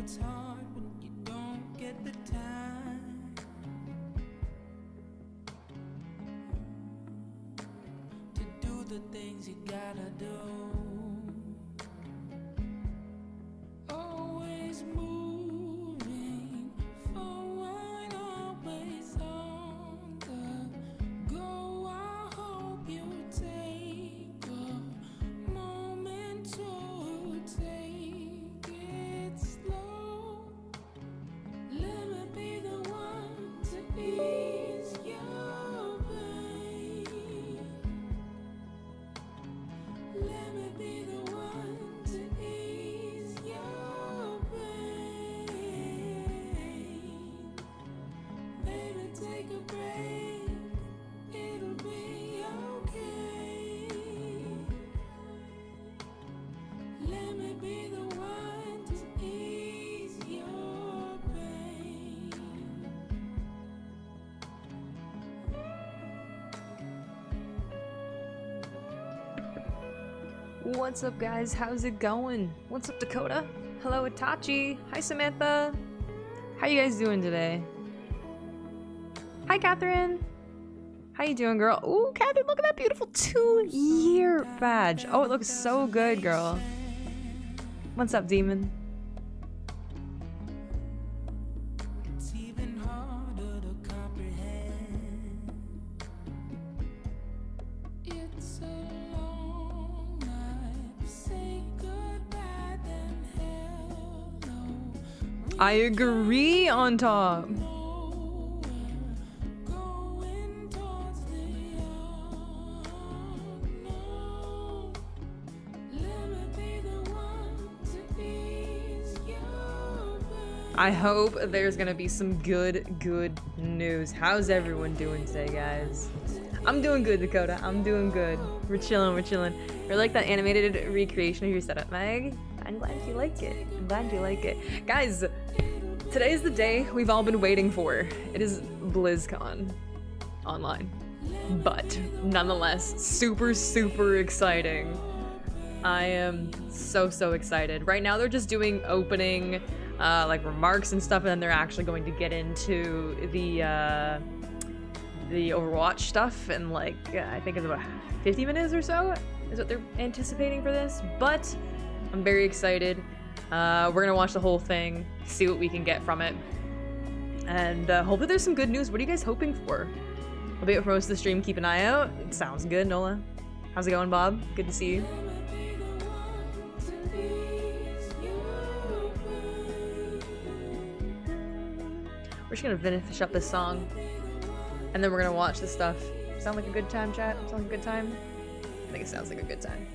it's hard when you don't get the time to do the things you gotta do. Always moving forward, always on the go. I hope you take a moment to take it slow. Let me be the one to ease your pain. Let me be the one to ease your pain. Baby, take a break. It'll be okay. Let me be the one to ease your pain. What's up, guys? How's it going? What's up, Dakota? Hello, Itachi. Hi, Samantha. How you guys doing today? Hi, Catherine. How you doing, girl? Ooh, Catherine, look at that beautiful 2-year badge. Oh, it looks so good, girl. What's up, Demon? It's even harder to comprehend. It's a long night. Say goodbye, then hello. I agree on top. Going towards the unknown. Let me be the one to ease your pain. I hope there's gonna be some good news. How's everyone doing today, guys? I'm doing good, Dakota. I'm doing good. We're chilling, we're chilling. We're like that animated recreation of your setup, Meg. I'm glad you like it. I'm glad you like it. Guys, today is the day we've all been waiting for. It is BlizzCon online. But nonetheless, super exciting. I am so excited. Right now they're just doing opening like remarks and stuff, and then they're actually going to get into the Overwatch stuff in like I think it's about 50 minutes or so is what they're anticipating for this. But I'm very excited. We're gonna watch the whole thing, see what we can get from it, and hopefully there's some good news. What are you guys hoping for? I'll be up for most of the stream. Keep an eye out. It sounds good, Nola. How's it going, Bob? Good to see you. We're just gonna finish up this song, and then we're gonna watch this stuff. Sound like a good time, chat? Sound like a good time? I think it sounds like a good time.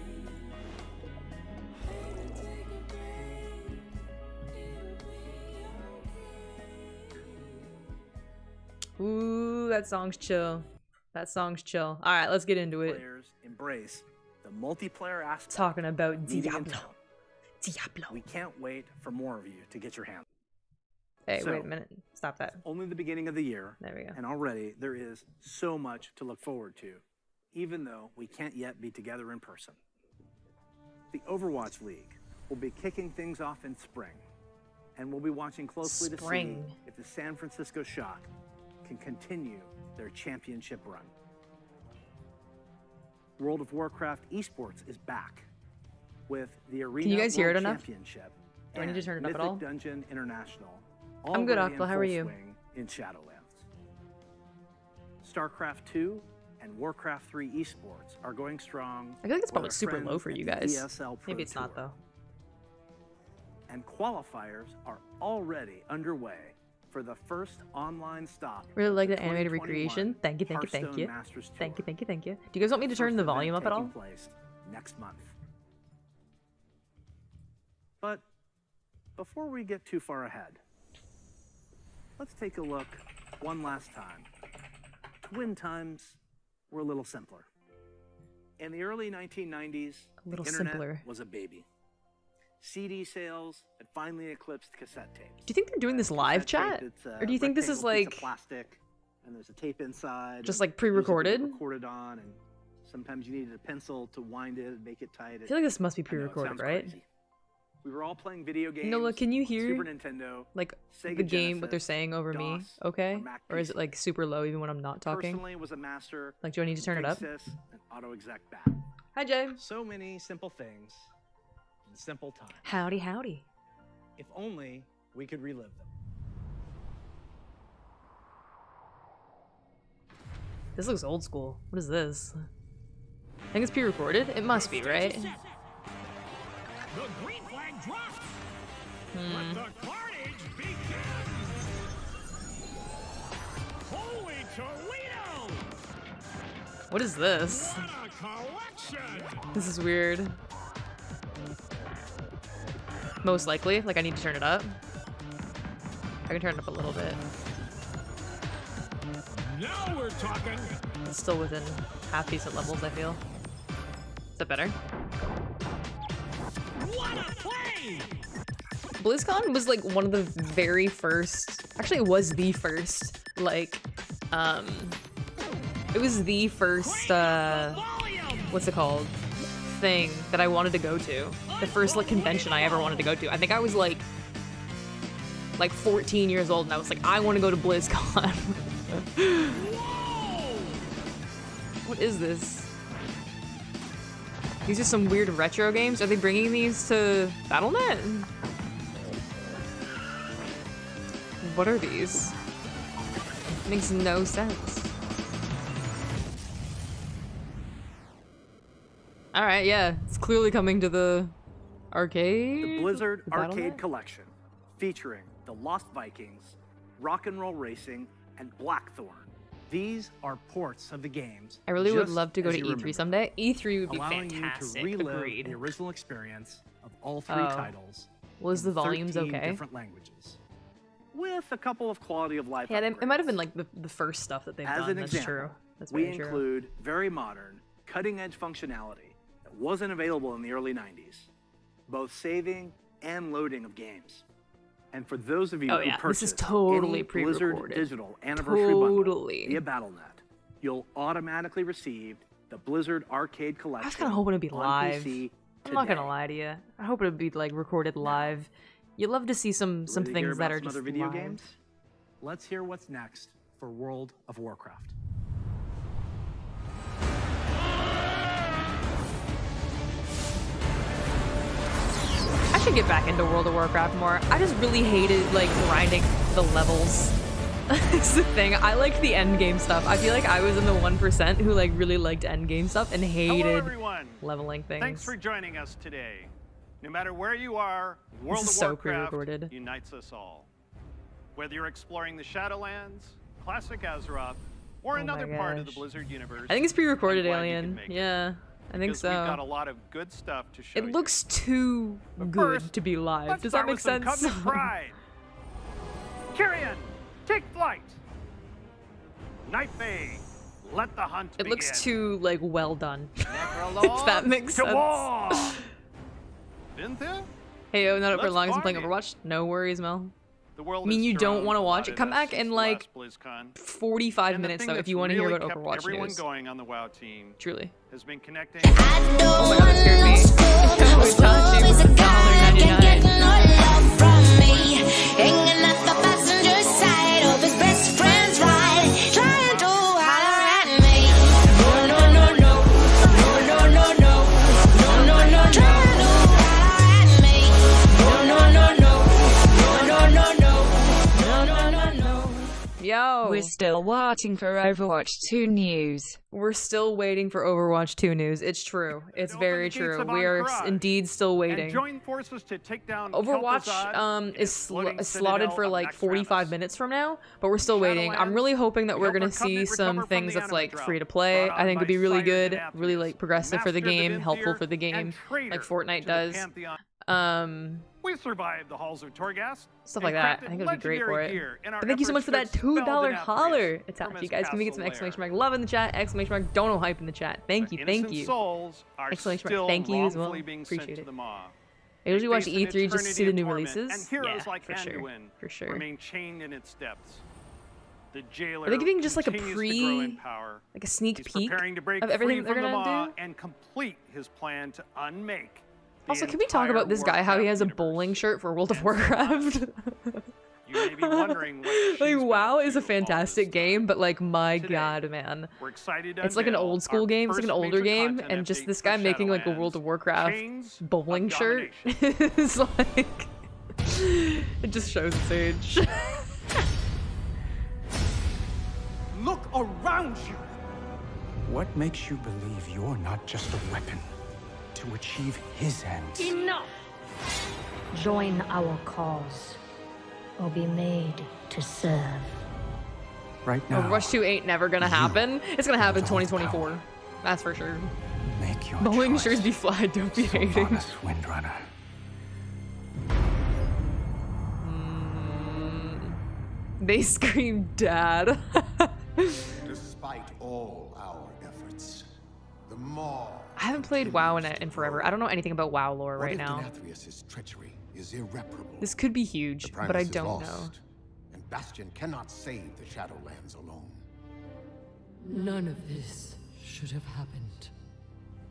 Ooh, that song's chill. That song's chill. All right, let's get into it. Players embrace the multiplayer aspect. Talking about of media and Diablo. talent. Diablo. We can't wait for more of you to get your hands. Hey, So- wait a minute. Stop that. Only the beginning of the year, There we go. and already there is so much to look forward to, even though we can't yet be together in person. The Overwatch League will be kicking things off in spring, and we'll be watching closely to Spring. see if the San Francisco Shock can continue their championship run. World of Warcraft esports is back with the Arena you guys hear World it enough? Championship. Do I need to and turn it up at Mythic all? Dungeon International. I'm good, already Aqua. in How are full you? swing in Shadowlands. StarCraft 2 and Warcraft 3 esports are going strong. I feel like it's with probably our super friends low for at you the guys. ESL Pro Maybe it's not Tour. though. And qualifiers are already underway for the first online stop. Really like of that animated 2021 recreation. Thank you, thank you, thank Hearthstone you. Masters Thank you, Tour. thank you, thank you. Do you guys want me to turn First the event volume up at all? taking place next month. But before we get too far ahead, let's take a look one last time. Twin times were a little simpler. In the early 1990s, A little the internet simpler. was a baby. CD sales had finally eclipsed cassette tapes. Do you think they're doing this live, Cassette chat? tape, it's a Or do you think this is rectangle piece of like plastic, and there's a tape inside, just and like pre-recorded? music was recorded on, and sometimes you needed a pencil to wind it and make it tight. I feel like this must be I know, it pre-recorded, sounds right? crazy. we were all playing video games. Nola, can you hear Super Nintendo, like Sega the game, what they're Genesis, saying over me? DOS, Okay, Mac or is it PC. like super low even when I'm not talking? Personally, was a master. Like, do I need to turn it up? Sys and auto exec back. Hi, Jay. So many simple things in simple time. Howdy, howdy. If only we could relive them. This looks old school. What is this? I think it's pre-recorded. It must be, right? The green flag drops. Let the carnage begin. Holy Toledo! What is this? What a collection! This is weird. Most likely. Like, I need to turn it up. I can turn it up a little bit. Now we're talking. It's still within half-decent levels, I feel. Is that better? What a play! BlizzCon was like one of the very first, actually it was the first, like, it was the first, what's it called, thing that I wanted to go to. The first, like, convention I ever wanted to go to. I think I was like 14 years old and I was like, I want to go to BlizzCon. What is this? These are some weird retro games. Are they bringing these to Battle.net? What are these? Makes no sense. Alright, yeah. It's clearly coming to the arcade? The Blizzard The Arcade Battle.net? Collection, featuring the Lost Vikings, Rock and Roll Racing, and Blackthorn. These are ports of the games. I really would just love to go as to you E3 remember, someday. E3 would be allowing fantastic. you to relive Agreed. the original experience of all three Oh. titles. Was the in volumes 13 okay? different languages, with a couple of quality of life Yeah, it might have been upgrades. like the first stuff that they've As done. an That's example, true. That's we very true. include very modern, cutting-edge functionality that wasn't available in the early 90s, both saving and loading of games. And for those of you Oh, who yeah, this is purchased totally any Blizzard pre-recorded. Digital Anniversary Totally. Bundle via Battle.net, you'll automatically receive the Blizzard Arcade Collection. I was kind of hoping it'd be on live. PC I'm not gonna today. lie to you. I hope it'd be like recorded live. You love to see some Ready to hear things that about are some just other video live. games? Let's hear what's next for World of Warcraft. I should get back into World of Warcraft more. I just really hated like grinding the levels. It's the thing. I liked the end game stuff. I feel like I was in the 1% who like really liked end game stuff and Hello, hated everyone. leveling things. Thanks for joining us today. No matter where you are, World is of so Warcraft pre-recorded. unites us all. Whether you're exploring the Shadowlands, classic Azeroth, or Oh another my part of the gosh. Blizzard universe, I think it's pre-recorded, I'm glad you Alien. can make it. Yeah, I think because so. We've got a lot of good stuff to show It you. looks too But good first, to be live. Let's Does that start make with some sense? Covenant pride. Kyrian, take flight. Night Fae, let the hunt It begin. looks too like well done. Necrolords, if that makes to sense. war. Vintha? Hey, yo, not up for Let's long as I'm playing party. Overwatch. No worries, Mel. The world I mean, has you don't thrown want to a watch lot it. at Come us back since in the like last BlizzCon. 45 And the minutes thing though if that's you want to hear really about kept Overwatch everyone news. going on the WoW team Truly. has been connecting. Oh my god, that scared me. We taught you for $1.99. Yo, We're still waiting for Overwatch 2 news. we're still waiting for Overwatch 2 news. It's true. It's Open very the gates true. of We are Ankara indeed still And waiting. join forces to take down Overwatch Kel'Thuzad in is its floating slotted citadel for of like Naxxramas. 45 minutes from now, but we're still waiting. I'm really hoping that We we're help gonna our see covenant some recover from things the that's enemy like drought free to play. brought I on think by would be really Sidon good, and really Athreus, like progressive for the master of game, helpful Vinthyr for the game, and traitor like Fortnite to the does. Pantheon. We survived the halls of Torghast. Stuff and like that. I crafted think it'd be great for legendary it. gear in our But thank you so much efforts for to that expel $2 the holler Athreus attack. from You his guys can we get castle some exclamation lair. mark love in the chat, exclamation mark DONO hype in the chat. Thank you, thank Innocent you. souls are Exclamation mark, still thank you as well. wrongfully being sent Appreciate to it. the maw. I usually watch They face an E3 just to see the eternity new of torment, releases. And heroes Yeah, like for sure. Anduin For sure. remain chained in its depths. The jailer Are they giving just like a continues to grow in pre, power. like a sneak He's peek preparing to break of everything free they're from the gonna maw do? and complete his plan to unmake Also, can we talk about this guy, how he has a bowling shirt for World of Warcraft? You may be wondering what Like, she's WoW been is a up to all this fantastic game, time. but like, my Today, god, man. We're excited to It's like an unveil old school our game, it's like an first older major game, content and just update this for guy making like a Shadowlands, World of Warcraft Chains bowling of shirt is like... it just shows its age. Look around you! What makes you believe you're not just a weapon to achieve his ends? Enough! Join our cause, or be made to serve. Right now, Overwatch 2 ain't never gonna happen. It's gonna happen in hold all 2024. power. That's for sure. make your Bowling choice. shirts be fly, don't be hating. Sylvanas Windrunner. They scream dad. Despite all our efforts, the Maw. I haven't played WoW in forever. I don't know anything about WoW lore right now. Denathrius's treachery is irreparable. This could be huge, The but I Primus is don't know. lost, and Bastion cannot save the Shadowlands alone. None of this should have happened.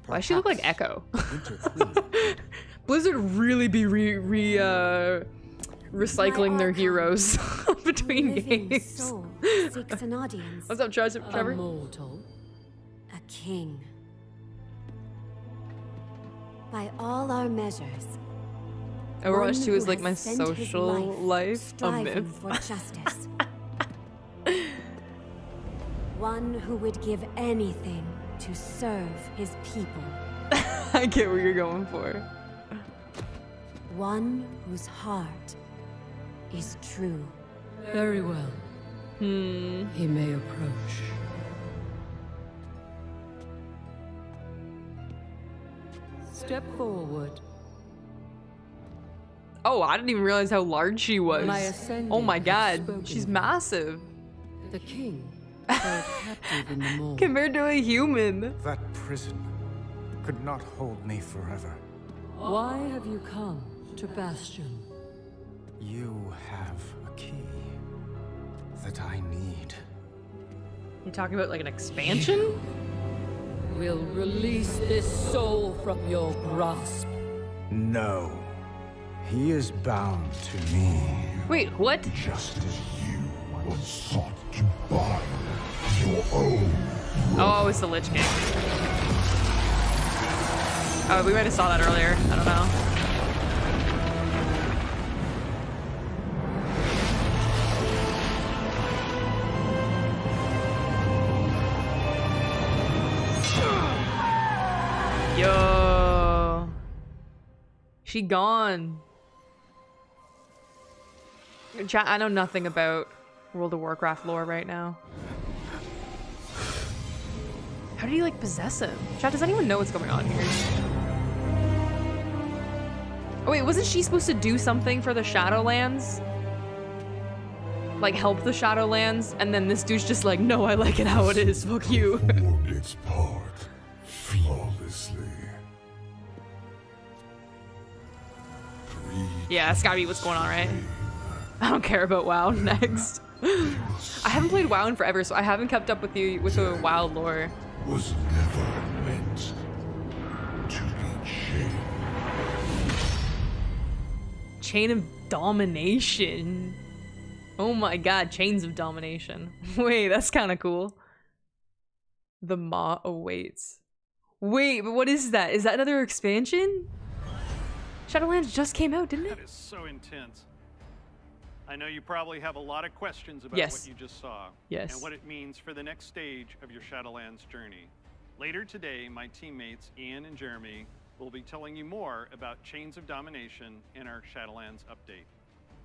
Why does she look like Echo? Winter Queen Blizzard really be recycling their heroes between games. Soul seeks an audience. What's up, Trevor? A mortal. A king. By all our measures, Overwatch one 2 is who like has my spent his social life a striving myth. for justice. One who would give anything to serve his people. I get what you're going for. One whose heart is true. Very well. Hmm. He may approach. Step forward. Oh, I didn't even realize how large she was. My ascendant Oh my has god, spoken. she's massive. The king held captive in the mall. Compared to a human. That prison could not hold me forever. Why have you come to Bastion? You have a key that I need. You're talking about like an expansion? Will release this soul from your grasp. No. He is bound to me. Wait, what? just as you once sought to bind your own. Oh, it's the Lich King. Oh, we might have saw that earlier. I don't know. Yo. She gone. Chat, I know nothing about World of Warcraft lore right now. How did he like possess him? Chat, does anyone know what's going on here? Oh wait, wasn't she supposed to do something for the Shadowlands? Like help the Shadowlands? And then this dude's just like, no, I like it how it is, fuck you. Formed its part flawlessly. Yeah, that's gotta be what's going on, right? I don't care about WoW. Next. I haven't played WoW in forever, so I haven't kept up with the WoW lore. Was never meant to be chained. Chain of Domination. Oh my god, Chains of Domination. Wait, that's kind of cool. The Maw awaits. Wait, but what is that? Is that another expansion? Shadowlands just came out, didn't it? That is so intense. I know you probably have a lot of questions about Yes. what you just saw Yes. and what it means for the next stage of your Shadowlands journey. Later today, my teammates Ian and Jeremy will be telling you more about Chains of Domination in our Shadowlands update.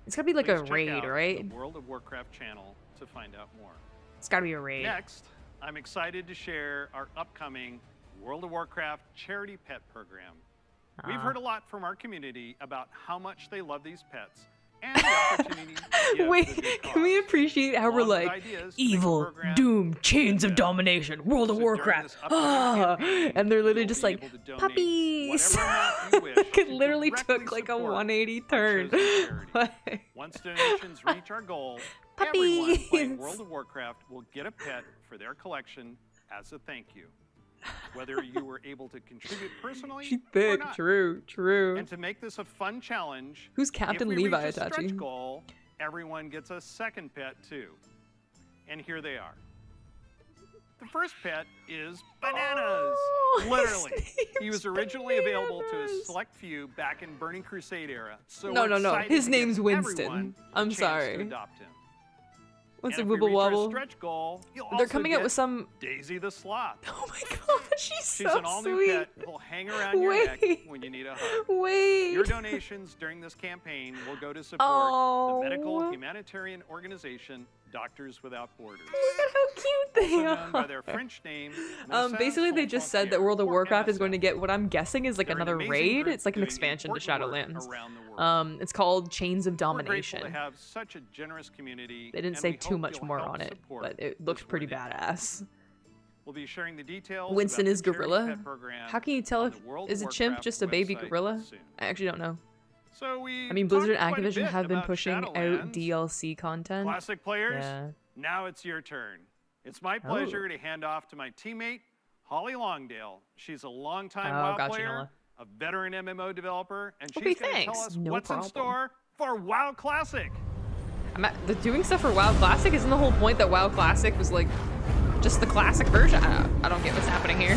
It's gotta be like Please a check raid, out right? the World of Warcraft channel to find out more. It's gotta be a raid. Next, I'm excited to share our upcoming World of Warcraft charity pet program. We've heard a lot from our community about how much they love these pets and the opportunity to give Wait, to a good can we cause. appreciate how we're Along with like ideas to make the evil, program doom, chains of better. domination, World of So during Warcraft, this upcoming campaign, and they're literally you'll just be like able to donate puppies. whatever amount you wish It to literally directly took like a support 180 our turn. chosen charity. Like, Once donations reach our goal, everyone playing Puppies. World of Warcraft will get a pet for their collection as a thank you. whether you were able to contribute personally She's or thick. not. True. And to make this a fun challenge, Who's Captain if we Levi reach a stretch Itachi? goal, everyone gets a second pet too. And here they are. The first pet is Bananas. Oh, Literally. his He name's was originally available to a Bananas. select few back in Burning Crusade era. So No, we're no. excited His to give name's Winston. everyone a I'm chance sorry. To adopt him. What's And a if we wibble reach our wobble? stretch goal, you'll They're also coming out get with some. Daisy the Sloth. Oh my god, she's She's so an all-new sweet. pet who'll hang around your neck Wait. when you need a hug. Wait. Your donations during this campaign will go to support Oh. the medical humanitarian organization Doctors Without Borders. Look at how cute they Also known by are. their French name. Basically they just said that World of Warcraft is going to get what I'm guessing is like They're an another amazing raid. group It's like an doing expansion to important work Shadowlands. around the world. It's called Chains of We're grateful Domination. to have such a generous community. They didn't and say we too hope much you'll more help on it, support but it this looked pretty worthy badass. We'll be sharing the details. Winston about is the charity gorilla. pet program How can you tell on if the World is of a chimp Warcraft just a baby website gorilla? soon. I actually don't know. So we I mean, Blizzard and talked quite a Activision bit have been about pushing out Shadowlands. DLC content. Classic players, Yeah. now it's your turn. It's my Oh. pleasure to hand off to my teammate, Holly Longdale. She's a longtime Oh, WoW gotcha, player, Noah. a veteran MMO developer, and Okay, she's going to tell thanks. us No what's problem. in store for WoW Classic. The doing stuff for WoW Classic isn't the whole point that WoW Classic was like just the classic version. I don't get what's happening here.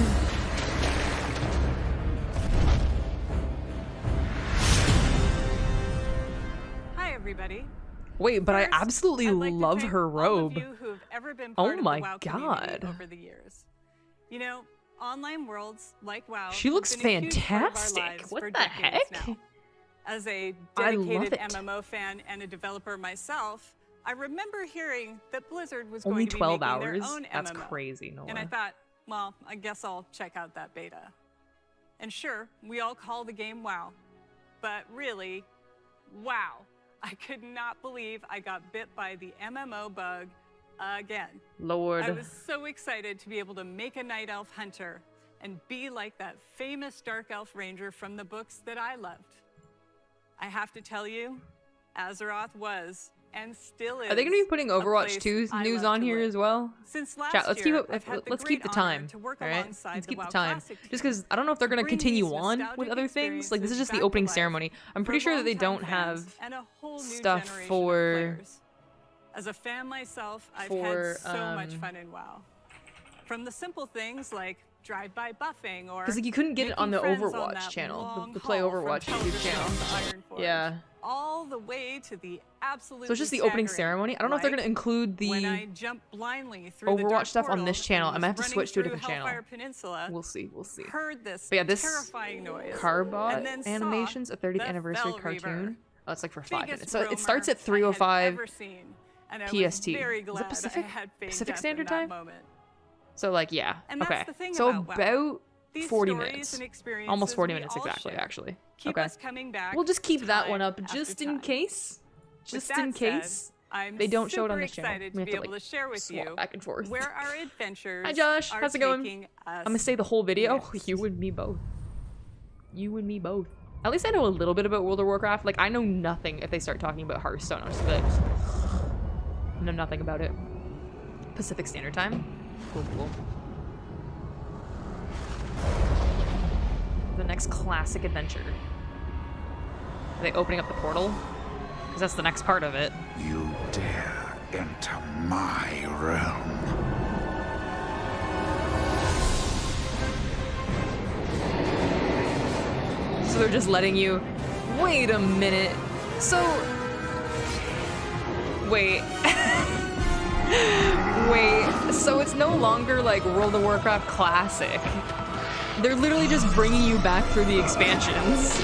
Hi, everybody. Wait, but First, I absolutely I'd like to love thank her all of robe. you who've ever been Oh part of my the WoW community God. over the years. You know, online worlds like WoW. She have looks been a huge part of our fantastic. lives What for the decades heck? now. As a I love dedicated it. MMO fan and a developer myself, I remember hearing that Blizzard was Only going to be 12 making hours? their own That's MMO. crazy, Noah. And I thought, well, I guess I'll check out that beta. And sure, we all call the game WoW, but really, wow. I could not believe I got bit by the MMO bug again. Lord. I was so excited to be able to make a night elf hunter and be like that famous dark elf ranger from the books that I loved. I have to tell you, Azeroth was and still is. Are they going to be putting a Overwatch place 2's I news love on to here live. as well? Since last Chat, let's year, keep it. I've had the Let's keep the great time. honor to work All right, alongside let's the keep the WoW time. Classic Just team because I don't know if they're going to to bring continue these on with nostalgic other things. Like this is just the experiences opening back to ceremony. I'm for pretty sure that they longtime don't fans have and a whole new stuff generation of for players. As a fan myself, I've had so much fun in WoW. From the simple things like drive-by buffing or because like you couldn't get it on the making friends Overwatch that channel, long the Play haul from Overwatch YouTube Television channel. to Ironforge, Yeah. all the way to the absolute. So it's just the opening ceremony. I don't know if they're going to include when I the jumped blindly through the Overwatch dark stuff on portal this channel. I and might have was to running switch to a through different channel. Hellfire Peninsula, We'll see. We'll see. heard this But yeah, this terrifying noise, Carbot and then saw animations, a 30th the anniversary Fell Reaver. cartoon. Oh, it's like for 5 Biggest minutes. So it rumor starts at I had 3:05 ever seen, and I was PST. very Is glad it Pacific? I had faith Pacific death Standard in that Time? moment. So like yeah. And that's Okay. the thing So about WoW. about These 40 stories minutes. and experiences Almost 40 we minutes all exactly, share actually. keep Okay. us coming back We'll just keep that time one up after just in time. case. With Just that in said, case I'm they don't show it on super this channel. excited We to have be to able like to share with swap you back and forth. where our adventures Hi Josh, are how's it going? taking I'm us gonna say the whole video. next. You and me both. You and me both. At least I know a little bit about World of Warcraft. Like I know nothing if they start talking about Hearthstone. I'm just like, I know nothing about it. Pacific Standard Time. Cool, cool. The next classic adventure. Are they opening up the portal? Because that's the next part of it. You dare enter my realm. So they're just letting you... Wait a minute. So... Wait. Wait. So it's no longer like World of Warcraft Classic. They're literally just bringing you back through the expansions.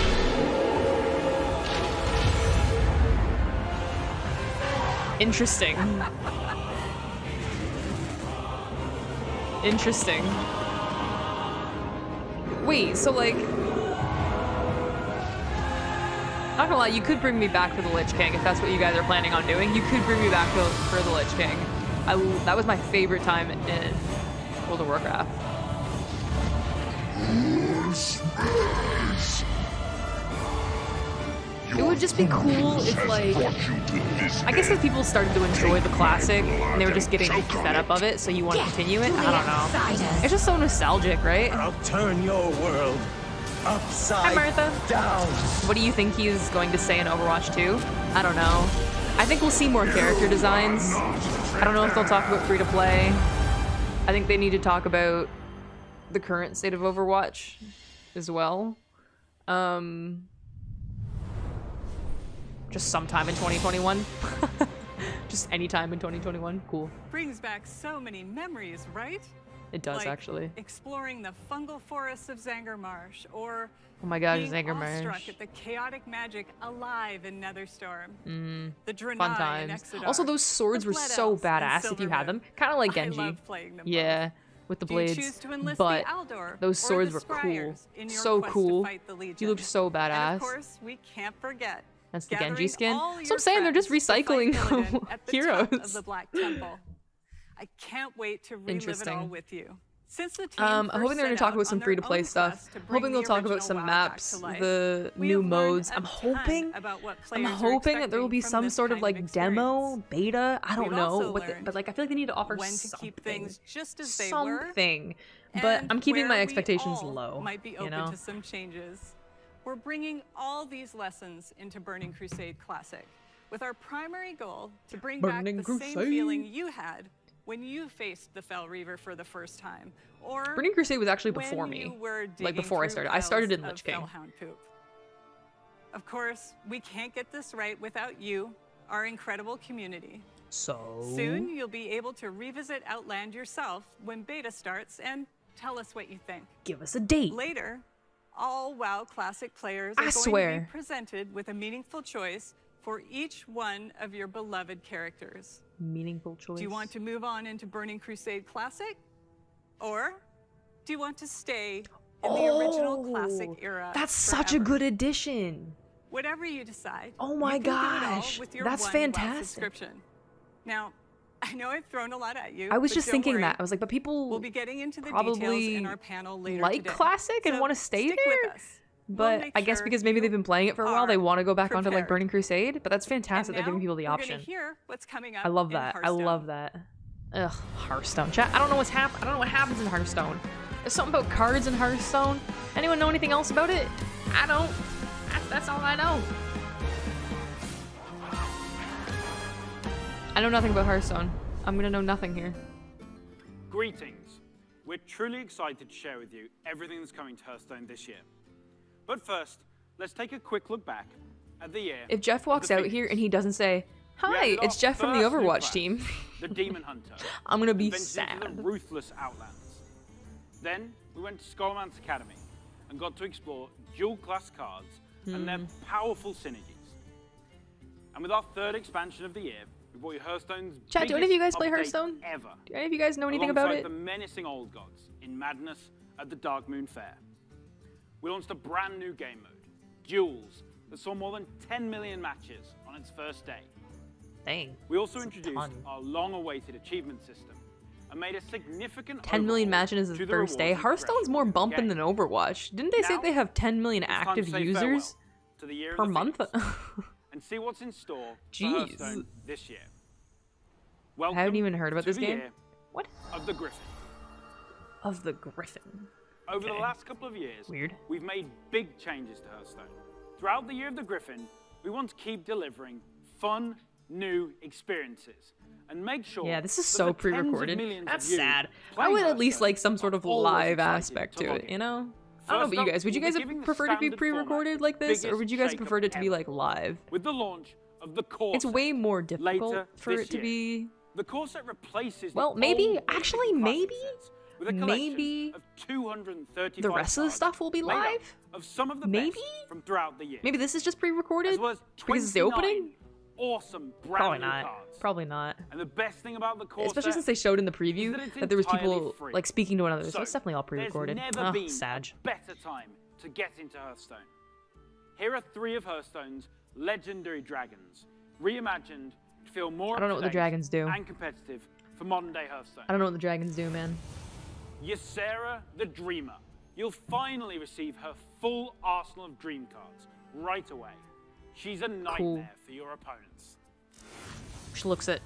Interesting. Interesting. Wait, so like... Not gonna lie, you could bring me back for the Lich King if that's what you guys are planning on doing. You could bring me back for the Lich King. That was my favorite time in World of Warcraft. Your It would just be cool if, like, I guess if people started to enjoy the classic and they were just getting fed up of it, so you want to continue it. I don't know. It's just so nostalgic, right? I'll turn your world upside Hi, Martha. down. What do you think he's going to say in Overwatch 2? I don't know. I think we'll see more character designs. I don't know if they'll talk about free-to-play. I think they need to talk about the current state of Overwatch as well. Just sometime in 2021. Just anytime in 2021. Cool. Brings back so many memories, right? It does, like actually. Exploring the fungal forests of Zangarmarsh, or Oh my gosh, being Zangarmarsh. awestruck at the chaotic magic alive in Netherstorm. The Fun Draenei in times. Exodar, Also, those swords the were Blood so Elves in badass if you had them. Kind of like Genji. I love playing them Yeah, with the Do you blades. choose to enlist But the Aldor those or swords the were cool. Scryers in your So quest to cool. fight the Legion? You looked so And badass. of course, we can't forget That's the gathering Genji skin. all So your I'm saying they're just friends to fight recycling Illidan at the top of heroes. the Black Temple. I can't wait to relive it all Interesting. with you. Since the team I'm first hoping they're set talk out about some on their free-to-play own stuff. quest to bring Hoping they'll the talk about original some WoW back maps, to life, the we new have learned modes. a I'm ton hoping. about what I'm players are hoping that there will be expecting some from this sort of kind like demo, beta. I don't We've know also what, learned but like I feel like they need to offer when to something. keep things just as they were, Something. But and I'm keeping where my we expectations all low. Might be you open know. to some changes. We're bringing all these lessons into Burning Crusade Classic, with our primary goal to bring Burning back the same Crusade. feeling you had when you faced the Fel Reaver for the first time, or Burning Crusade was actually when before you me. were Like digging before I through started. I started in piles Lich of King. Felhound poop. Of course, we can't get this right without you, our incredible community. So Soon, you'll be able to revisit Outland yourself when beta starts and tell us what you think. give us a date. Later, all WoW Classic players I are going to swear. be presented with a meaningful choice for each one of your beloved characters. Meaningful choice. Do you want to move on into Burning Crusade Classic? Or do you want to stay in the original Classic era? That's such a forever? good addition. Whatever you decide. Oh my you can do it all gosh, with your that's one WoW fantastic. subscription. Now, I know I've thrown a lot at you. I was but just don't thinking worry. that. I was like, but people We'll be getting into the probably details in our panel later like today. Classic and So want to stay stick there. with us. We'll But make I guess sure because maybe you they've been playing it for a while, they are want to go back onto like prepared. Burning Crusade. But that's fantastic. And They're giving now people the we're gonna option. hear what's coming up I love in that. I Hearthstone. love that. Ugh, Hearthstone. Chat. I don't know what's I don't know what happens in Hearthstone. There's something about cards in Hearthstone. Anyone know anything else about it? I don't. That's all I know. I know nothing about Hearthstone. I'm gonna know nothing here. Greetings. We're truly excited to share with you everything that's coming to Hearthstone this year. But first, let's take a quick look back at the year. If Jeff of walks the out Phoenix. here and he doesn't say, We "Hi, added it's our Jeff from the first new Overwatch class, team," the Demon Hunter. I'm gonna be and ventured into sad. the ruthless Outlands. Then we went to Skullman's Academy and got to explore dual-class cards and their powerful synergies. And with our third expansion of the year, we brought you Hearthstone's Chat, do any of you guys play biggest update Hearthstone? ever. Do any of you guys know anything about Alongside it? the menacing old gods in Madness at the Dark Moon Fair. We launched a brand new game mode, Duels, that saw more than 10 million matches on its first day. Dang. We also That's a introduced ton. our long-awaited achievement system and made a significant 10 million overhaul matches to the the first day. rewards and Hearthstone's more progression bumping of than the game. Overwatch. Didn't they say Now, they have 10 million It's time to active say users farewell to the year of per the month? Phoenix and see what's in store for Jeez. Hearthstone this year. I Welcome haven't even heard about to this the game. year What? of the Griffin. Of the Griffin. Over the Okay. last couple of years, Weird. we've made big changes to Hearthstone. Throughout the year of the Griffin, we want to keep delivering fun, new experiences and make sure Yeah, this is that so the tens of pre-recorded. millions of That's you sad. I playing would at least Hearthstone like some sort of are always live excited aspect to to log it, in. you know? I don't know First about you up, guys. Would you we'll guys be have giving the preferred to be standard format pre-recorded like this, or biggest would you guys shakeup prefer it to be ever. like live? With the launch of the core It's way more difficult later for this it to year. be. The core set replaces Well, the maybe, old actually, basic classic maybe, sets with a collection maybe of 235 the rest of the cards stuff will be made up live? of some of the Maybe? best from throughout the year. Maybe this is just pre-recorded as well as because it's the 29 opening? awesome brand Probably new not. cards. Probably not. And the best thing about the core Especially set since they showed in the is preview that it's that there was entirely people free. like speaking to one another, so it's So, definitely all pre-recorded. There's never Oh, been sad. a better time to get into Hearthstone. Here are 3 of Hearthstone's legendary dragons, reimagined to feel more I don't know what the up-to-date dragons do. and competitive for modern-day Hearthstone. I don't know what the dragons do, man. Ysera the Dreamer. You'll finally receive her full arsenal of dream cards right away. she's a nightmare for your opponents. She looks it.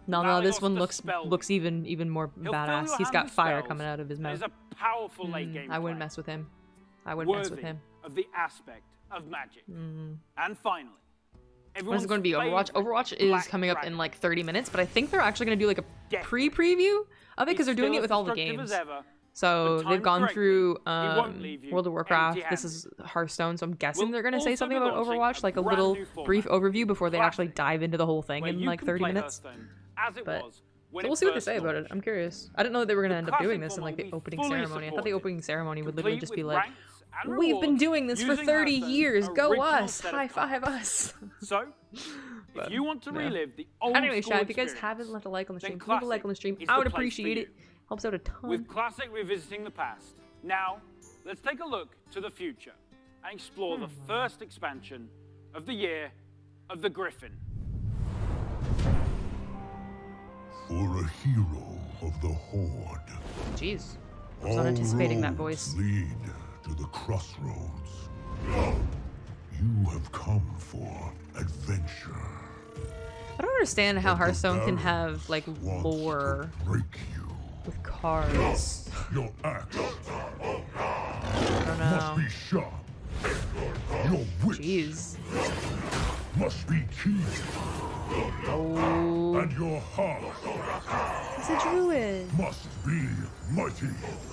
No, Now this he one lost the looks even more He'll fill badass. your He's hand got with fire spells, coming out of his and mouth. is a powerful late game I wouldn't player, mess with him. I wouldn't mess with worthy him. of the aspect of magic. And finally, When's everyone's it going to be? Overwatch? favorite Overwatch is Black coming up Dragon. in like 30 minutes, but I think they're actually going to do like a Definitely. pre-preview of it because He's they're doing still it with as all the destructive games. as ever, So but they've gone timed through correctly, he won't leave you World of Warcraft. This empty-handed. is Hearthstone, so I'm guessing We'll they're going to say also something be about launching Overwatch, a like a brand little new format, brief overview before they actually Classic, dive into the whole thing where in you like can 30 play minutes. Hearthstone as it But- was when So it we'll see what they first say about it. launched. I'm curious. I didn't know that they were going to The end up doing classic this in like the format will opening be fully ceremony. I thought the supported, opening ceremony would literally complete just be with like, ranks and we've been rewards doing this for using 30 Hearthstone's years. Go original us. set of High five cards. us. So, if you want to yeah. relive the old Anyway, school chat, if you guys experience, haven't left a like on the then stream, leave a like Classic on the stream. is I the would place for appreciate you. it. Helps out a ton. With Classic revisiting the past, now let's take a look to the future and explore the first expansion of the year of the Griffin. For a hero of the Horde, Jeez. I was not anticipating that voice. lead to the crossroads. You have come for adventure. I don't understand how But the Hearthstone can Baron have like wants lore to break you. with cards. Your axe I don't must know. be sharp. Your wit Jeez. must be keen. Oh. And your heart It's a druid. must be mighty.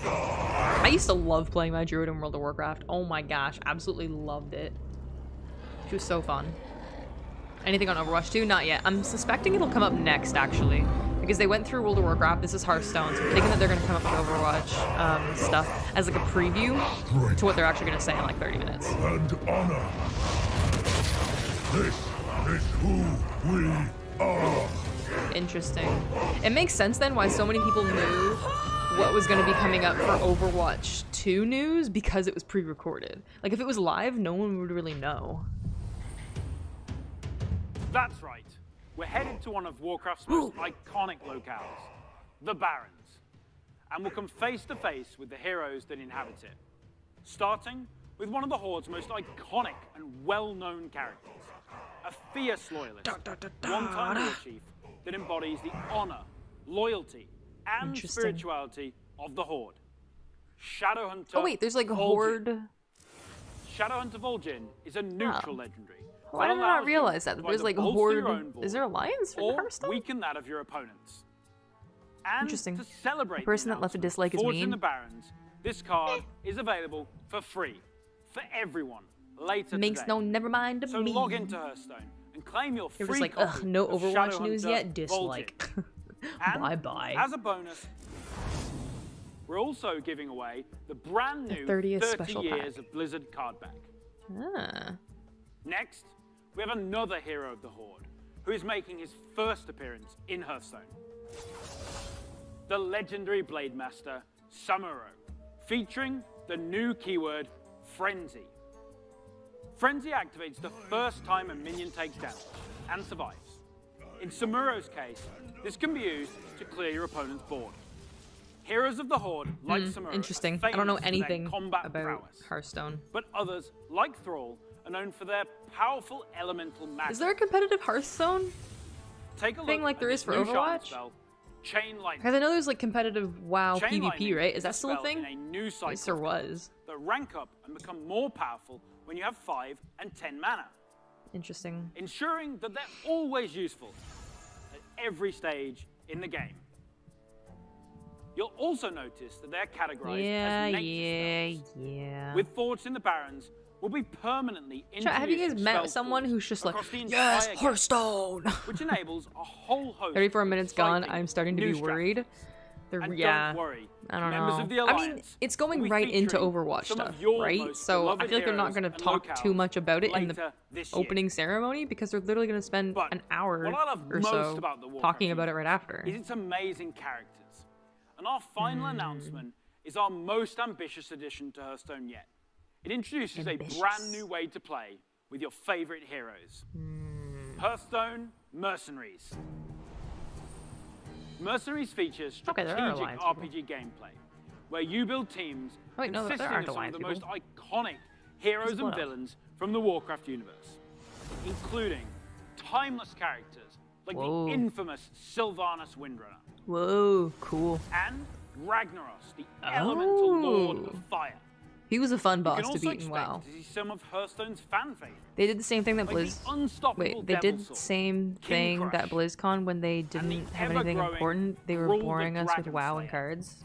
I used to love playing my druid in World of Warcraft. Oh my gosh, absolutely loved it. It was so fun. Anything on Overwatch 2? Not yet. I'm suspecting it'll come up next, actually. Because they went through World of Warcraft. This is Hearthstone, so I'm thinking that they're going to come up with Overwatch stuff as like a preview to what they're actually going to say in like 30 minutes. And honor. This is who we are. Interesting. It makes sense then why so many people knew what was going to be coming up for Overwatch 2 news because it was pre-recorded. Like if it was live, no one would really know. That's right. We're headed to one of Warcraft's most iconic locales, the Barrens. And we'll come face to face with the heroes that inhabit it. Starting with one of the Horde's most iconic and well-known characters. A fierce loyalist, one-time war chief that embodies the honor, loyalty, and spirituality of the Horde. Shadowhunter. Oh wait, there's like a Vol'jin. horde. Shadowhunter Vol'jin is a neutral legendary. Why did I not realize that? There's like a horde. Is there alliance for or Hearthstone? weaken that of your opponents. And Interesting. to celebrate The person the that left a announcement dislike is Forged in mean. the Barrens, this card is available for free for everyone later Makes today. no never mind to So me. log into Hearthstone and claim your You're free just like, copy ugh, no of Overwatch news Shadowhunter yet? Dislike. And Bye bye. As a bonus, we're also giving away the brand new 30th 30 special years pack. of Blizzard card back. Ah. Next, we have another hero of the Horde who is making his first appearance in Hearthstone. The legendary Blade Master, Samuro, featuring the new keyword, Frenzy. Frenzy activates the first time a minion takes damage and survives. In Samuro's case, this can be used to clear your opponent's board. Heroes of the Horde, like Samuro, Interesting. are I don't know famous for their anything combat about prowess. Hearthstone. But others, like Thrall, are known for their powerful elemental magic. Is there a competitive Hearthstone Take a thing look like at there this is for new shaman Overwatch? spell, Chain Lightning. Because I know there's like competitive WoW Chain PvP, Lightning right? Is that a still a spell thing? in a new cycle Yes, there of was. that rank up and become more powerful when you have 5 and 10 mana, Interesting. ensuring that they're always useful at every stage in the game. You'll also notice that they're categorized as nature spells. Yeah. With Forged in the Barrens, will be permanently Chat, have you guys introduced met spell someone pools who's just like, across the yes, entire game, Hearthstone? which enables a whole host 34 of minutes gone. exciting I'm starting to new be worried. And Yeah. don't worry, I don't members know. of the I mean, Alliance it's will going be right into featuring Overwatch some of stuff, your right? most So I beloved feel like they're not heroes going to and talk too locales much about it in the later this year. opening ceremony because they're literally going to spend an hour What I love or most so about the Warcraft talking about it right universe after. is its amazing characters. And our final announcement is our most ambitious addition to Hearthstone yet. It introduces a brand new way to play with your favorite heroes. Hearthstone Mercenaries. Mercenaries features Okay, there are strategic alliance RPG gameplay, where you build teams Oh, wait, no, there consisting aren't of some of alliance the most people. iconic heroes Split and up. villains from the Warcraft universe. including timeless characters like Whoa. the infamous Sylvanas Windrunner. Whoa, cool. And Ragnaros, the elemental lord of fire. He was a fun You boss can to also beat in expect WoW. to see some of Hearthstone's fan favorite. They did the same thing that Like the unstoppable Wait, they Devil did the Sword, same King thing Crush, that BlizzCon when they and the didn't have anything ever-growing important. They were Rule the boring us with Dragon WoW and Slayer. cards.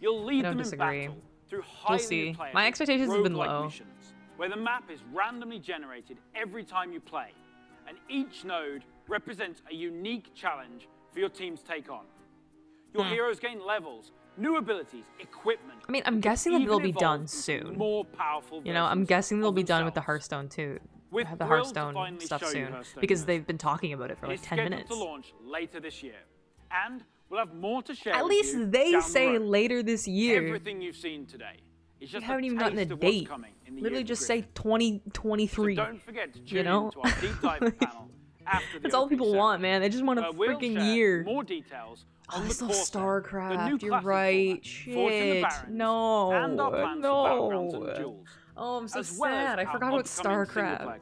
You'll lead I don't them disagree. in battle through We'll highly see. replayable My expectations have been roguelike low. missions, where the map is randomly generated every time you play, and each node represents a unique challenge for your team to take on. Your heroes gain levels, new abilities, equipment. I mean, I'm guessing that even they'll be evolve done into soon. More powerful You know, I'm versions guessing they'll of be done with the themselves. Hearthstone too. We're The thrilled to Hearthstone finally stuff show you soon Hearthstone because Versus. they've been talking about it for like It's 10 scheduled minutes. to launch later this year, and we'll have more to share. At with least you they down the say road. later this year. Everything you've seen today is We just haven't a even gotten a taste of what's date. coming in the Literally year of just the say Griffin. 2023. So don't forget to tune you know? in to our deep dive panel after the That's all opening people want, man. They just want a where we'll freaking share year. More details Oh, on I the still Corsair, the new StarCraft. You're classic right. format, Forged in the Shit. Barrens, No. and our plans for Battlegrounds and No. Duels, Oh, I'm so as well as sad. I our forgot about upcoming single-player StarCraft. content.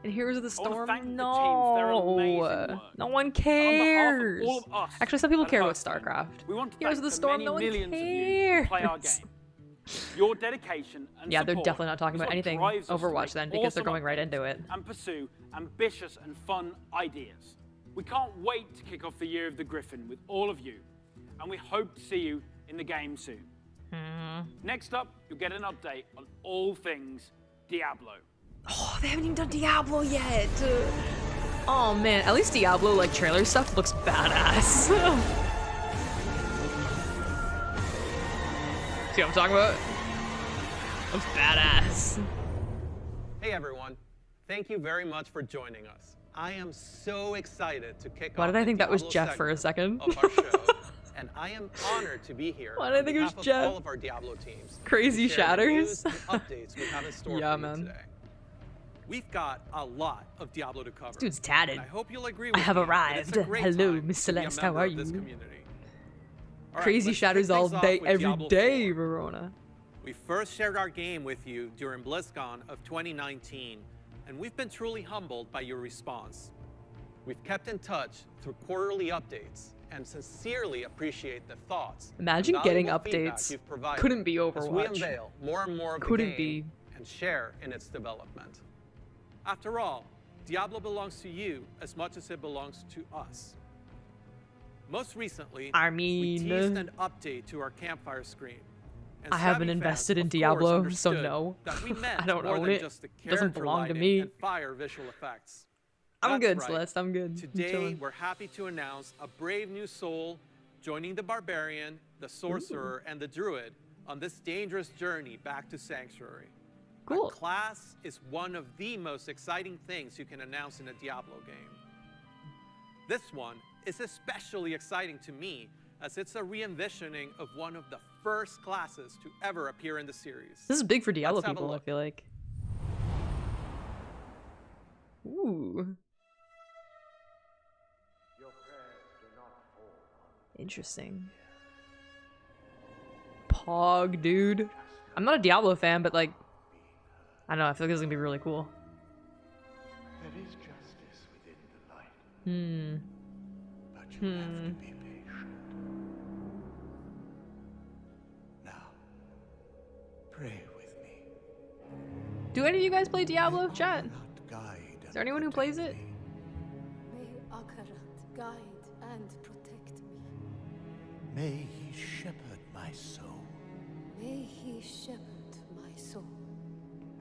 And Heroes of the I wanna Storm? thank the team for their amazing No. work. No one And on behalf of cares. all of us Actually, some people at care about Hearthstone, StarCraft. We want to Heroes thank of the the Storm, many no one millions of you cares. who play our game. Your dedication and Yeah, they're support definitely not talking is about what anything drives us to Overwatch make then because they're awesome going right updates into it. and pursue ambitious and fun ideas. We can't wait to kick off the Year of the Griffin with all of you, and we hope to see you in the game soon. Next up, you'll get an update on all things Diablo. Oh, they haven't even done Diablo yet. Oh man, at least Diablo like trailer stuff looks badass. See what I'm talking about? Looks badass. Hey everyone, thank you very much for joining us. I am so excited to kick Why off did I the think that was Diablo Jeff for a segment second? of our show, and I am honored to be here. Why did I on think it was behalf of Jeff? all of our Diablo teams. Crazy to share the Shatters. news and updates we have in store Yeah, for man. you today. We've got a lot of Diablo to cover. This dude's tatted. and I hope you'll agree I with have me that arrived. it's a great Hello, time Miss to be a Celeste. How member are of this you? community. All right, Crazy let's Shatters kick all things off day, with every Diablo day, 4. Verona. We first shared our game with you during BlizzCon of 2019, and we've been truly humbled by your response. We've kept in touch through quarterly updates and sincerely appreciate the thoughts. and Imagine getting valuable feedback updates. you've provided Couldn't be as we Overwatch. unveil more and more of Couldn't the be. game and share in its development. After all, Diablo belongs to you as much as it belongs to us. Most recently, I we mean, teased an update to our campfire screen. And I haven't savvy fans, invested in of course, Diablo, so understood no. that we meant I don't more own than it. just the It doesn't character belong to lighting me. and fire visual effects. I'm That's good, right. Celeste. I'm good. I'm Today, chilling. we're happy to announce a brave new soul joining the barbarian, the sorcerer, and the druid on this dangerous journey back to Sanctuary. Cool. A class is one of the most exciting things you can announce in a Diablo game. This one is especially exciting to me as it's a re-envisioning of one of the first classes to ever appear in the series. This is big for Diablo Let's have a people, I look. feel like. Ooh. Interesting. Pog, dude. I'm not a Diablo fan, but like, I don't know, I feel like this is gonna be really cool. There is justice within the light. But you have to be patient. Now, pray with me. Do any of you guys play Diablo, chat? Guide Is there anyone who plays it? May Akarat guide and protect me. May he shepherd my soul May he shepherd my soul.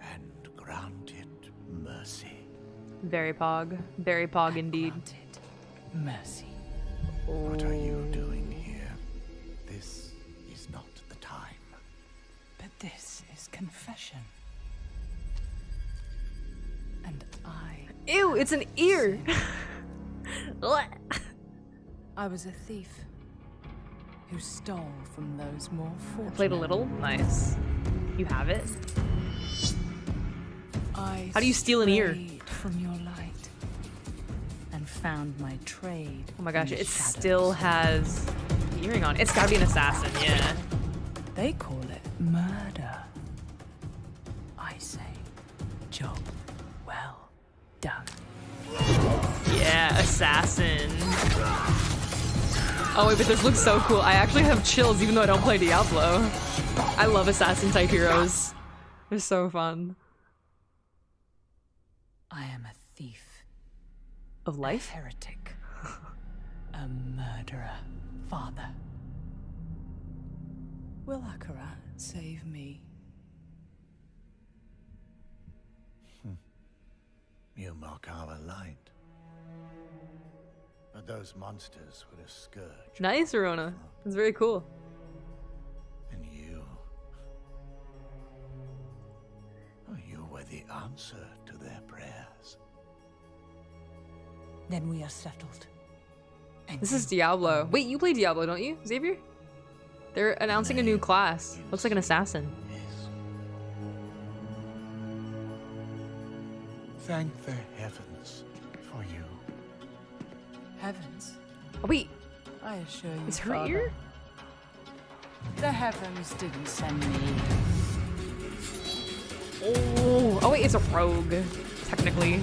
and grant it mercy. Very Pog. Very Pog indeed. Mercy. What are you doing here? This is not the time. But this is confession. And I... Ew, it's an ear! I was a thief who stole from those more fortunate. Played a little? Nice. You have it? I How do you steal an ear? strayed from your light and found my trade. Oh my gosh, in the it shadows. still has the earring on. It's gotta be an assassin, yeah. They call it murder. I say, job well done. Yeah, assassin. Oh wait, but this looks so cool. I actually have chills even though I don't play Diablo. I love assassin type heroes. They're so fun. I am a thief. Of life? A heretic. A murderer. Father. Will Akarat save me? You mock our light. But those monsters were a scourge. Nice, Rona. That's very cool. And you... Oh, you were the answer to their prayers. Then we are settled. This is Diablo. Wait, you play Diablo, don't you, Xavier? They're announcing a new class. Looks like an assassin. Thank the heavens for you. Heavens? Oh, wait. I assure you, Is her Father, ear? the heavens didn't send me. Oh, wait, it's a rogue, technically.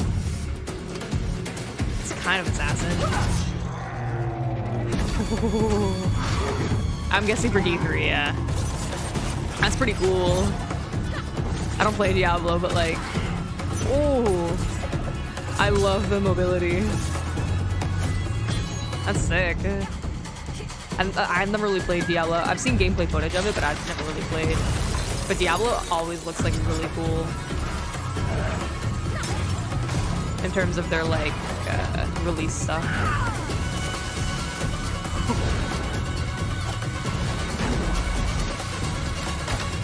It's kind of assassin. I'm guessing for D3, yeah. That's pretty cool. I don't play Diablo, but like, oh, I love the mobility. That's sick. I've never really played Diablo. I've seen gameplay footage of it, but I've never really played. But Diablo always looks like really cool in terms of their like release stuff.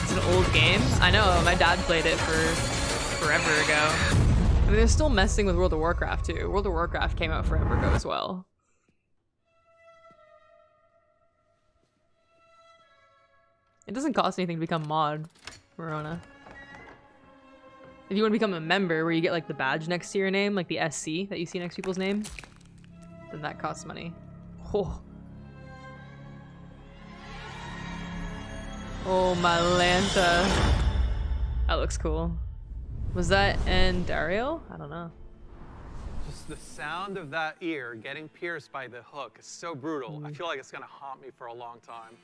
It's an old game. I know, my dad played it forever ago. I mean, they're still messing with World of Warcraft too. World of Warcraft came out forever ago as well. It doesn't cost anything to become mod, Verona. If you want to become a member where you get like the badge next to your name, like the SC that you see next to people's name, then that costs money. Oh. Oh, my Lanta. That looks cool. Was that Dario? I don't know. Just the sound of that ear getting pierced by the hook is so brutal. I feel like it's gonna haunt me for a long time.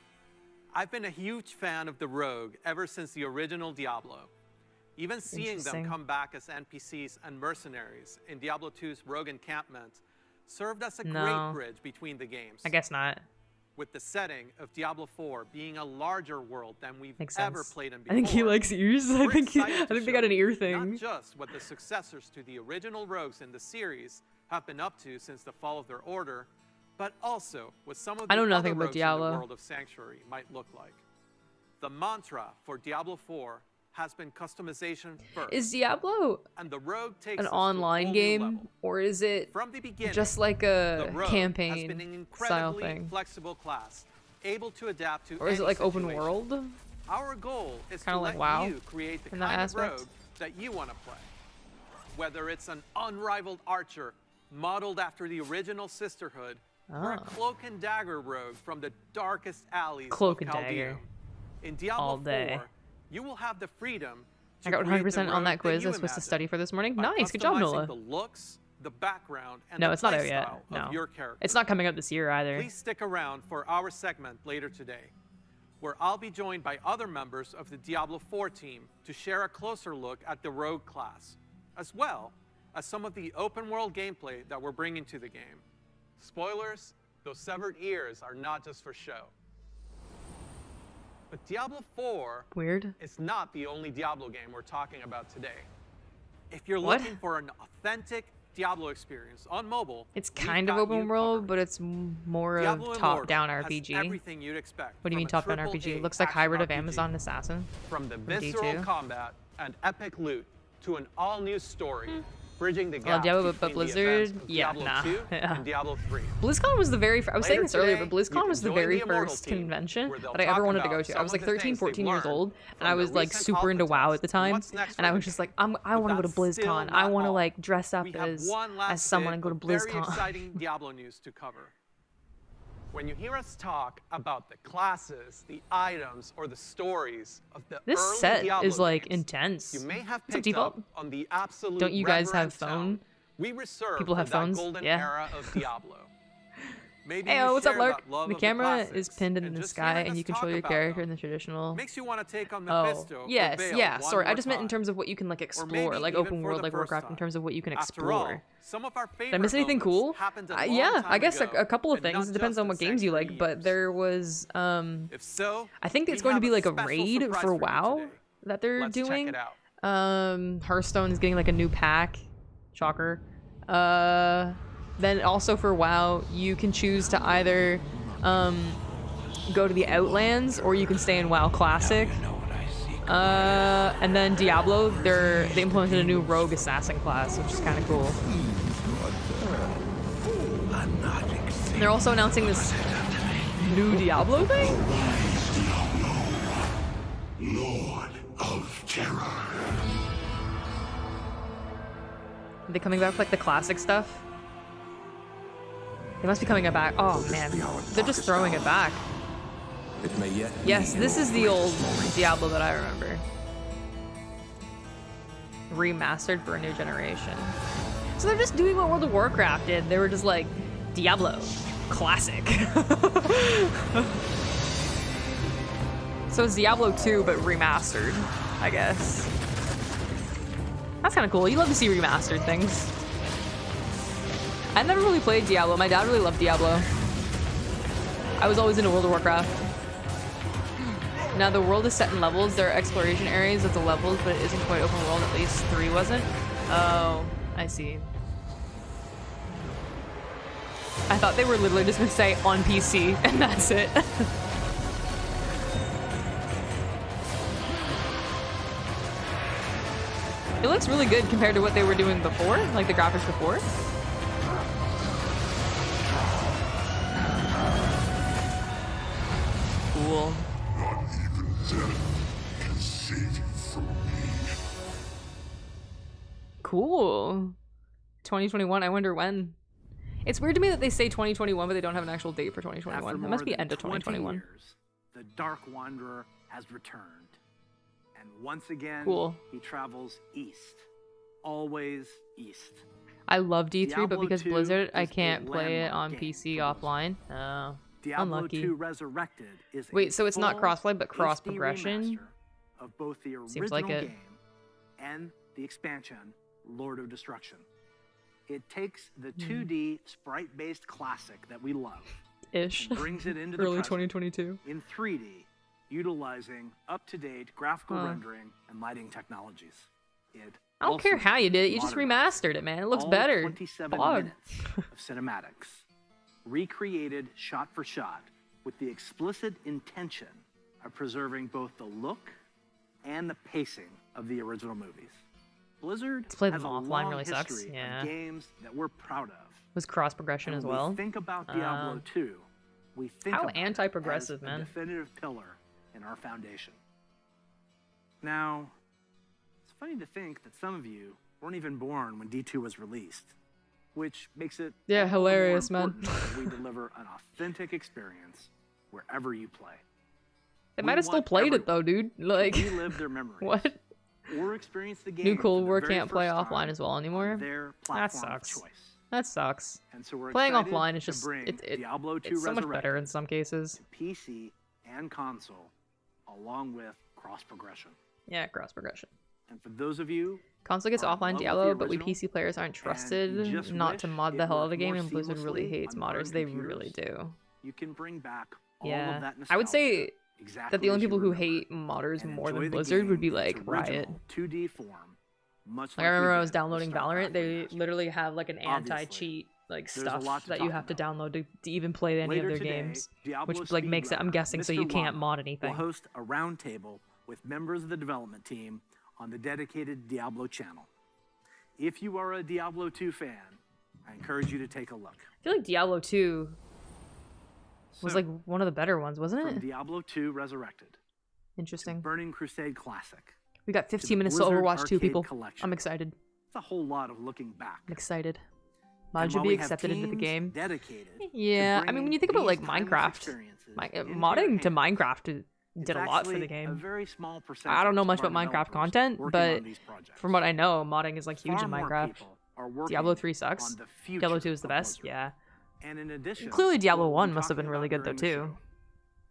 I've been a huge fan of the Rogue ever since the original Diablo. Even seeing them come back as NPCs and mercenaries in Diablo 2's Rogue Encampment served as a great bridge between the games. I guess not. With the setting of Diablo 4 being a larger world than we've ever played in before. I think he likes ears. I think they got an ear thing. Not just what the successors to the original Rogues in the series have been up to since the fall of their order, but also what some of the other rogues in the world of Sanctuary might look like. The mantra for Diablo 4 has been customization first. Is Diablo and the Rogue takes an online game, or is it from the beginning, just like a campaign has been an style incredibly thing? Flexible class, able to adapt to Or is it like open situation. world? Our goal is Kinda to like let WoW you create the in that kind of aspect? rogue that you want to play. Whether it's an unrivaled archer modeled after the original Sisterhood, or a cloak and dagger rogue from the darkest alleys Cloak of and dagger. In Diablo All day. 4, you will have the freedom to I got create the 100% on that rogue quiz I you was supposed to imagine study for this morning. by Nice, good job, customizing Nola. the looks, the background, and No, the it's not out playstyle yet. of No. your character. It's not coming out this year either. Please stick around for our segment later today, where I'll be joined by other members of the Diablo 4 team to share a closer look at the Rogue class, as well as some of the open world gameplay that we're bringing to the game. Spoilers, those severed ears are not just for show. But Diablo 4 is not the only Diablo game we're talking about today. If you're looking for an authentic Diablo experience on mobile, It's kind of open world, but it's more Diablo of Immortal top-down has RPG. everything you'd expect What do you mean from a top-down triple RPG? A It looks like action hybrid of RPG. Amazon and Assassin. From the from visceral D2. combat and epic loot to an all-new story, bridging the Well, gap Diablo, between but the events Blizzard, of yeah, Diablo nah. 2 Yeah. and Diablo 3. BlizzCon was the very I was saying Later this earlier, today, but BlizzCon you was the can very join the Immortal first team, convention where they'll that I ever talk wanted to about go to. I some was of like the 13, things they've 14 years learned old, and from I the was like recent super into alpha WoW at the test. time, What's next and I for was the just like, game? I want to go to But that's still BlizzCon. I not want to all. like dress up We have as one last someone bit and go to of very BlizzCon. exciting Diablo news to cover. When you hear us talk about the classes, the items, or the stories of the This early set Diablo is like games, intense. you may have Is it picked default? up on the absolute Don't you guys have reverent phone tone We reserve People have for that phones? golden Yeah. era of Diablo. Maybe Hey, you what's up, share Lark? that love The of camera is classics, pinned in and the just sky, hearing and us you talk control your about character them in the traditional. makes you want to take on Oh, Mephisto or yes, Baal yeah. one Sorry, I more just meant in time. terms of what you can like Or explore, maybe like even open for world, the like first Warcraft, in time. terms of what you can After all, explore. some of our Did I favorite miss anything moments cool? happened a long Yeah, time I guess ago, a couple of and things. not It depends just on what in games you sanctuary like, but years. there was If so, I think it's we going to have be a like a special raid surprise for you WoW today. that they're Let's check doing. it out. Hearthstone is getting like a new pack. Shocker. Then also for WoW, you can choose to either go to the Outlands or you can stay in WoW Classic. And then Diablo, they implemented a new rogue assassin class, which is kind of cool. And they're also announcing this new Diablo thing. Lord of Terror. Are they coming back with like the classic stuff? They must be coming it back. Oh man, they're just throwing it back. It may yet Yes, this is the old Diablo that I remember. Remastered for a new generation. So they're just doing what World of Warcraft did. They were just like, Diablo, classic. So it's Diablo 2, but remastered, I guess. That's kind of cool. You love to see remastered things. I never really played Diablo. My dad really loved Diablo. I was always into World of Warcraft. Now the world is set in levels. There are exploration areas of the levels, but it isn't quite open world. At least 3 wasn't. Oh, I see. I thought they were literally just gonna say on PC, and that's it. It looks really good compared to what they were doing before, like the graphics before. Cool. Not even death can save you from me. Cool. 2021, I wonder when. It's weird to me that they say 2021, but they don't have an actual date for 2021. It must be end of 2021. Years, the Dark Wanderer has returned. And once again, Cool. he travels east. Always east. I love D3, but Diablo because 2 Blizzard, I is a can't play it landmark on game PC for offline. Oh, Diablo unlucky. 2 Resurrected is a Wait, so it's not full crossplay, but HD cross progression? remaster of both the Seems original like it. game and the expansion, Lord of Destruction. It takes the 2D sprite-based classic that we love, Ish. and brings it into the Early present 2022. in 3D, utilizing up-to-date graphical Huh. rendering and lighting technologies. It I don't care also how you did it, you just modernized remastered it, man. It looks all better. 27 Blog. minutes of cinematics, recreated shot for shot with the explicit intention of preserving both the look and the pacing of the original movies. Blizzard To play has them a offline long really sucks, history yeah. of games that we're proud of. Was cross progression And as when well? we think about Diablo 2, we think How about it anti-progressive, as a man. definitive pillar in our foundation. Now, it's funny to think that some of you weren't even born when D2 was released, which makes it Yeah, all the more hilarious, man. important that we deliver an authentic experience wherever you play. They We might have still want played it though, dude. Like, relive their memories. what? Or experience the game New Cold for the War very can't play first offline time as well on anymore. their That platform of sucks. choice. That sucks. And so we're Playing excited offline is to just bring Diablo 2 it's so much Resurrected better in some cases. to PC and console, along with cross progression. Yeah, cross progression. And for those of you Console gets who are in offline love with Diablo, the but we original PC players aren't and trusted you just not to wish mod it the hell out of the worked game, more and Blizzard really seamlessly hates on modders. modern They computers, really do. you can bring back all Yeah. of that I would say nostalgia exactly that the only as you people who remember hate modders and more enjoy than the Blizzard would be game in its like Riot. original 2D form, much Like I we remember I did was with downloading StarCraft Valorant, they Remastered. literally have like an Obviously, anti-cheat like there's a lot stuff to that you talk have to about. download to even play any Later of their today, games, Diablo which like makes it, I'm speedrunner guessing, so Mr. you can't Llama mod will anything. host a roundtable with members of the development team on the dedicated Diablo channel. If you are a Diablo 2 fan, I encourage you to take a look. I feel like Diablo 2 was So, like one of the better ones, wasn't from it? Diablo 2 Resurrected, Interesting. Burning Crusade Classic, We got to 15 the minutes to Blizzard Overwatch 2, Arcade people. Collection. I'm excited. it's a whole lot of looking back. I'm excited. And Mod should while be we have accepted into the teams game. dedicated to Yeah, I mean, when bringing you think about like these timeless Minecraft, experiences into modding your to hands, Minecraft it's did a lot for actually the a game. very small percentage I don't know of much our about Minecraft developers content, working but on these projects. from what I know, modding is like huge Far in more Minecraft. people are working Diablo 3 sucks. on the future Diablo 2 is the of best. Blizzard. Yeah. And in addition, Clearly, Diablo what 1 we'll be must have been talking really about good though during the too. show,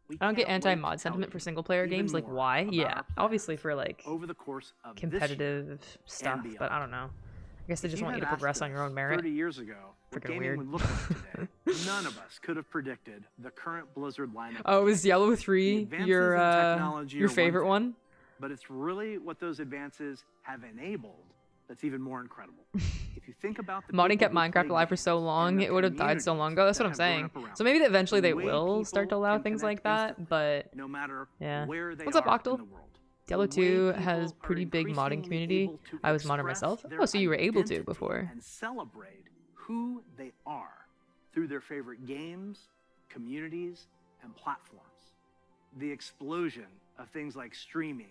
we I don't get can't wait anti-mod to sentiment tell for you single player even games. Like, more why? about Yeah, our plans obviously for like over the course of competitive stuff, beyond. but I don't know. I guess they If just you want you had to progress asked on your us own merit. 30 years ago, what Freaking gaming weird. would look like today, none of us could have predicted the current Blizzard lineup. Oh, is Diablo 3 advances your in technology your are favorite thing, one? But it's really what those advances have enabled that's even more incredible. If you think about the Modding people kept who Minecraft play alive for so long, it would have died so long ago. That's what I'm saying. So maybe eventually they will start to allow things like that, but no matter yeah. where they What's up, are Octal? in the world. Diablo The way 2 people has are pretty big modding increasingly community. able to I was modder express myself. their Oh, so you were able to identity before. and celebrate who they are through their favorite games, communities, and platforms. The explosion of things like streaming,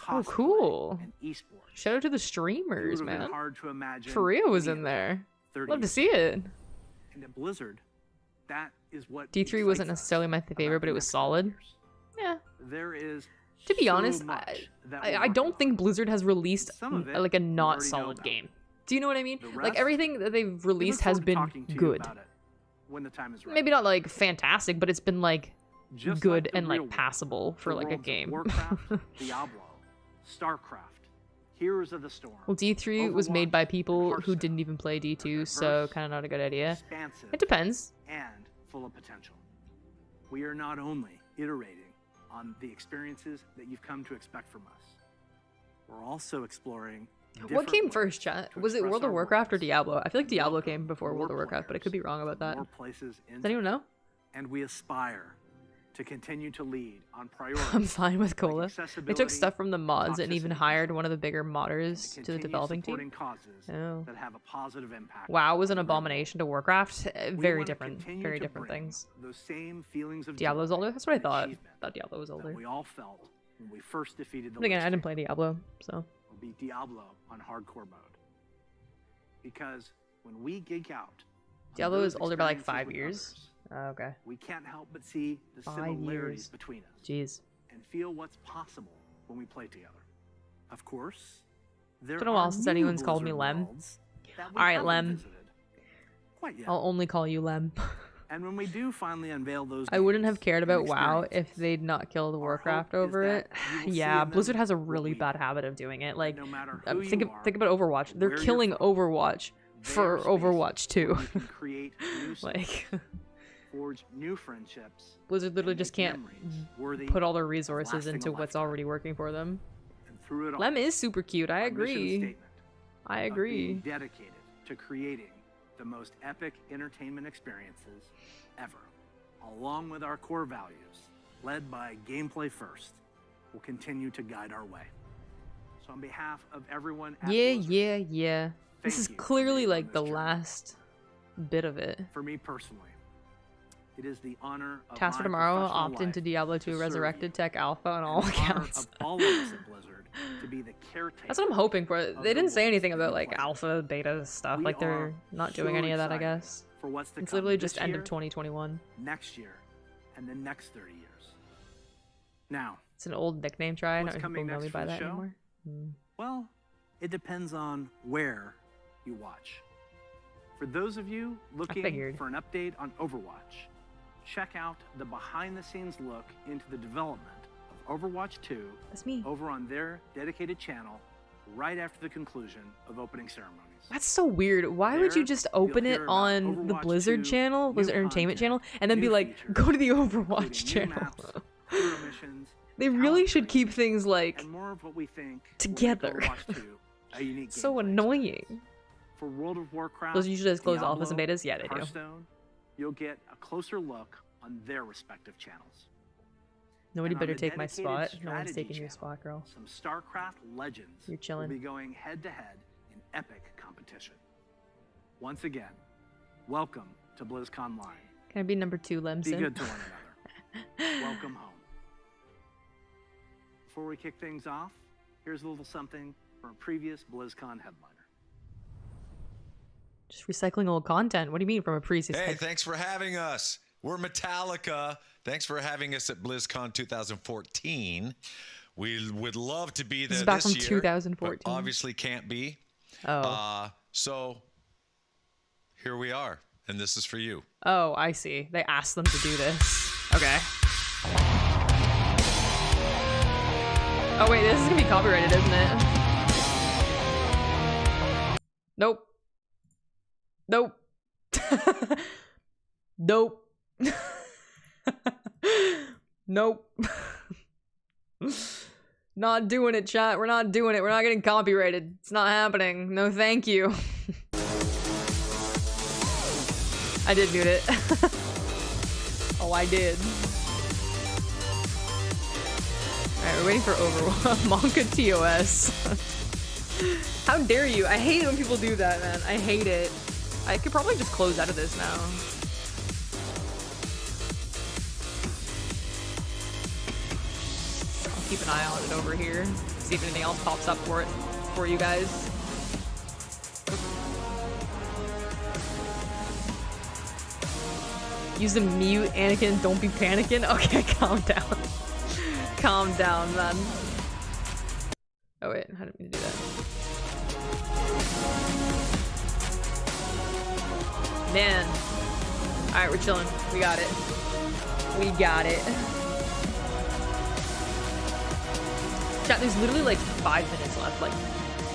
Oh, cosplay, cool. and esports. Shout out to the It streamers, would have been man. hard to imagine Faria was any in of that there. 30 Love to years see it. And at Blizzard, that is what D3 wasn't excites us necessarily my favorite, about but the it was next 30 solid. years. Yeah. There is To be so honest, much that we're I working don't think Blizzard has released Some of it like a we not already know solid about. game. Do you know what I mean? The Like rest, everything that they've we look released has forward to been talking to you good. about it when the time is right. Maybe not like fantastic, but it's been like Just good like the and real like world, passable for the like a worlds of game. Warcraft, Diablo, StarCraft, Heroes of the Storm. Well, D3 was made Overwatch, by people who Hearthstone didn't even play are D2, so diverse, kind of not a good idea. expansive, It depends. and full of potential. We are not only iterating on the experiences that you've come to expect from us, we're also exploring What different came ways first, chat? to Was it express World of our Warcraft or worlds. Diablo? I feel like And Diablo welcome came before more World of Warcraft, but I could be wrong about that. more places in Does anyone know? and we aspire to continue to lead on priorities. I'm fine with Cola. They accessibility, took stuff from the mods and even toxicity hired one of the bigger modders and to the continue developing supporting team. causes Oh. that have a positive impact. WoW was an on the real world. abomination to Warcraft. We Very wanna different. continue Very to different bring things. Those same feelings of Diablo's joy older? That's what I and thought. achievement I thought Diablo was that older. we all felt when we first defeated the But again, Lich I didn't King. play Diablo, so. Or beat Diablo on hardcore mode. Because when we geek out on Diablo those is older by like experiences 5 with years. others, Oh, okay. we can't help but see the 5 similarities years. between us Jeez. and feel what's possible when we play together. Of course, there Been a while are since new anyone's called me Blizzard Lem. worlds that we Alright, haven't Lem. visited quite yet. I'll only call you Lem. And when we do finally unveil those I wouldn't games have cared and about WoW experiences, if they'd not killed Warcraft hope is over that it. you will see Yeah, in them Blizzard has a what really we bad do. habit of doing it. Like, no matter who think you think about Overwatch. They're where you're killing from, Overwatch for there are Overwatch spaces 2. where you can create new Like, forge new friendships, Blizzard literally and just make can't memories worthy put all their of resources lasting into a what's lifetime. already working for them. And through it all, Lem is super cute. I our mission agree. statement I of agree. being dedicated to creating the most epic entertainment experiences ever, along with our core values, led by gameplay first, will continue to guide our way. So on behalf of everyone at Yeah, Blizzard, yeah. This thank is you for clearly being on like this the journey. last bit of it. For me personally, it is the honor of Task for my tomorrow, professional opt into life Diablo to 2 serve Resurrected you, Tech Alpha on and all the honor accounts. of all of us at Blizzard to be the caretaker. That's what I'm hoping for. of They the didn't say worlds anything that about you like play. alpha, beta stuff. We Like they're are not doing so any of that, I excited guess. for what's to It's come literally this just end of year, 2021. next year, and the next 30 years. Now, It's an old nickname try. what's Not many coming people know next me for by the that show? anymore. Well, it depends on where you watch. For those of you looking figured. for an update on Overwatch, check out the behind-the-scenes look into the development of Overwatch 2 That's me. over on their dedicated channel right after the conclusion of opening ceremonies. That's so weird. Why would you There, just you'll open it hear about on the Overwatch Blizzard 2, channel, new Blizzard Entertainment content, channel, and then be new like, features, go to the including Overwatch new channel? maps, hero missions, They really should keep things like and more of what we think will make together. Overwatch 2 a unique so gameplay annoying. For World of Warcraft, Those usually has closed Diablo, alphas and betas? Yeah, they do. Hearthstone, you'll get a closer look on their respective channels. Nobody And on better the take my dedicated spot. No one's strategy taking your channel, spot, girl. Some StarCraft legends You're chilling. will be going head-to-head in epic competition. Once again, welcome to BlizzConline. Can I be number 2, Be Lemson? good to one another. Welcome home. Before we kick things off, here's a little something from a previous BlizzCon headliner. Just recycling old content. What do you mean from a previous? Hey, thanks for having us. We're Metallica. Thanks for having us at BlizzCon 2014. We would love to be there This is back from year, 2014. but obviously can't be. Oh. So here we are, and this is for you. Oh, I see. They asked them to do this. Okay. Oh wait, this is gonna be copyrighted, isn't it? Nope. Nope. Nope. Nope. Not doing it, chat. We're not doing it. We're not getting copyrighted. It's not happening. No, thank you. I did mute it. Oh, I did. Alright, we're waiting for Overwatch. Monka TOS. How dare you? I hate it when people do that, man. I hate it. I could probably just close out of this now. I'll keep an eye on it over here. See if anything else pops up for it for you guys. Use the mute, Anakin. Don't be panicking. Okay, calm down. Calm down, man. Oh wait, I didn't mean to do that. Man. Alright, we're chilling. We got it. We got it. Chat, there's literally like 5 minutes left. Like,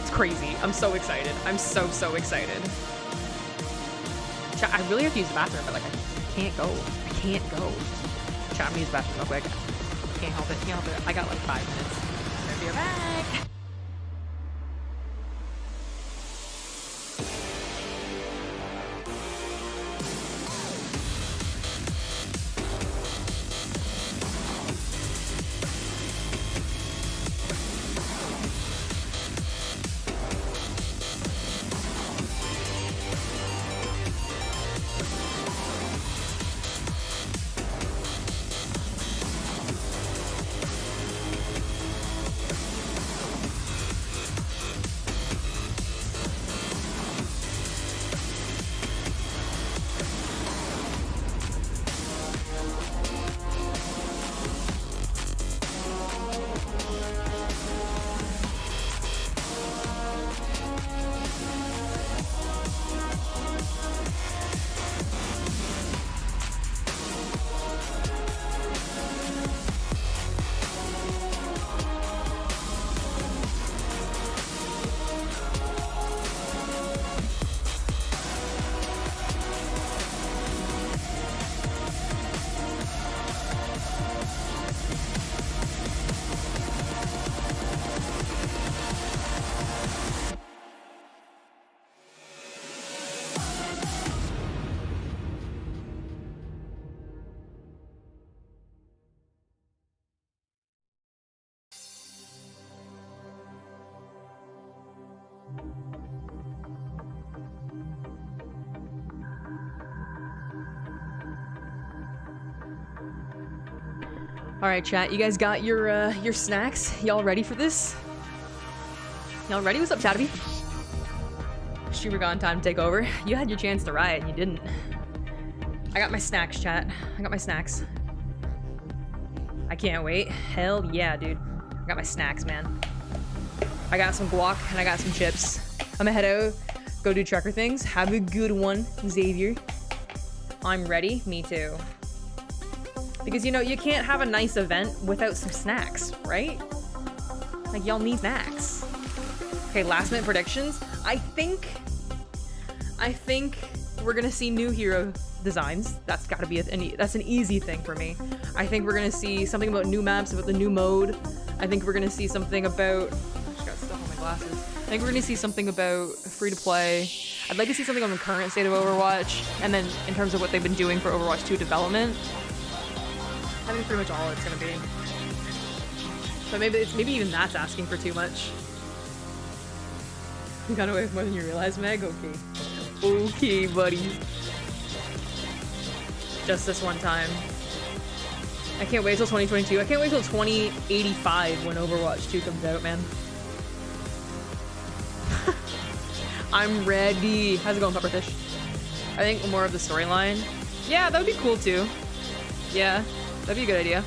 it's crazy. I'm so excited. I'm so excited. Chat, I really have to use the bathroom, but like, I can't go. I can't go. Chat, I'm gonna use the bathroom real quick. Can't help it. Can't help it. I got like 5 minutes. I'll be right back. All right, chat. You guys got your snacks? Y'all ready for this? Y'all ready? What's up, Chatterby? Streamer gone, time to take over. You had your chance to riot, and you didn't. I got my snacks, chat. I got my snacks. I can't wait. Hell yeah, dude. I got my snacks, man. I got some guac and I got some chips. I'm gonna head out, go do trucker things. Have a good one, Xavier. I'm ready. Me too. Because, you know, you can't have a nice event without some snacks, right? Like, y'all need snacks. Okay, last minute predictions. I think we're gonna see new hero designs. That's gotta be that's an easy thing for me. I think we're gonna see something about new maps, about the new mode. I think we're gonna see something about... I just got stuff on my glasses. I think we're gonna see something about free-to-play. I'd like to see something on the current state of Overwatch, and then in terms of what they've been doing for Overwatch 2 development. I think pretty much all it's gonna be. But maybe even that's asking for too much. You got away with more than you realize, Meg? Okay. Okay, buddy. Just this one time. I can't wait till 2022. I can't wait till 2085 when Overwatch 2 comes out, man. I'm ready. How's it going, Pepperfish? I think more of the storyline. Yeah, that would be cool too. Yeah, that'd be a good idea.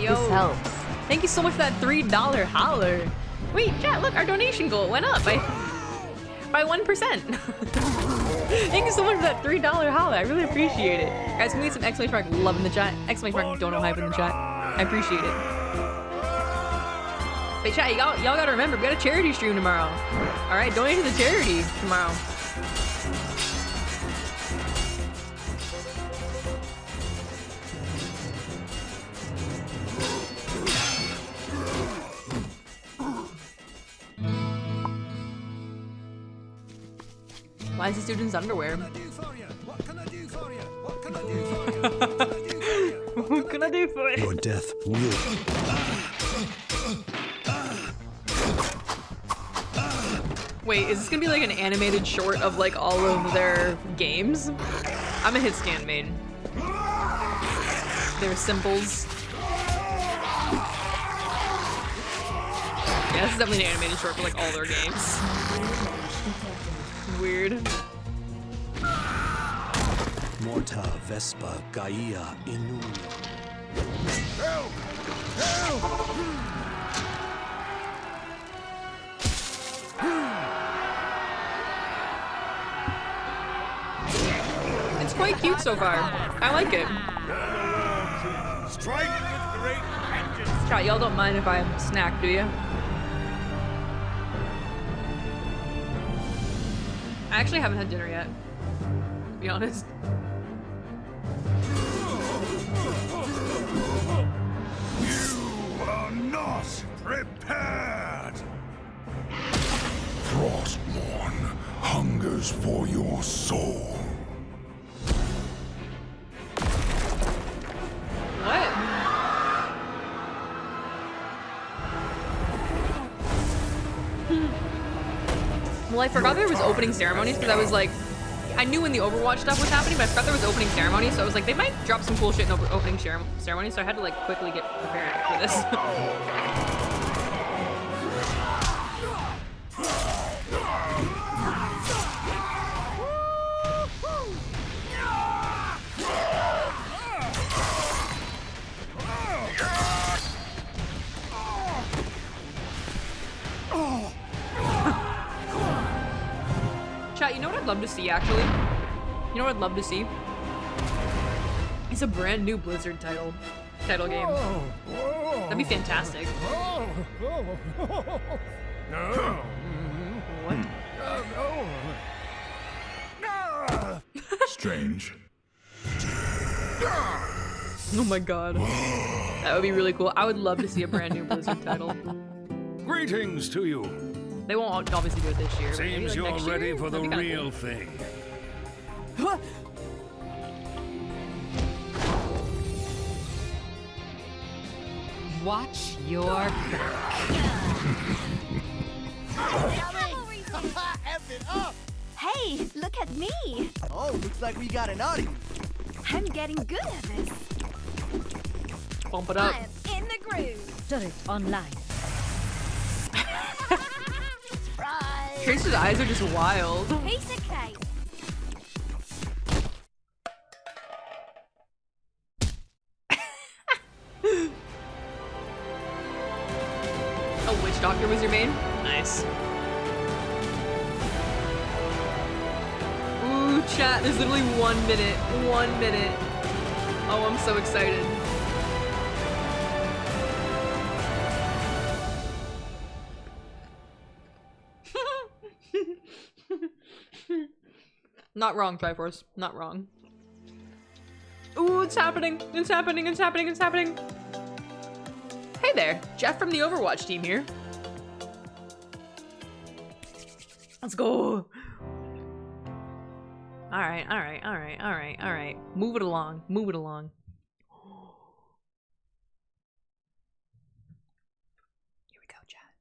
Yo. This helps. Thank you so much for that $3 howler. Wait, chat, look, our donation goal went up by 1%. Thank you so much for that $3 howler. I really appreciate it. Guys, can we get some exclamation mark love in the chat? Exclamation mark DONO hype in the chat. I appreciate it. Hey chat, y'all gotta remember, we got a charity stream tomorrow. Alright, donate to the charity tomorrow. Why is this dude in his underwear? What can I do for you? Your death will. Wait, is this gonna be like an animated short of like all of their games? I'm a hit scan main. Their symbols. Yeah, this is definitely an animated short for like all their games. Weird. Morta Vespa Gaia Inu. Help! Help! It's quite cute so far. I like it. Strike with great vengeance. Chat, y'all don't mind if I snack, do you? I actually haven't had dinner yet, to be honest. You are not prepared. Frostborn hungers for your soul. What? Well, I forgot there was opening ceremonies because I was like, I knew when the Overwatch stuff was happening, but I forgot there was opening ceremonies, so I was like, they might drop some cool shit in opening ceremonies, so I had to like quickly get prepared for this. Chat, you know what I'd love to see, actually? You know what I'd love to see? It's a brand new Blizzard title game. That'd be fantastic. What? Strange. Oh my god. That would be really cool. I would love to see a brand new Blizzard title. Greetings to you. They won't obviously do it this year. Seems like you're next ready year? for the That'd be kinda real cool. thing. Watch your back. Hey, look at me! Oh, looks like we got an audience. I'm getting good at this. Bump it up. I am in the groove. Turret online. Surprise! Tracer's eyes are just wild. Piece of cake. Oh, Witch Doctor was your main? Nice. Ooh, chat, there's literally 1 minute. 1 minute. Oh, I'm so excited. Not wrong, Triforce. Not wrong. Ooh, it's happening. It's happening. It's happening. It's happening. Hey there, Jeff from the Overwatch team here. Let's go. All right, all right, all right, all right, all right. Move it along. Move it along. Here we go, chat.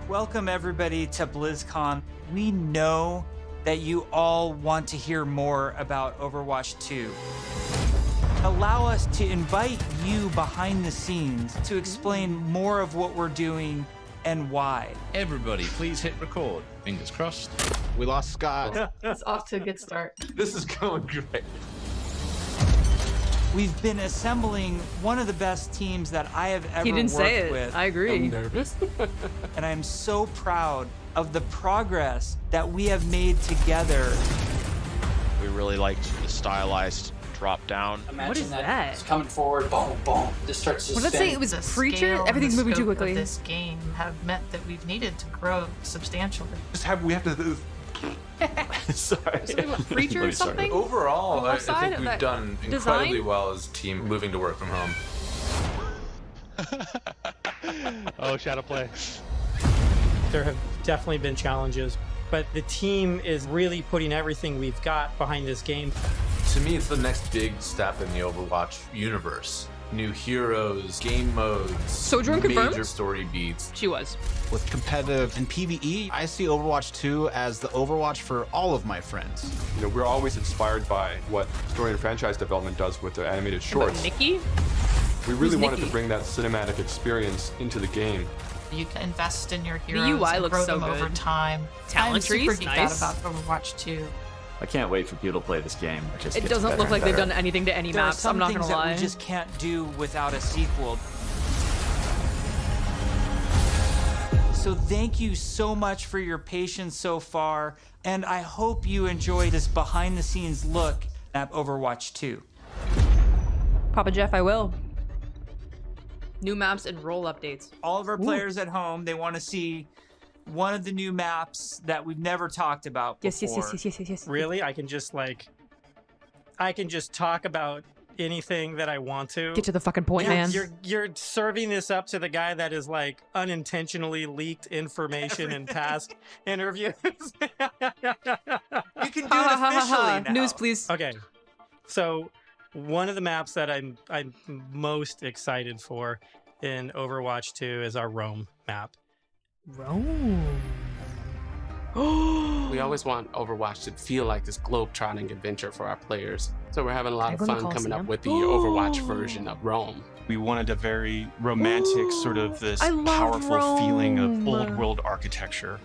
Welcome everybody to BlizzCon. We know that you all want to hear more about Overwatch 2. Allow us to invite you behind the scenes to explain more of what we're doing and why. Everybody, please hit record. Fingers crossed. We lost Scott. It's off to a good start. This is going great. We've been assembling one of the best teams that I have ever He didn't worked say it. with. I agree. I'm nervous. And I'm so proud of the progress that we have made together. We really liked the stylized drop down. What is that? It's coming forward, boom, boom. This starts to What did it say? It was The Preacher? scale and Everything's the moving too scope quickly. of this game have meant that we've needed to grow substantially. We have to. Sorry. Preacher or something? Overall, On I what side think of we've that done design? incredibly well as a team moving to work from home. Oh, shadow play. There have definitely been challenges, but the team is really putting everything we've got behind this game. To me, it's the next big step in the Overwatch universe. New heroes, game modes, Sojourn confirmed? major story beats. She was. With competitive and PvE, I see Overwatch 2 as the Overwatch for all of my friends. You know, we're always inspired by what story and franchise development does with the animated shorts. Nikki? We really Who's wanted Nikki? to bring that cinematic experience into the game. You can invest in your heroes UI and looks grow so them over good. time. Talent I'm super trees, geeked nice. out about Overwatch 2. I can't wait for people to play this game. It doesn't look like they've done anything to any There are maps, some I'm not things gonna lie. that we just can't do without a sequel. So thank you so much for your patience so far, and I hope you enjoy this behind-the-scenes look at Overwatch 2. Papa Jeff, I will. New maps and role updates. All of our players at home, they want to see one of the new maps that we've never talked about before. Yes. Really, I can just talk about anything that I want to. Get to the fucking point, man. You're serving this up to the guy that is like unintentionally leaked information in past interviews. You can do it officially now. News, please. Okay, so one of the maps that I'm most excited for in Overwatch 2 is our Rome map. Rome. We always want Overwatch to feel like this globe-trotting adventure for our players. So we're having a lot of fun coming up with the Overwatch version of Rome. We wanted a very romantic, sort of this I love powerful feeling of Rome. old world architecture.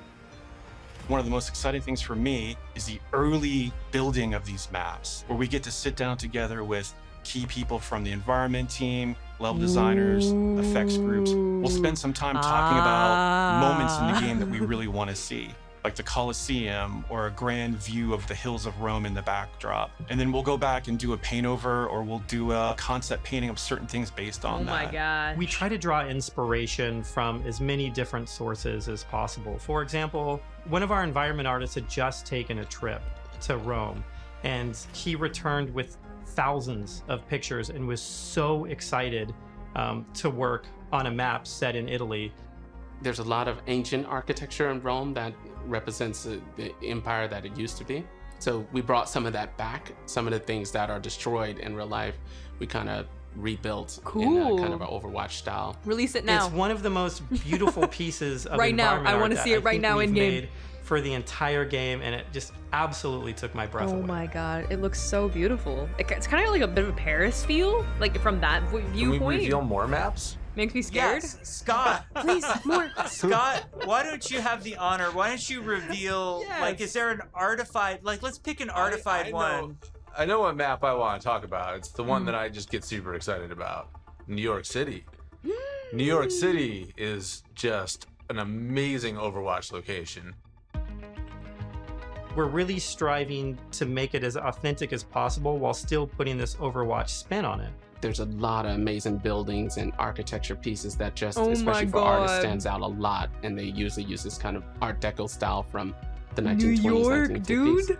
One of the most exciting things for me is the early building of these maps, where we get to sit down together with key people from the environment team, level designers, effects groups. We'll spend some time talking about moments in the game that we really want to see, like the Colosseum or a grand view of the hills of Rome in the backdrop. And then we'll go back and do a paint over, or we'll do a concept painting of certain things based on that. Oh my god. We try to draw inspiration from as many different sources as possible. For example, one of our environment artists had just taken a trip to Rome, and he returned with thousands of pictures and was so excited to work on a map set in Italy. There's a lot of ancient architecture in Rome that represents the empire that it used to be. So we brought some of that back. Some of the things that are destroyed in real life, we kind of rebuilt in a kind of an Overwatch style. Release it now. It's one of the most beautiful pieces of Right now. environment I art wanna that see it right think now we've in game. made for the entire game, and it just absolutely took my breath Oh away. my god, it looks so beautiful. It's kind of like a bit of a Paris feel, like from that Can we viewpoint. reveal more maps? Makes me scared. Yes, Scott. Please, more. Scott, why don't you have the honor? Why don't you reveal, Yes. like, is there an artified, like, let's pick an artified one. I know what map I want to talk about. It's the one that I just get super excited about. New York City. New York City is just an amazing Overwatch location. We're really striving to make it as authentic as possible while still putting this Overwatch spin on it. There's a lot of amazing buildings and architecture pieces that just, Oh my especially for artists, God. stands out a lot. And they usually use this kind of Art Deco style from the New 1920s, York, 1950s. dude.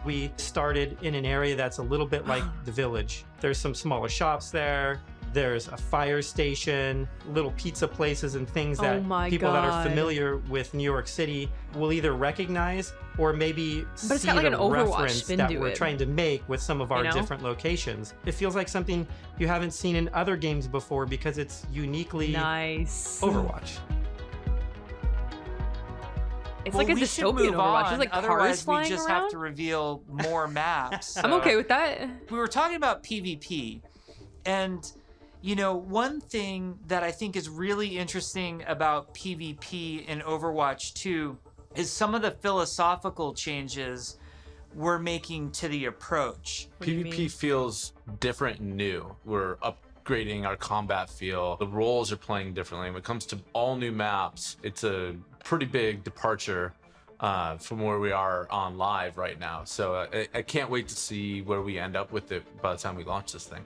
We started in an area that's a little bit like the village. There's some smaller shops there. There's a fire station, little pizza places and things that Oh my people that are God. familiar with New York City will either recognize or maybe But it's see got like the an Overwatch reference spin that to we're it. trying to make with some of our You know? different locations. It feels like something you haven't seen in other games before because it's uniquely Nice. Overwatch. It's Well, like a we should dystopian move Overwatch. on, There's like cars otherwise flying we just around. have to reveal more maps. I'm okay with that. We were talking about PvP, and you know, one thing that I think is really interesting about PvP in Overwatch 2 is some of the philosophical changes we're making to the approach. PvP feels different and new. We're upgrading our combat feel. The roles are playing differently. When it comes to all new maps, it's a pretty big departure from where we are on live right now. So I can't wait to see where we end up with it by the time we launch this thing.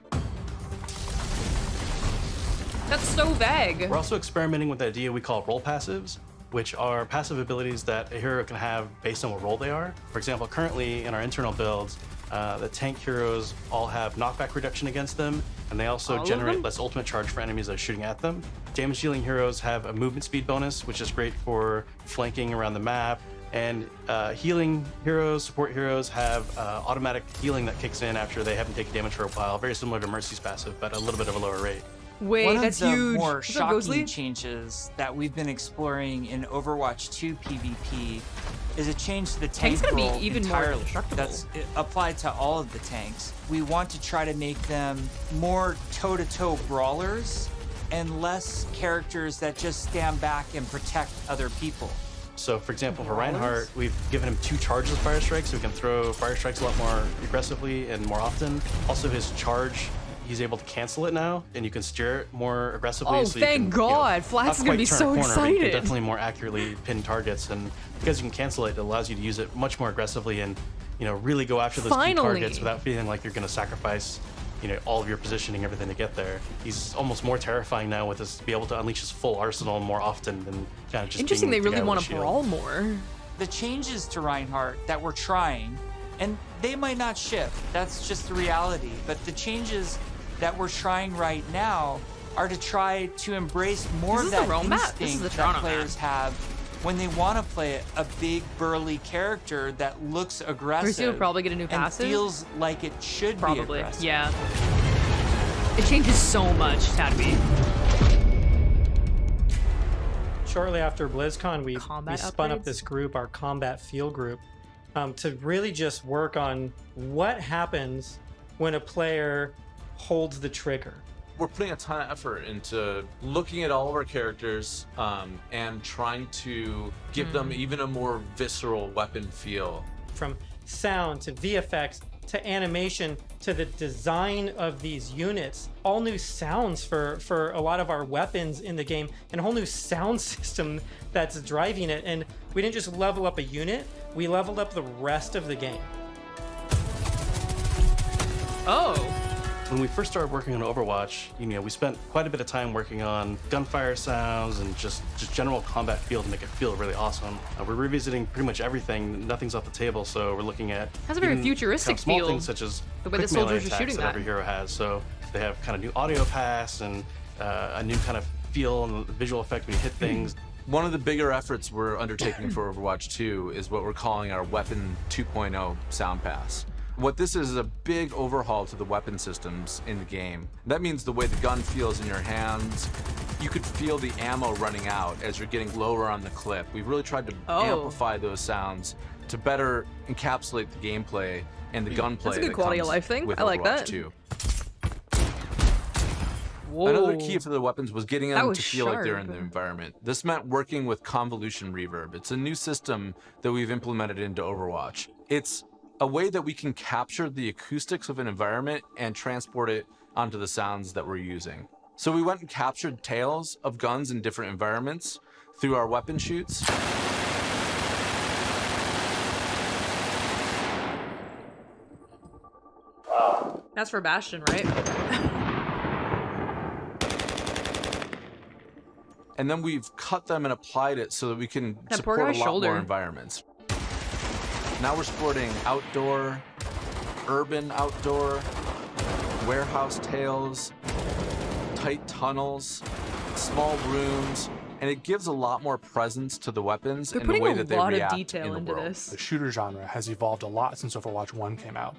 That's so vague. We're also experimenting with the idea we call role passives, which are passive abilities that a hero can have based on what role they are. For example, currently in our internal builds, the tank heroes all have knockback reduction against them, and they also generate less ultimate charge for enemies that are shooting at them. Damage dealing heroes have a movement speed bonus, which is great for flanking around the map. And healing heroes, support heroes have automatic healing that kicks in after they haven't taken damage for a while, very similar to Mercy's passive, but a little bit of a lower rate. Wait, One that's of the huge. more What's up, Ghostly? shocking changes that we've been exploring in Overwatch 2 PvP is a change to the tank Tank's gonna role be even more entirely. indestructible. That's applied to all of the tanks. We want to try to make them more toe-to-toe brawlers and less characters that just stand back and protect other people. So, for example, for Reinhardt, we've given him 2 charges of Fire Strike, so he can throw Fire Strikes a lot more aggressively and more often. Also, his charge, he's able to cancel it now, and you can steer it more aggressively. Oh, so thank you can, God. Flats is going to be so You excited. can definitely more accurately pin targets, and because you can cancel it, it allows you to use it much more aggressively and, really go after those key targets without feeling like you're going to sacrifice all of your positioning, everything to get there. He's almost more terrifying now with this, be able to unleash his full arsenal more often than kind of just Interesting, being they the really guy want with to a shield. brawl more. The changes to Reinhardt that we're trying, and they might not ship, that's just the reality, but the changes that we're trying right now are to try to embrace more of that instinct that players have when they want to play a big burly character that looks aggressive will probably get a new and passive. feels like it should be Probably, aggressive. yeah. It changes so much, Tadby. Shortly after BlizzCon, we spun up upgrades? this group, our Combat Feel group, to really just work on what happens when a player holds the trigger. We're putting a ton of effort into looking at all of our characters and trying to give them even a more visceral weapon feel. From sound to VFX to animation to the design of these units, all new sounds for a lot of our weapons in the game, and a whole new sound system that's driving it. And we didn't just level up a unit, we leveled up the rest of the game. Oh. When we first started working on Overwatch, we spent quite a bit of time working on gunfire sounds and just general combat feel to make it feel really awesome. We're revisiting pretty much everything. Nothing's off the table, so we're looking at Has a very futuristic small feel. things such as The way the quick melee soldiers are attacks shooting that that. every hero has. So they have kind of new audio pass and a new kind of feel and visual effect when you hit things. One of the bigger efforts we're undertaking for Overwatch 2 is what we're calling our Weapon 2.0 Sound Pass. What this is a big overhaul to the weapon systems in the game. That means the way the gun feels in your hands. You could feel the ammo running out as you're getting lower on the clip. We've really tried to amplify those sounds to better encapsulate the gameplay and the gunplay. That's a good quality of life thing. With I like Overwatch that. 2. Whoa. Another key for the weapons was getting That them was to feel like they're sharp. in the environment. This meant working with convolution reverb. It's a new system that we've implemented into Overwatch. It's a way that we can capture the acoustics of an environment and transport it onto the sounds that we're using. So we went and captured tales of guns in different environments through our weapon shoots. That's for Bastion, right? And then we've cut them and applied it so that we can That poor support a guy's lot shoulder. more environments. Now we're supporting outdoor, urban outdoor, warehouse tales, tight tunnels, small rooms, and it gives a lot more presence to the weapons They're in the putting way a that they lot of react detail in the into world. this. The shooter genre has evolved a lot since Overwatch 1 came out.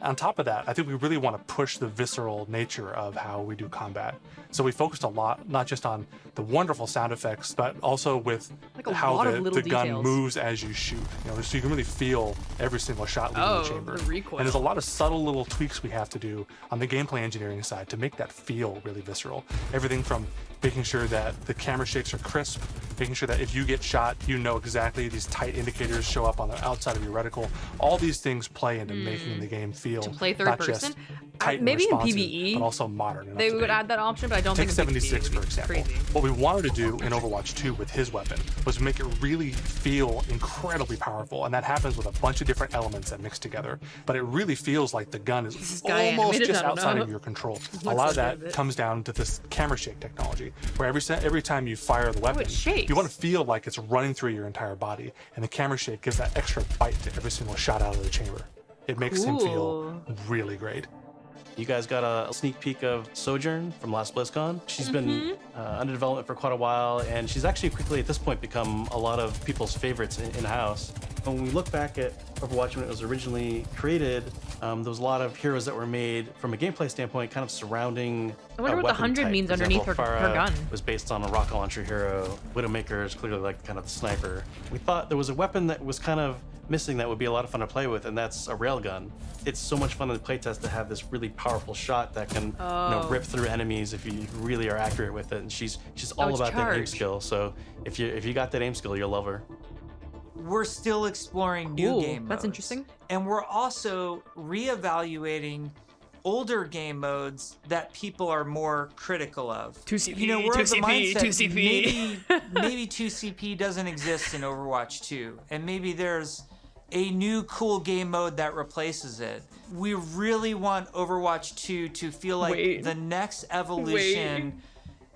On top of that, I think we really want to push the visceral nature of how we do combat. So we focused a lot, not just on the wonderful sound effects, but also with how the gun moves as you shoot. You know, so you can really feel every single shot leaving the chamber. The recoil. And there's a lot of subtle little tweaks we have to do on the gameplay engineering side to make that feel really visceral. Everything from making sure that the camera shakes are crisp, making sure that if you get shot, you know exactly these tight indicators show up on the outside of your reticle. All these things play into making the game feel to play third not person. just tight and Maybe in responsive, PvE, but also modern. And they would add that option, but I don't Take think 76 for example. Crazy. What we wanted to do in Overwatch 2 with his weapon was make it really feel incredibly powerful, and that happens with a bunch of different elements that mix together. But it really feels like the gun is almost just outside of your control. A lot of that comes down to this camera shake technology, where every time you fire the weapon, you want to feel like it's running through your entire body, and the camera shake gives that extra bite to every single shot out of the chamber. It makes him feel really great. You guys got a sneak peek of Sojourn from last BlizzCon. She's been under development for quite a while, and she's actually quickly at this point become a lot of people's favorites in-house. When we look back at Overwatch when it was originally created, there was a lot of heroes that were made from a gameplay standpoint kind of surrounding I wonder what the 100 means underneath her gun. Was based on a rocket launcher hero. Widowmaker is clearly like kind of the sniper. We thought there was a weapon that was kind of missing that would be a lot of fun to play with, and that's a railgun. It's so much fun in the playtest to have this really powerful shot that can rip through enemies if you really are accurate with it. And she's all about that aim skill. So if you got that aim skill, you'll love her. We're still exploring new game modes. That's interesting. And we're also reevaluating older game modes that people are more critical of. 2CP, you know, we're of the 2CP, mindset 2CP. maybe 2CP doesn't exist in Overwatch 2, and maybe there's a new cool game mode that replaces it. We really want Overwatch 2 to feel like the next evolution,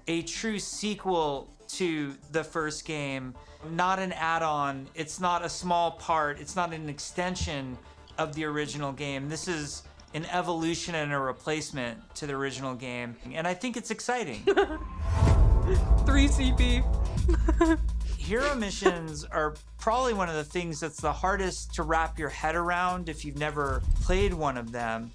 a true sequel to the first game, not an add-on. It's not a small part. It's not an extension of the original game. This is an evolution and a replacement to the original game, and I think it's exciting. 3CP. Hero missions are probably one of the things that's the hardest to wrap your head around if you've never played one of them.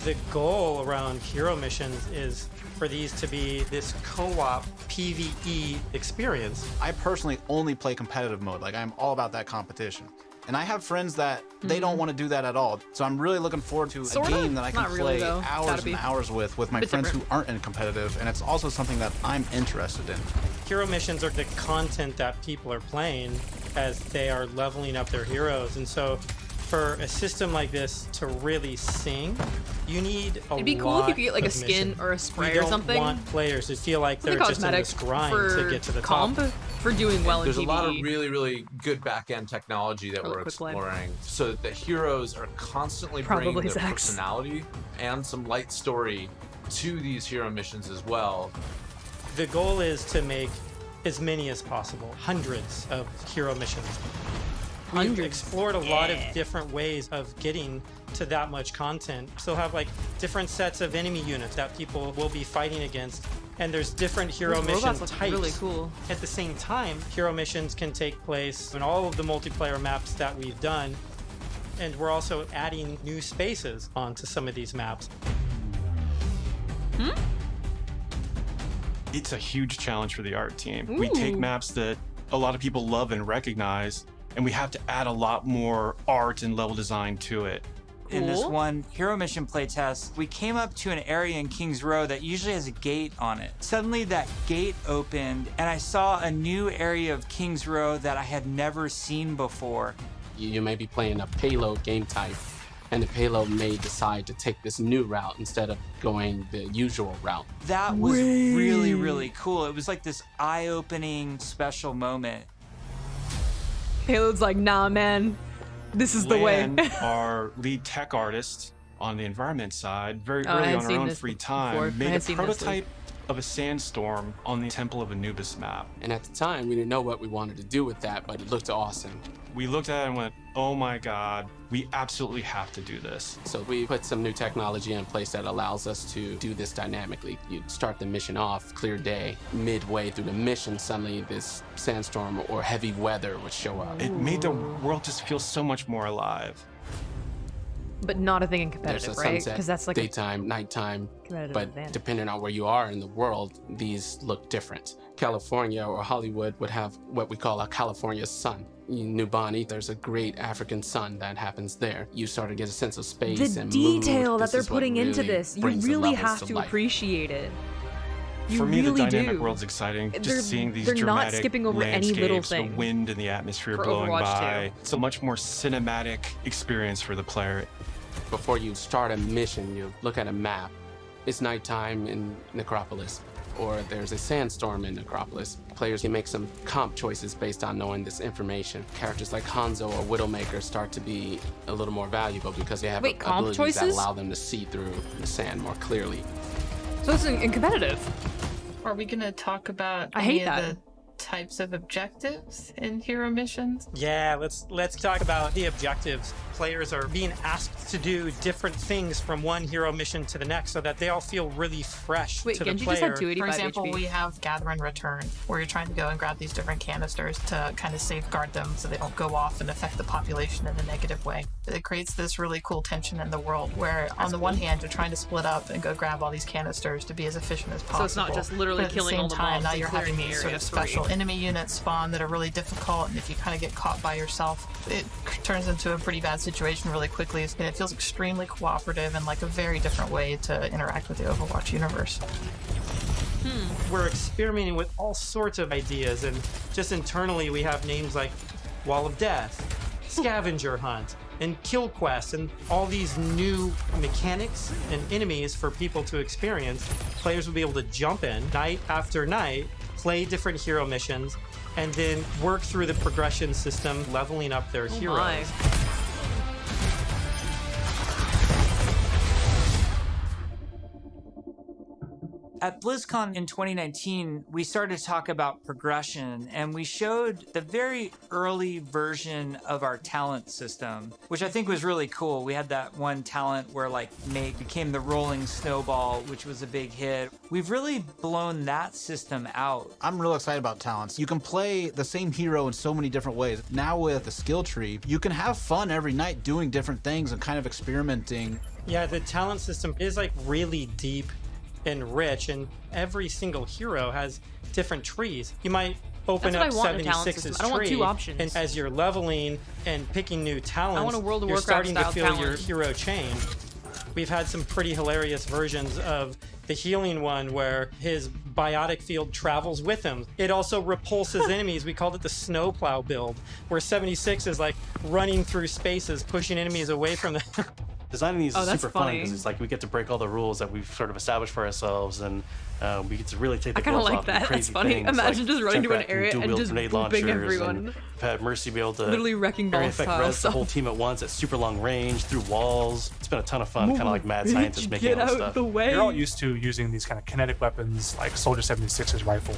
The goal around hero missions is for these to be this co-op PvE experience. I personally only play competitive mode. Like, I'm all about that competition. And I have friends that they don't want to do that at all. So I'm really looking forward to a game that I can play hours and hours with my friends who aren't in competitive. And it's also something that I'm interested in. Hero missions are the content that people are playing as they are leveling up their heroes. And so for a system like this to really sing, you need a lot. It'd be cool if you could get like a skin mission. or a spray or something. We don't want players to feel like they're just in this grind to get to the top. For doing well in There's PvE. a lot of really, really good back-end technology that we're exploring so that the heroes are constantly bringing their personality and some light story to these hero missions as well. The goal is to make as many as possible, hundreds of hero missions. We've explored a lot of different ways of getting to that much content. Still have like different sets of enemy units that people will be fighting against, and there's different hero mission types. Really cool. At the same time, hero missions can take place in all of the multiplayer maps that we've done, and we're also adding new spaces onto some of these maps. It's a huge challenge for the art team. We take maps that a lot of people love and recognize, and we have to add a lot more art and level design to it. In this one hero mission playtest, we came up to an area in King's Row that usually has a gate on it. Suddenly that gate opened and I saw a new area of King's Row that I had never seen before. You may be playing a payload game type, and the payload may decide to take this new route instead of going the usual route. That was really, really cool. It was like this eye-opening special moment. Payload's like, nah, man. This is the way. Our lead tech artist on the environment side, very early on her own free time, made a prototype of a sandstorm on the Temple of Anubis map. And at the time, we didn't know what we wanted to do with that, but it looked awesome. We looked at it and went, oh my God, we absolutely have to do this. So we put some new technology in place that allows us to do this dynamically. You start the mission off, clear day. Midway through the mission, suddenly this sandstorm or heavy weather would show up. It made the world just feel so much more alive. But not a thing in competitive, There's a right? sunset, Because that's like daytime, nighttime, competitive but advantage. depending on where you are in the world, these look different. California or Hollywood would have what we call a California sun. New Bonnie, there's a great African sun that happens there. You start to get a sense of space The and detail mood. that they're This is what putting into really this, you brings the really levels have to to life. appreciate it. You For me, really the dynamic do. world's exciting. They're- Just seeing these they're not dramatic skipping over any little landscapes, thing. the wind and the atmosphere For blowing Overwatch by. 2. It's a much more cinematic experience for the player. Before you start a mission, you look at a map. It's nighttime in Necropolis, or there's a sandstorm in Necropolis. Players can make some comp choices based on knowing this information. Characters like Hanzo or Widowmaker start to be a little more valuable because they have Wait, comp abilities that choices? allow them to see through the sand more clearly. So it's in competitive. Are we gonna talk about I any hate of that. the types of objectives in hero missions? Yeah, let's talk about the objectives. Players are being asked to do different things from one hero mission to the next so that they all feel really fresh Wait, to the Genji player. just had 285 For example, HP. we have Gather and Return, where you're trying to go and grab these different canisters to kind of safeguard them so they don't go off and affect the population in a negative way. It creates this really cool tension in the world where, on the one hand, you're trying to split up and go grab all these canisters to be as efficient as possible. So it's not just literally But at killing all the the same time, mobs now and you're clearing having the these sort area of free. special enemy units spawn that are really difficult, and if you kind of get caught by yourself, it turns into a pretty bad situation really quickly. And it feels extremely cooperative and like a very different way to interact with the Overwatch universe. We're experimenting with all sorts of ideas, and just internally we have names like Wall of Death, Scavenger Hunt, and Kill Quest, and all these new mechanics and enemies for people to experience. Players will be able to jump in night after night, play different hero missions, and then work through the progression system, leveling up their heroes. my. At BlizzCon in 2019, we started to talk about progression, and we showed the very early version of our talent system, which I think was really cool. We had that one talent where like Meg became the rolling snowball, which was a big hit. We've really blown that system out. I'm real excited about talents. You can play the same hero in so many different ways. Now with the skill tree, you can have fun every night doing different things and kind of experimenting. Yeah, the talent system is like really deep and rich, and every single hero has different trees. You might open That's up what I want in a talent 76's system. I don't want tree, two options. and as you're leveling and picking new talents, I want a World of you're Warcraft starting to style feel your talent. hero change. We've had some pretty hilarious versions of the healing one where his biotic field travels with him. It also repulses enemies. We called it the snowplow build, where 76 is like running through spaces, pushing enemies away from them. Designing these Oh, is that's super fun funny. because it's like we get to break all the rules that we've sort of established for ourselves, and we get to really take the I kinda gloves like off and do that. That's crazy funny. things, Imagine like just running to an jump back area and dual-wield just grenade booping launchers, everyone. and we've had Mercy be able to Literally wrecking ball area effect style res the stuff. whole team at once at super long range through walls. It's been a ton of fun, kind of like mad scientists making Get all this out stuff. the way. You're all used to using these kind of kinetic weapons like Soldier 76's rifle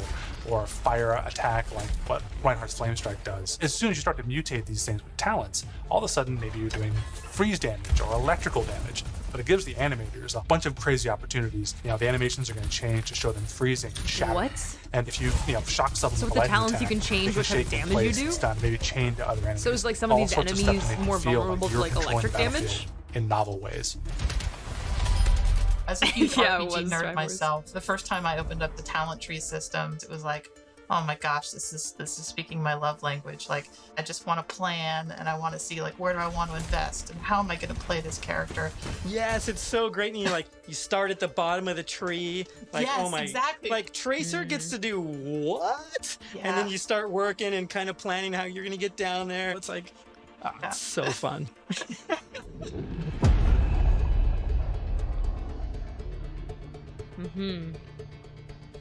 or fire attack like what Reinhardt's Flame Strike does. As soon as you start to mutate these things with talents, all of a sudden maybe you're doing freeze damage or electrical damage. But it gives the animators a bunch of crazy opportunities. You know, the animations are going to change to show them freezing and shattering. What? And if you shock someone So with with a the lightning talents, attack, you can change they what type of shake in damage you place do? and stuff, maybe chain to other enemies. So is like some of All these sorts stuff to enemies make you more feel vulnerable to you're like controlling electric the battlefield damage? in novel ways. As a huge Yeah, it RPG was nerd Star Wars. myself, the first time I opened up the talent tree systems, it was like, oh my gosh, this is speaking my love language. Like, I just want to plan, and I want to see like where do I want to invest, and how am I going to play this character. Yes, it's so great. And you start at the bottom of the tree. Like, Yes, oh my, exactly. like Tracer gets to do what? Yeah. And then you start working and kind of planning how you're gonna get down there. It's like, oh, it's so fun.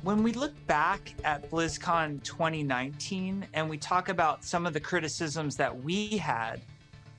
When we look back at BlizzCon 2019 and we talk about some of the criticisms that we had,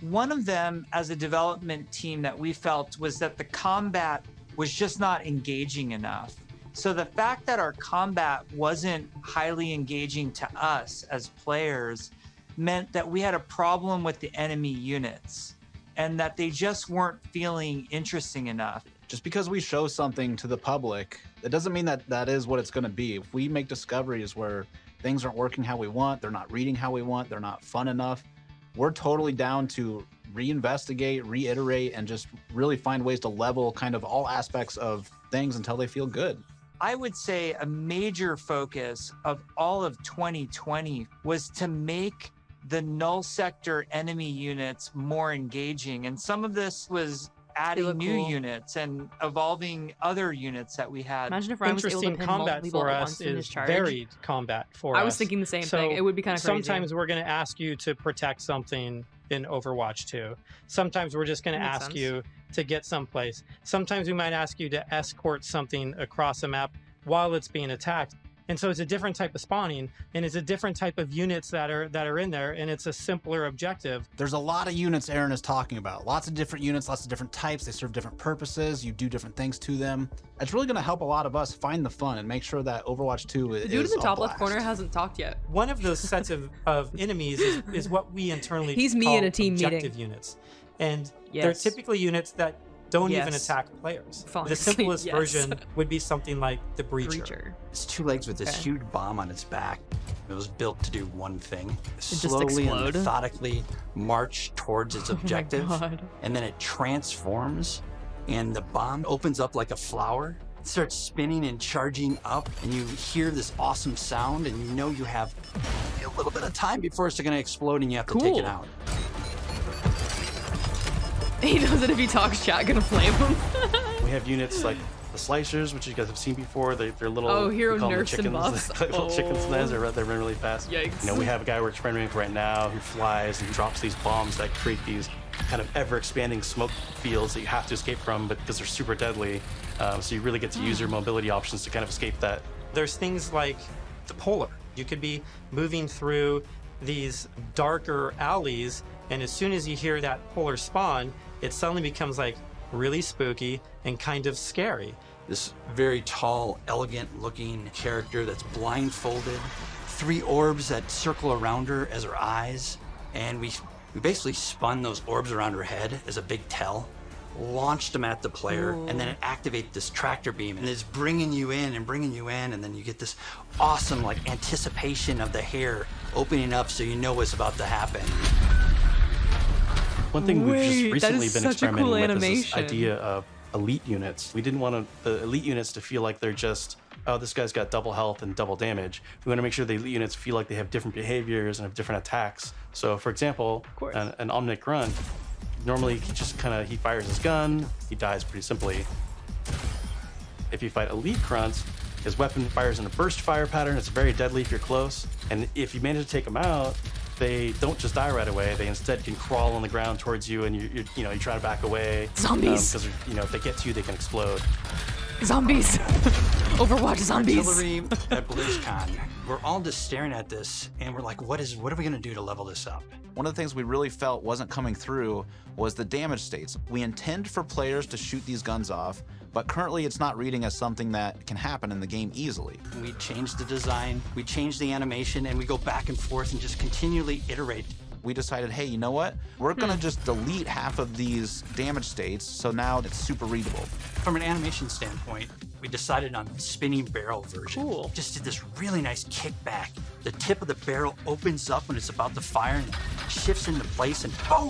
one of them as a development team that we felt was that the combat was just not engaging enough. So the fact that our combat wasn't highly engaging to us as players meant that we had a problem with the enemy units and that they just weren't feeling interesting enough. Just because we show something to the public, it doesn't mean that that is what it's going to be. If we make discoveries where things aren't working how we want, they're not reading how we want, they're not fun enough, we're totally down to reinvestigate, reiterate, and just really find ways to level kind of all aspects of things until they feel good. I would say a major focus of all of 2020 was to make the null sector enemy units more engaging. And some of this was adding new units and evolving other units that we had. Imagine if Ryan was able to pin combat multiple for at us once in his is charge. varied combat for us. I was thinking the same thing. It would be kind of crazy. Sometimes we're going to ask you to protect something in Overwatch 2. Sometimes we're just going to ask you to get someplace. Sometimes we might ask you to escort something across a map while it's being attacked. And so it's a different type of spawning, and it's a different type of units that are in there, and it's a simpler objective. There's a lot of units Aaron is talking about. Lots of different units, lots of different types. They serve different purposes. You do different things to them. It's really going to help a lot of us find the fun and make sure that Overwatch 2 is The dude in the top a left blast. corner hasn't talked yet. One of those sets of enemies is what we internally He's me call in a team objective meeting. units. And they're Yes. typically units that don't even Yes. attack players. The Honestly, simplest yes. version would be something like the Breacher. It's two legs with this Okay. huge bomb on its back. It was built to do one thing. just Slowly and explode? methodically march towards its objective. God. And then it transforms and the bomb opens up like a flower. It starts spinning and charging up and you hear this awesome sound and you know you have a little bit of time before it's going to explode and you have to take it out. He knows that if he talks, chat gonna flame him. We have units like the slicers, which you guys have seen before. They're little. Oh, hero we call them the nerfs and chickens. buffs. Like little chicken Oh. snares. They run really fast. Yikes. You know, we have a guy we're training right now who flies and drops these bombs that create these kind of ever-expanding smoke fields that you have to escape from, but because they're super deadly. So you really get to use your mobility options to kind of escape that. There's things like the polar. You could be moving through these darker alleys, and as soon as you hear that polar spawn, it suddenly becomes like really spooky and kind of scary. This very tall, elegant looking character that's blindfolded, 3 orbs that circle around her as her eyes, and we basically spun those orbs around her head as a big tell, launched them at the player, and then it activates this tractor beam and it's bringing you in, and then you get this awesome like anticipation of the hair opening up so you know what's about to happen. One thing we've just Wait, recently that is been such a experimenting cool with is this animation. idea of elite units. We didn't want the elite units to feel like they're just, oh, this guy's got double health and double damage. We want to make sure the elite units feel like they have different behaviors and have different attacks. So, for example, an Omnic Grunt, normally he fires his gun, he dies pretty simply. If you fight elite grunts, his weapon fires in a burst fire pattern. It's very deadly if you're close. And if you manage to take him out, they don't just die right away. They instead can crawl on the ground towards you, and you try to back away. Zombies. Because if they get to you, they can explode. Zombies. Overwatch zombies. Artillery at BlizzCon. We're all just staring at this, and we're like, what are we gonna do to level this up? One of the things we really felt wasn't coming through was the damage states. We intend for players to shoot these guns off, but currently it's not reading as something that can happen in the game easily. We change the design, we change the animation, and we go back and forth and just continually iterate. We decided, hey, you know what? We're gonna just delete half of these damage states, so now it's super readable. From an animation standpoint, we decided on the spinning barrel version. Cool. Just did this really nice kickback. The tip of the barrel opens up when it's about to fire and shifts into place and boom!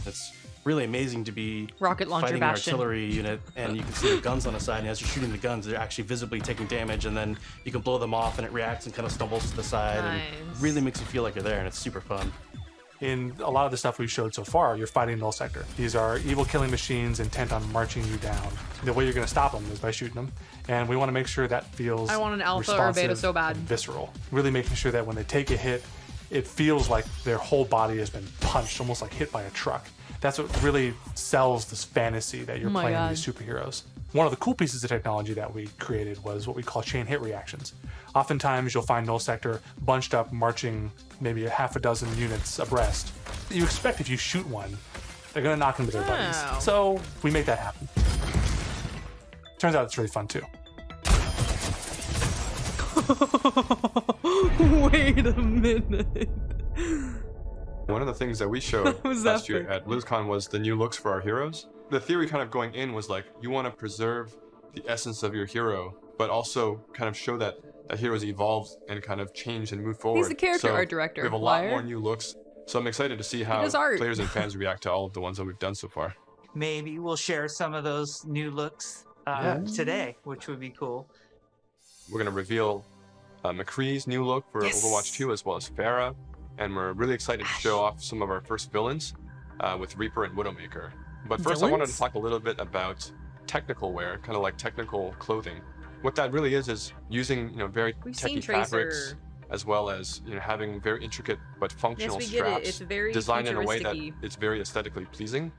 It's really amazing to be Rocket launcher fighting an bastion. artillery unit, and you can see the guns on the side, and as you're shooting the guns, they're actually visibly taking damage, and then you can blow them off, and it reacts and kind of stumbles to the side, and really makes you feel like you're there, and it's super fun. In a lot of the stuff we've showed so far, you're fighting null sector. These are evil killing machines intent on marching you down. The way you're going to stop them is by shooting them, and we want to make sure that feels I want an alpha or beta responsive so bad. and visceral. Really making sure that when they take a hit, it feels like their whole body has been punched, almost like hit by a truck. That's what really sells this fantasy that you're Oh my playing God. these superheroes. One of the cool pieces of technology that we created was what we call chain hit reactions. Oftentimes you'll find null sector bunched up, marching maybe a half a dozen units abreast. You expect if you shoot one, they're gonna knock into their buddies. So we make that happen. Turns out it's really fun too. Wait a minute. One of the things that we showed last year at BlizzCon was the new looks for our heroes. The theory kind of going in was like, you want to preserve the essence of your hero, but also kind of show that that hero's evolved and kind of changed and moved forward. He's the character so art director. We have a lot more new looks. So I'm excited to see how players and fans react to all of the ones that we've done so far. Maybe we'll share some of those new looks today, which would be cool. We're going to reveal McCree's new look for Overwatch 2 as well as Pharah. And we're really excited to show off some of our first villains with Reaper and Widowmaker. But first, I wanted to talk a little bit about technical wear, kind of like technical clothing. What that really is using very techy fabrics, as well as having very intricate but functional straps designed in a way that it's very aesthetically pleasing.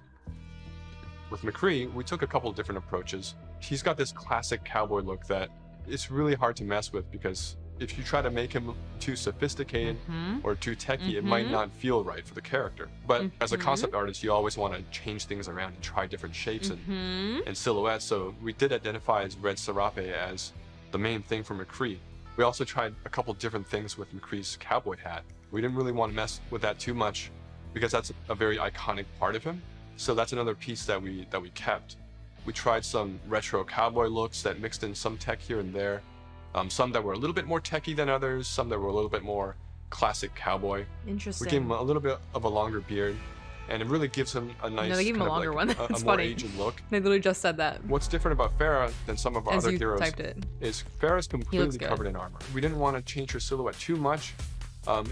With McCree, we took a couple different approaches. He's got this classic cowboy look that it's really hard to mess with, because if you try to make him too sophisticated or too techy, it might not feel right for the character. But as a concept artist, you always want to change things around and try different shapes and silhouettes. So we did identify as Red Serape as the main thing for McCree. We also tried a couple different things with McCree's cowboy hat. We didn't really want to mess with that too much, because that's a very iconic part of him. So that's another piece that we kept. We tried some retro cowboy looks that mixed in some tech here and there. Some that were a little bit more techy than others, some that were a little bit more classic cowboy. Interesting. We gave him a little bit of a longer beard, and it really gives him a nice, no, they gave him a longer one. That's a more funny. aged look. They literally just said that. What's different about Pharah than some of our As other you heroes typed it. is Pharah's completely covered in armor. We didn't want to change her silhouette too much.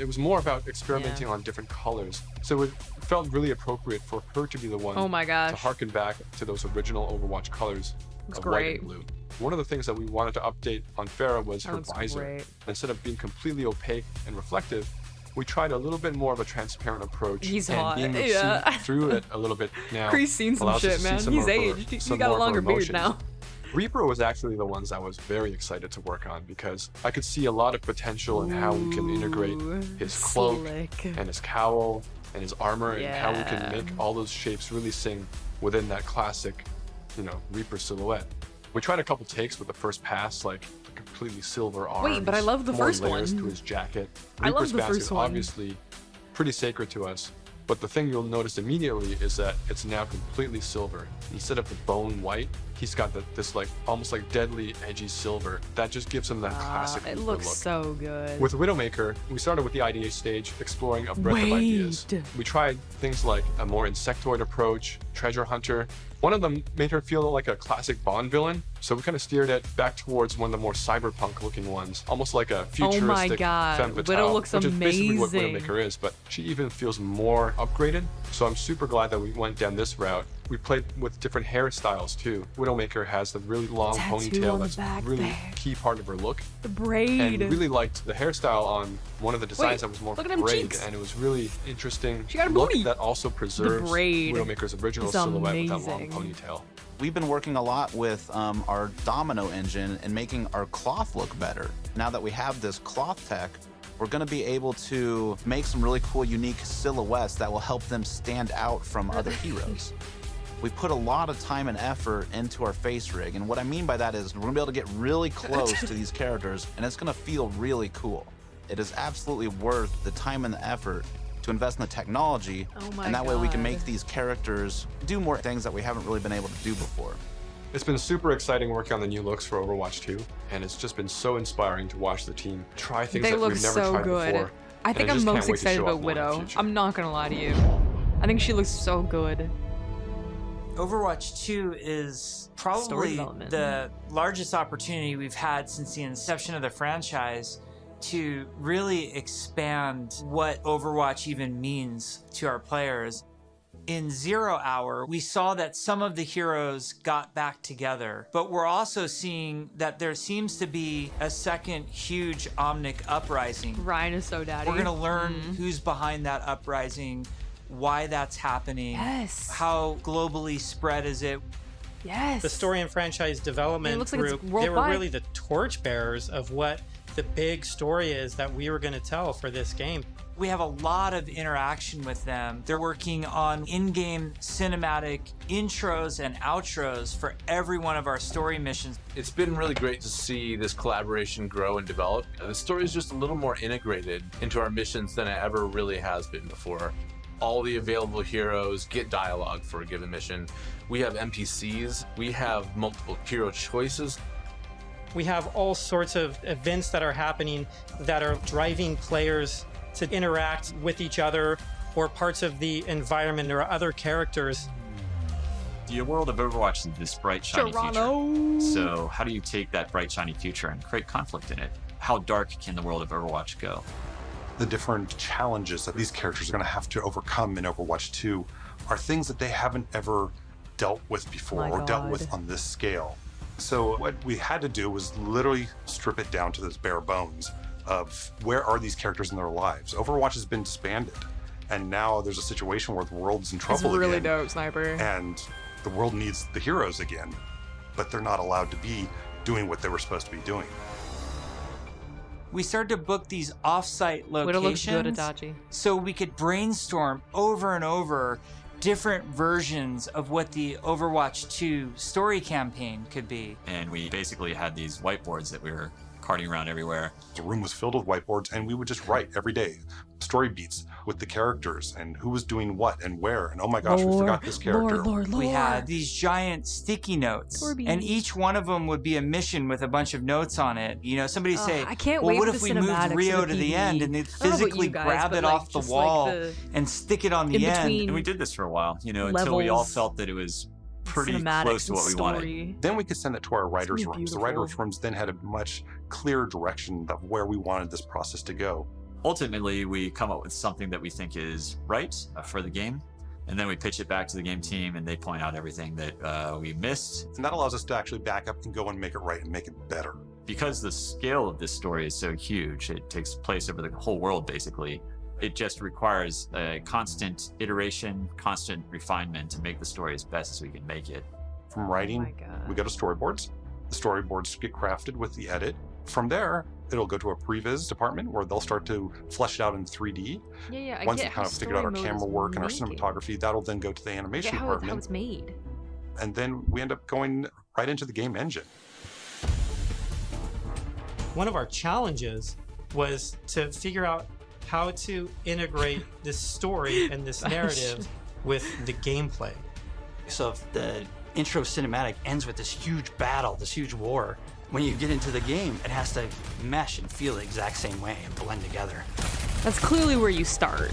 It was more about experimenting on different colors. So it felt really appropriate for her to be the one to harken back to those original Overwatch colors of white and blue. One of the things that we wanted to update on Pharah was her visor. Great. Instead of being completely opaque and reflective, we tried a little bit more of a transparent approach. He's and hot. being able to see through it a little bit now. Cree's seen some shit, man. He's aged. He's got a longer beard now. Reaper was actually the ones I was very excited to work on, because I could see a lot of potential in how we can integrate his cloak and his cowl and his armor, and how we can make all those shapes really sing within that classic, Reaper silhouette. We tried a couple takes with the first pass, like the completely silver arms. Wait, but I love the first one. More layers to his jacket. I love Reaper's the mask first is one. obviously pretty sacred to us. But the thing you'll notice immediately is that it's now completely silver. Instead of the bone white, he's got this like almost like deadly edgy silver that just gives him that classic It Reaper looks look. so good. With Widowmaker, we started with the idea stage, exploring a breadth of ideas. We tried things like a more insectoid approach, treasure hunter. One of them made her feel like a classic Bond villain, so we kind of steered it back towards one of the more cyberpunk-looking ones, almost like a futuristic femme fatale, Widow looks which is basically what amazing. Widowmaker is, but she even feels more upgraded. So I'm super glad that we went down this route. We played with different hairstyles too. Widowmaker has the really long ponytail that's really key part of her look. The braid. And really liked the hairstyle on one of the designs that was more look at them braid, cheeks. and it was really interesting She got a look booty. that also preserves braid Widowmaker's original is silhouette with that long amazing. ponytail. We've been working a lot with our domino engine and making our cloth look better. Now that we have this cloth tech, we're going to be able to make some really cool, unique silhouettes that will help them stand out from other heroes. We put a lot of time and effort into our face rig, and what I mean by that is we're going to be able to get really close to these characters, and it's going to feel really cool. It is absolutely worth the time and the effort to invest in the technology, and that way we can make these characters do more things that we haven't really been able to do before. It's been super exciting working on the new looks for Overwatch 2, and it's just been so inspiring to watch the team try things They that look we've never so tried good. before. I think I'm most excited about Widow. I'm not gonna lie to you. I think she looks so good. Overwatch 2 is probably the largest opportunity we've had since the inception of the franchise to really expand what Overwatch even means to our players. In 0 Hour, we saw that some of the heroes got back together, but we're also seeing that there seems to be a second huge Omnic uprising. Ryan is so daddy. We're gonna learn who's behind that uprising, why that's happening, how globally spread is it. Yes. The story and franchise development looks like it's group, they were worldwide. really the torchbearers of what the big story is that we were going to tell for this game. We have a lot of interaction with them. They're working on in-game cinematic intros and outros for every one of our story missions. It's been really great to see this collaboration grow and develop. The story is just a little more integrated into our missions than it ever really has been before. All the available heroes get dialogue for a given mission. We have NPCs. We have multiple hero choices. We have all sorts of events that are happening that are driving players to interact with each other or parts of the environment or other characters. The world of Overwatch is this bright, shiny future. So how do you take that bright, shiny future and create conflict in it? How dark can the world of Overwatch go? The different challenges that these characters are going to have to overcome in Overwatch 2 are things that they haven't ever dealt with before or dealt with on this scale. So what we had to do was literally strip it down to this bare bones of where are these characters in their lives. Overwatch has been disbanded, and now there's a situation where the world's in trouble It's really again, dope, Sniper. and the world needs the heroes again, but they're not allowed to be doing what they were supposed to be doing. We started to book these off-site Would've looked good, locations Itachi. so we could brainstorm over and over different versions of what the Overwatch 2 story campaign could be. And we basically had these whiteboards that we were carting around everywhere. The room was filled with whiteboards, and we would just write every day story beats with the characters and who was doing what and where, and oh my gosh, we forgot this character. We had these giant sticky notes, and each one of them would be a mission with a bunch of notes on it. You know, somebody say, I can't well, wait what for if the we moved cinematics Rio of the to the PvE. end and they I don't know about physically you guys, grab but, it like, off the just, like, wall the and stick it on the end? And we did this for a while, you know, until we all levels, felt that it was pretty cinematics close to and what we story. wanted. Then we could send it to our writers' gonna be rooms. The beautiful. writers' rooms then had a much clearer direction of where we wanted this process to go. Ultimately, we come up with something that we think is right for the game, and then we pitch it back to the game team, and they point out everything that we missed. And that allows us to actually back up and go and make it right and make it better. Because the scale of this story is so huge, it takes place over the whole world, basically. It just requires a constant iteration, constant refinement to make the story as best as we can make it. From writing, we go to storyboards. The storyboards get crafted with the edit. From there, it'll go to a previs department where they'll start to flesh it out in 3D. Yeah, Once we kind of figured out our camera work and our making. cinematography, that'll then go to the animation how department. it's made. And then we end up going right into the game engine. One of our challenges was to figure out how to integrate this story and this narrative with the gameplay. So if the intro cinematic ends with this huge battle, this huge war, when you get into the game, it has to mesh and feel the exact same way and blend together. That's clearly where you start.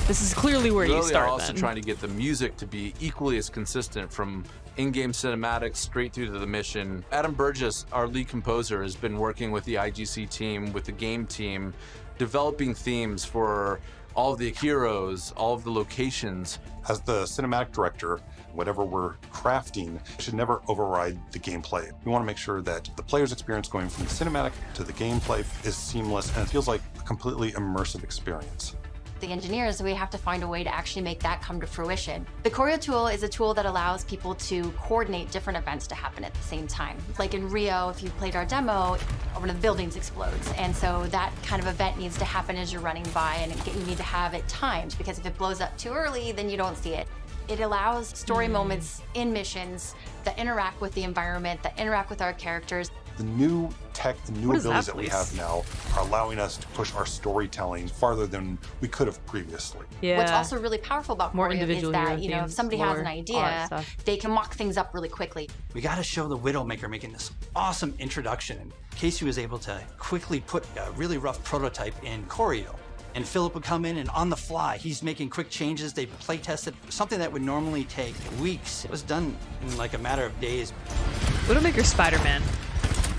This is clearly where you Really start are also then. trying to get the music to be equally as consistent from in-game cinematics straight through to the mission. Adam Burgess, our lead composer, has been working with the IGC team, with the game team, developing themes for all of the heroes, all of the locations. As the cinematic director, whatever we're crafting should never override the gameplay. We want to make sure that the player's experience going from the cinematic to the gameplay is seamless and it feels like a completely immersive experience. The engineers, we have to find a way to actually make that come to fruition. The choreo tool is a tool that allows people to coordinate different events to happen at the same time. Like in Rio, if you played our demo, one of the buildings explodes. And so that kind of event needs to happen as you're running by, and you need to have it timed, because if it blows up too early, then you don't see it. It allows story moments in missions that interact with the environment, that interact with our characters. The new tech, the new What is abilities that, that we please? have now are allowing us to push our storytelling farther than we could have previously. What's also really powerful about More choreo is individual that, hero you know, if themes, somebody has lore, an all that idea, stuff. they can mock things up really quickly. We got to show the Widowmaker making this awesome introduction. And Casey was able to quickly put a really rough prototype in choreo. And Philip would come in and on the fly, he's making quick changes. They play tested something that would normally take weeks. It was done in like a matter of days. Widowmaker Spider-Man.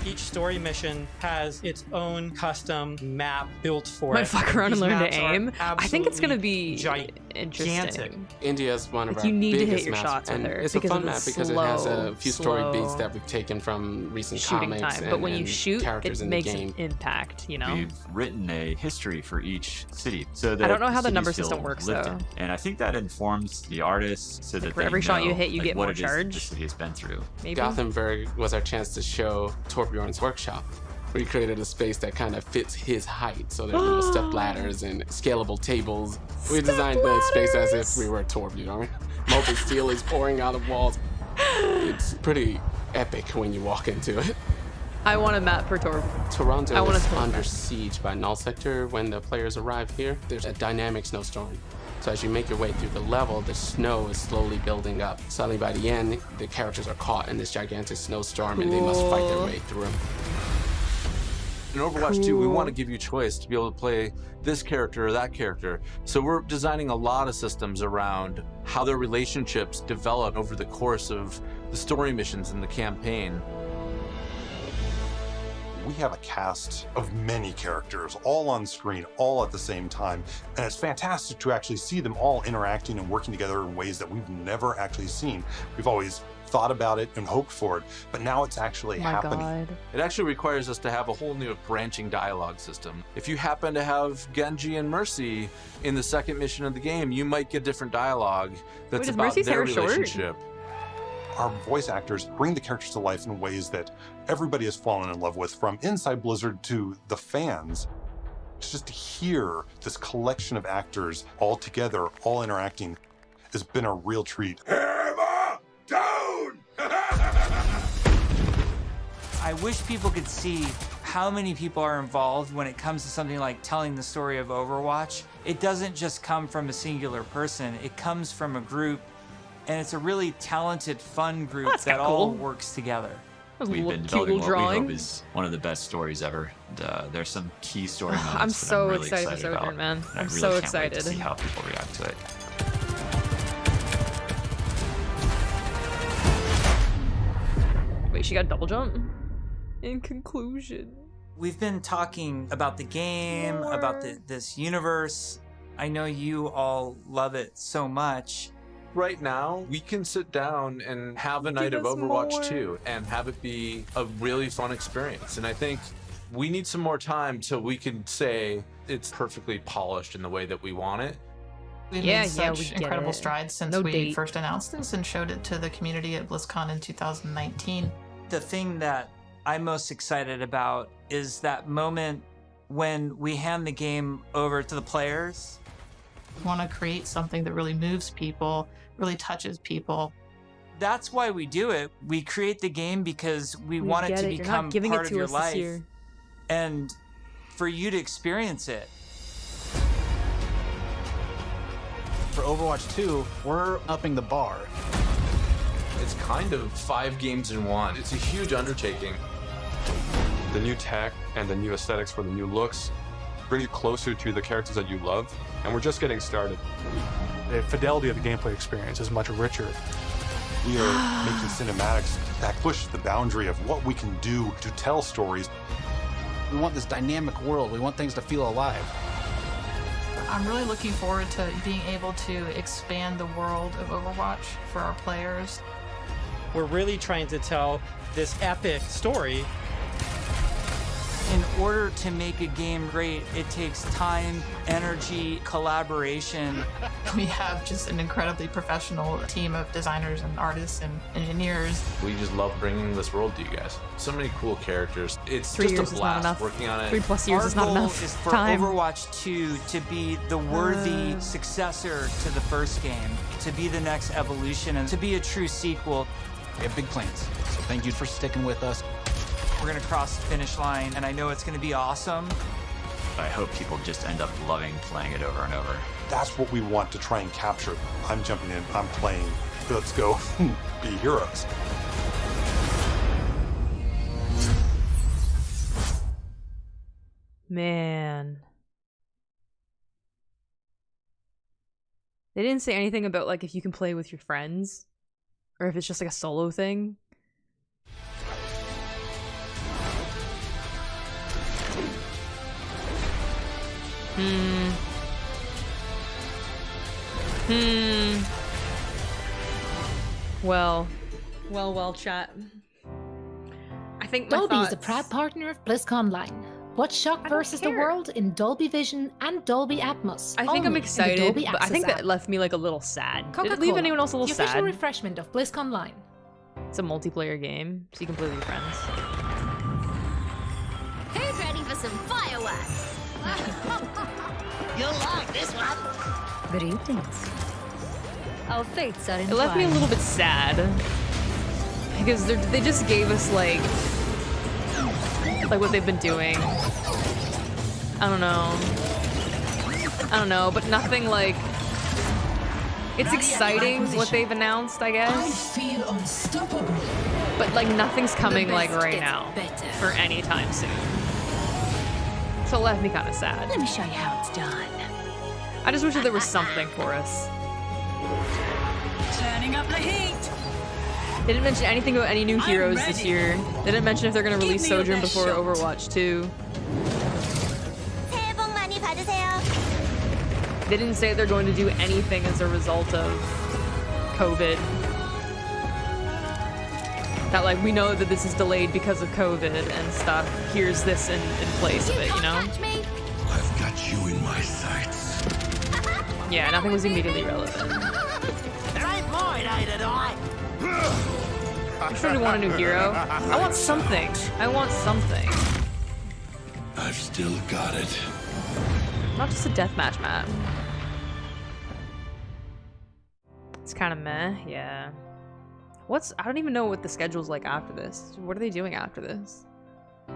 Each story mission has its own custom map built for Might it. fuck around and These learn to maps are aim. I think it's gonna absolutely be interesting. India is one of Like, our you need to hit biggest your maps, shots with and her it's a because fun of the map because it has a slow, few story beats slow that we've taken from recent shooting comics time, and, but when you and shoot, characters it in makes the game. an impact, you know? We've written a history for each city, so that I don't know how the cities number feel system works, lived though. in. And I think that informs the artists so that for they every shot you know, hit, you like, get what more it is charge? the city has been through. Maybe. Gothenburg was our chance to show Torbjorn's workshop. We created a space that kind of fits his height. So there's little step ladders and scalable tables. We designed the space as if we were a Torb, you know? Molten steel is pouring out of walls. It's pretty epic when you walk into it. I want a map for Torb. Toronto is under siege by Null Sector. When the players arrive here, there's a dynamic snowstorm. So as you make your way through the level, the snow is slowly building up. Suddenly by the end, the characters are caught in this gigantic snowstorm and they must fight their way through. In Overwatch 2, we want to give you choice to be able to play this character or that character. So we're designing a lot of systems around how their relationships develop over the course of the story missions in the campaign. We have a cast of many characters, all on screen, all at the same time. And it's fantastic to actually see them all interacting and working together in ways that we've never actually seen. We've always thought about it and hoped for it, but now it's actually happening. It actually requires us to have a whole new branching dialogue system. If you happen to have Genji and Mercy in the second mission of the game, you might get different dialogue that's about their relationship. Our voice actors bring the characters to life in ways that everybody has fallen in love with, from inside Blizzard to the fans. Just to hear this collection of actors all together, all interacting, has been a real treat. I wish people could see how many people are involved when it comes to something like telling the story of Overwatch. It doesn't just come from a singular person, it comes from a group, and it's a really talented, fun group that all works together. We've been developing what we hope is one of the best stories ever. There's some key story moments I'm so really excited for Sojourn, about, man. and I I'm really so can't excited. wait to see how people react to it. Wait, she got double jump? In conclusion. We've been talking about the game, about this universe. I know you all love it so much. Right now, we can sit down and have a night of Overwatch 2 and have it be a really fun experience. And I think we need some more time till we can say it's perfectly polished in the way that we want it. We've made such incredible strides since we first announced this and showed it to the community at BlizzCon in 2019. The thing that I'm most excited about is that moment when we hand the game over to the players. We want to create something that really moves people, really touches people. That's why we do it. We create the game because we want it to become part of your life and for you to experience it. For Overwatch 2, we're upping the bar. It's kind of 5 games in one. It's a huge undertaking. The new tech and the new aesthetics for the new looks bring you closer to the characters that you love, and we're just getting started. The fidelity of the gameplay experience is much richer. We are making cinematics that push the boundary of what we can do to tell stories. We want this dynamic world. We want things to feel alive. I'm really looking forward to being able to expand the world of Overwatch for our players. We're really trying to tell this epic story. In order to make a game great, it takes time, energy, collaboration. We have just an incredibly professional team of designers and artists and engineers. We just love bringing this world to you guys. So many cool characters. It's 3 just years a is not blast enough. working on it. 3+ years is not enough. Our goal is for time. Overwatch 2 to be the worthy successor to the first game, to be the next evolution, and to be a true sequel. We have big plans, so thank you for sticking with us. We're gonna cross the finish line, and I know it's gonna be awesome. I hope people just end up loving playing it over and over. That's what we want to try and capture. I'm jumping in, I'm playing, let's go be heroes. Man. They didn't say anything about like if you can play with your friends or if it's just like a solo thing. Well, chat. I think my Dolby thoughts... is a proud partner of BlizzConline. Watch Shock versus the World in Dolby Vision and Dolby Atmos. I think I'm excited, but I think that app. left me like a little sad. Did Coca-Cola, it leave anyone else a little the sad? official refreshment of BlizzConline. It's a multiplayer game, so you can play with your friends. Who's ready for some fireworks? You'll like this one. Greetings. Our fates are It left me a little bit sad because they just gave us like what they've been doing. I don't know, but nothing like. It's exciting what they've announced, I guess. I feel unstoppable. But like nothing's coming like right now for any time soon. So it left me kind of sad. Let me show you how it's done. I just wish that there was something for us. Turning up the heat. They didn't mention anything about any new heroes this year. They didn't mention if they're gonna release Sojourn before Overwatch 2. They didn't say they're going to do anything as a result of COVID. That like we know that this is delayed because of COVID and stuff. Here's this in place of it, you know? I've got you in my sights. Yeah, nothing was immediately relevant. There ain't mine, ain't it, I? I sure do want a new hero. I want something. I want something. I've still got it. Not just a deathmatch map. It's kind of meh, yeah. I don't even know what the schedule's like after this. What are they doing after this? I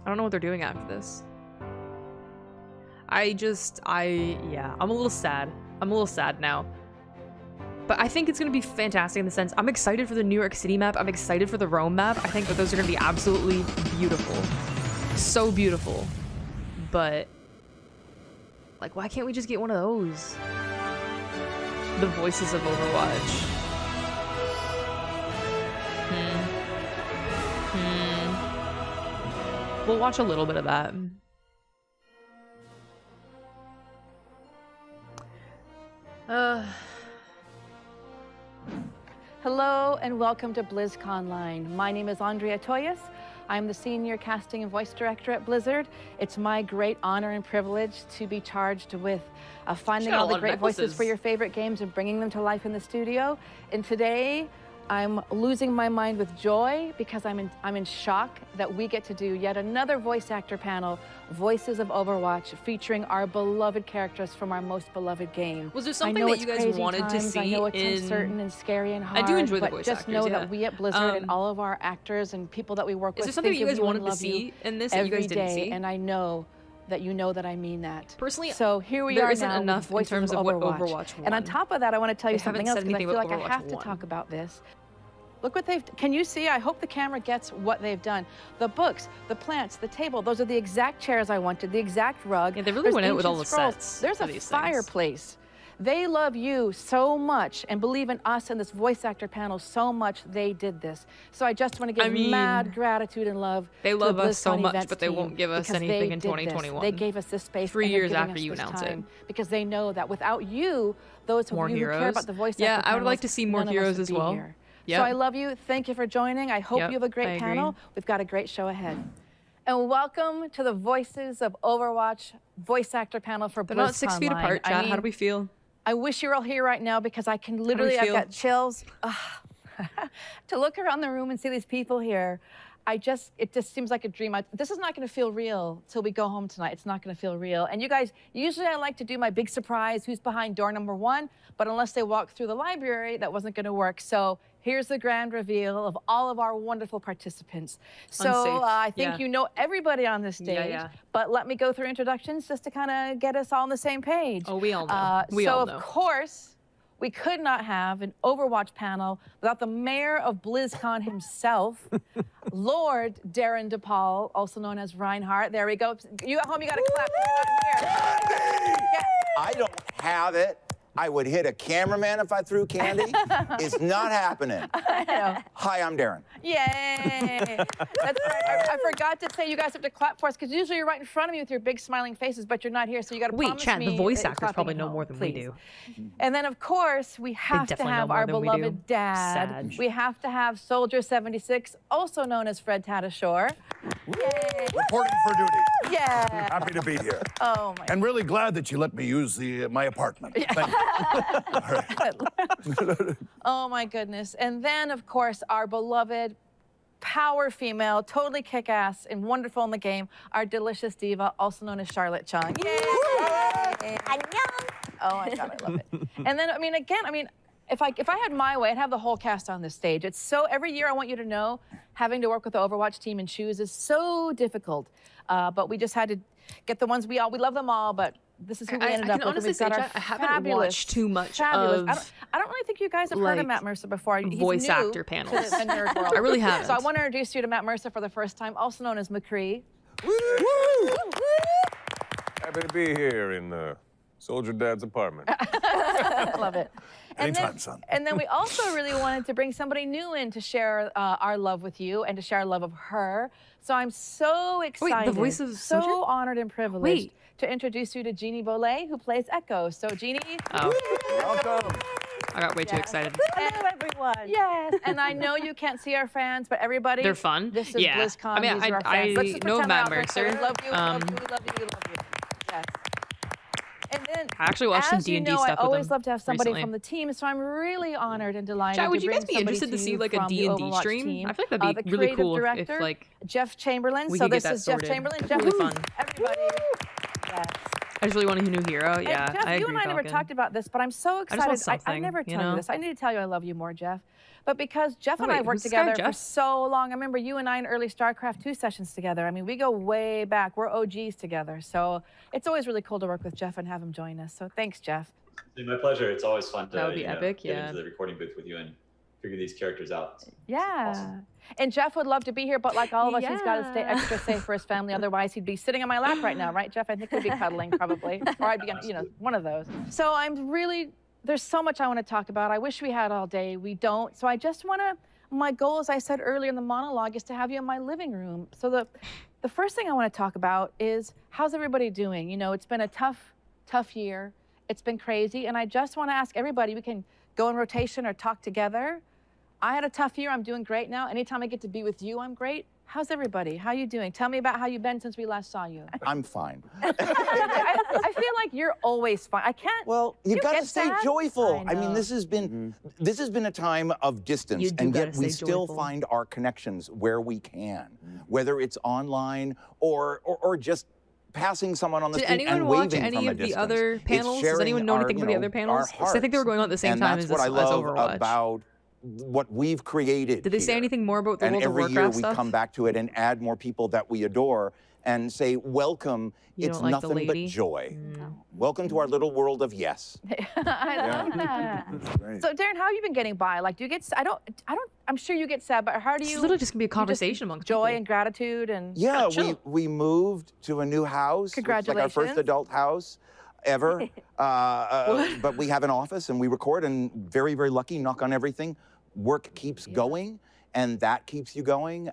don't know what they're doing after this. Yeah, I'm a little sad. I'm a little sad now. But I think it's gonna be fantastic in the sense, I'm excited for the New York City map. I'm excited for the Rome map. I think that those are gonna be absolutely beautiful. So beautiful. But, like, why can't we just get one of those? The voices of Overwatch. We'll watch a little bit of that. Hello and welcome to BlizzConline. My name is Andrea Toyas. I'm the Senior Casting and Voice Director at Blizzard. It's my great honor and privilege to be charged with finding all the great voices for your favorite games and bringing them to life in the studio. And today, I'm losing my mind with joy because I'm in shock that we get to do yet another voice actor panel, Voices of Overwatch, featuring our beloved characters from our most beloved game. Was there something that you guys wanted to see? I know it's uncertain and scary and hard. I do enjoy the but voice just actors, know yeah. that we at Blizzard and all of our actors and people that we work with. Is there something that you guys wanted to love see you in this that you guys didn't every day, see? and I know that you know that I mean that. Personally, so here we there are isn't now enough with in terms Voices of what Overwatch. Overwatch And on won. top of that, I want to tell you They haven't something else said because I anything feel about like I have Overwatch to 1. talk about this. Look what can you see? I hope the camera gets what they've done. The books, the plants, the table, those are the exact chairs I wanted, the exact rug. Yeah, they really There's went out with all the ancient scrolls. sets There's for a these things. fireplace. They love you so much and believe in us and this voice actor panel so much they did this. So I just want to give mad gratitude and love They to love the us so BlizzCon much, events but they team won't give us because anything they in did this. 2021. They gave us this space 3 and they're years giving after us you this announced time it. because they know that without you, those of More you who care heroes. about the voice Yeah, actor I would like panels, to see more none of us heroes would as be well. here. Yep. So I love you. Thank you for joining. I hope Yep, you have a I great agree. panel. We've got a great show ahead. And welcome to the Voices of Overwatch voice actor panel for They're BlizzConline. not 6 feet apart, Chad. How do we feel? I wish you were all here right now because I can literally, I've feel? got chills. To look around the room and see these people here, it just seems like a dream. This is not going to feel real till we go home tonight. It's not going to feel real. And you guys, usually I like to do my big surprise, who's behind door number 1, but unless they walk through the library, that wasn't going to work. So here's the grand reveal of all of our wonderful participants. So I think you know everybody on this stage, but let me go through introductions just to kind of get us all on the same page. Oh, we all know. We all know. Of course, we could not have an Overwatch panel without the mayor of BlizzCon himself, Lord Darren DePaul, also known as Reinhardt. There we go. You at home, you got to clap. You're not here. I don't have it. I would hit a cameraman if I threw candy. It's not happening. I know. Hi, I'm Darren. Yay! That's right. I forgot to say you guys have to clap for us because usually you're right in front of me with your big smiling faces, but you're not here, so you got to promise Chad, me. the voice that actors clapping probably at know home, more than please. we do. And then, of course, we have to definitely know have more our than we do. beloved dad. Sad. We have to have Soldier 76, also known as Fred Tatasciore. Yay! Reporting for duty. Yeah. Happy to be here. Oh my. And really glad that you let me use my apartment. Thank you. Oh my goodness. And then, of course, our beloved power female, totally kick-ass and wonderful in the game, our delicious diva, also known as Charlotte Chung. Yay! Oh my God, I love it. And then, I mean, again, if I had my way, I'd have the whole cast on this stage. It's so, every year I want you to know, having to work with the Overwatch team and choose is so difficult. But we just had to get the ones we love them all, but this is who we ended up with. Honestly say, I haven't watched too much of. I don't really think you guys have heard of Matt Mercer before. He's voice new actor to panels. the nerd world. I really haven't. So I want to introduce you to Matt Mercer for the first time, also known as McCree. Happy to be here in Soldier Dad's apartment. Love it. Anytime, son. And then we also really wanted to bring somebody new in to share our love with you and to share our love of her. So I'm so excited, Wait, the voice of so Soldier? honored and privileged to introduce you to Jeannie Bollet, who plays Echo. So Jeannie, welcome. I got way too excited. Hello, everyone. Yes, and I know you can't see our fans, but everybody, They're fun. This is Yeah. BlizzCon. I mean, These are our I fans. Let's just know pretend Matt we're out there. Mercer. We love you. We love you. We love you. We love you. Yes. And then, I actually watched some as you D&D know, stuff I with always him love to have somebody recently. from the team, so I'm really honored and delighted Chat, would to you bring guys be somebody interested to see you like a from the D&D Overwatch stream? team. I feel like that'd be The really creative cool director, if like Jeff Chamberlain. we So could get this that is Jeff sorted. Chamberlain. It's Jeff, really fun. everybody. Yes. I just really want a new hero. Yeah, Jeff, I you agree, and I never Falcon. talked about this, but I'm so I just want excited. I something, never you tell you know? this. I need to tell you I love you more, Jeff. But because Jeff and I wait, worked who's this guy, together for Jeff? so long, I remember you and I in early StarCraft 2 sessions together. I mean, we go way back. We're OGs together. So it's always really cool to work with Jeff and have him join us. So thanks, Jeff. My pleasure. It's always fun to That would be epic, get yeah. into the recording booth with you and figure these characters out. Yeah. And Jeff would love to be here, but like all of us, he's got to stay extra safe for his family. Otherwise, he'd be sitting on my lap right now, right, Jeff? I think we'd be cuddling probably. Or I'd be, one of those. So I'm really, there's so much I want to talk about. I wish we had all day. We don't. So I just want to, my goal, as I said earlier in the monologue, is to have you in my living room. So the first thing I want to talk about is, how's everybody doing? You know, it's been a tough year. It's been crazy. And I just want to ask everybody, we can go in rotation or talk together. I had a tough year. I'm doing great now. Anytime I get to be with you, I'm great. How's everybody? How you doing? Tell me about how you've been since we last saw you. I'm fine. I feel like you're always fine. I can't. Well, you got to get stay sad? joyful. I mean, know. this has been a time of distance, You do and gotta yet we stay still joyful. find our connections where we can, whether it's online or just passing someone on the Did street anyone and watch waving any from a of the distance. other It's panels? Does sharing anyone know our, anything about the other panels? our 'Cause I think they were going on at the same and time that's as what I as love Overwatch. about what we've created. Did they say here. anything more about the And World of every Warcraft year we stuff? come back to it and add more people that we adore and say, welcome. You It's don't like the nothing but lady? joy. Welcome to our little world of yes. I love that. So Darren, how have you been getting by? Like, do you get? I'm sure you get sad, but how do you? It's literally just gonna be a you just- conversation amongst joy people. and gratitude and Yeah, chill. we moved to a new house. It's like our first Congratulations. adult house ever. But we have an office and we record, and very, very lucky, knock on everything. Work keeps going, and that keeps you going.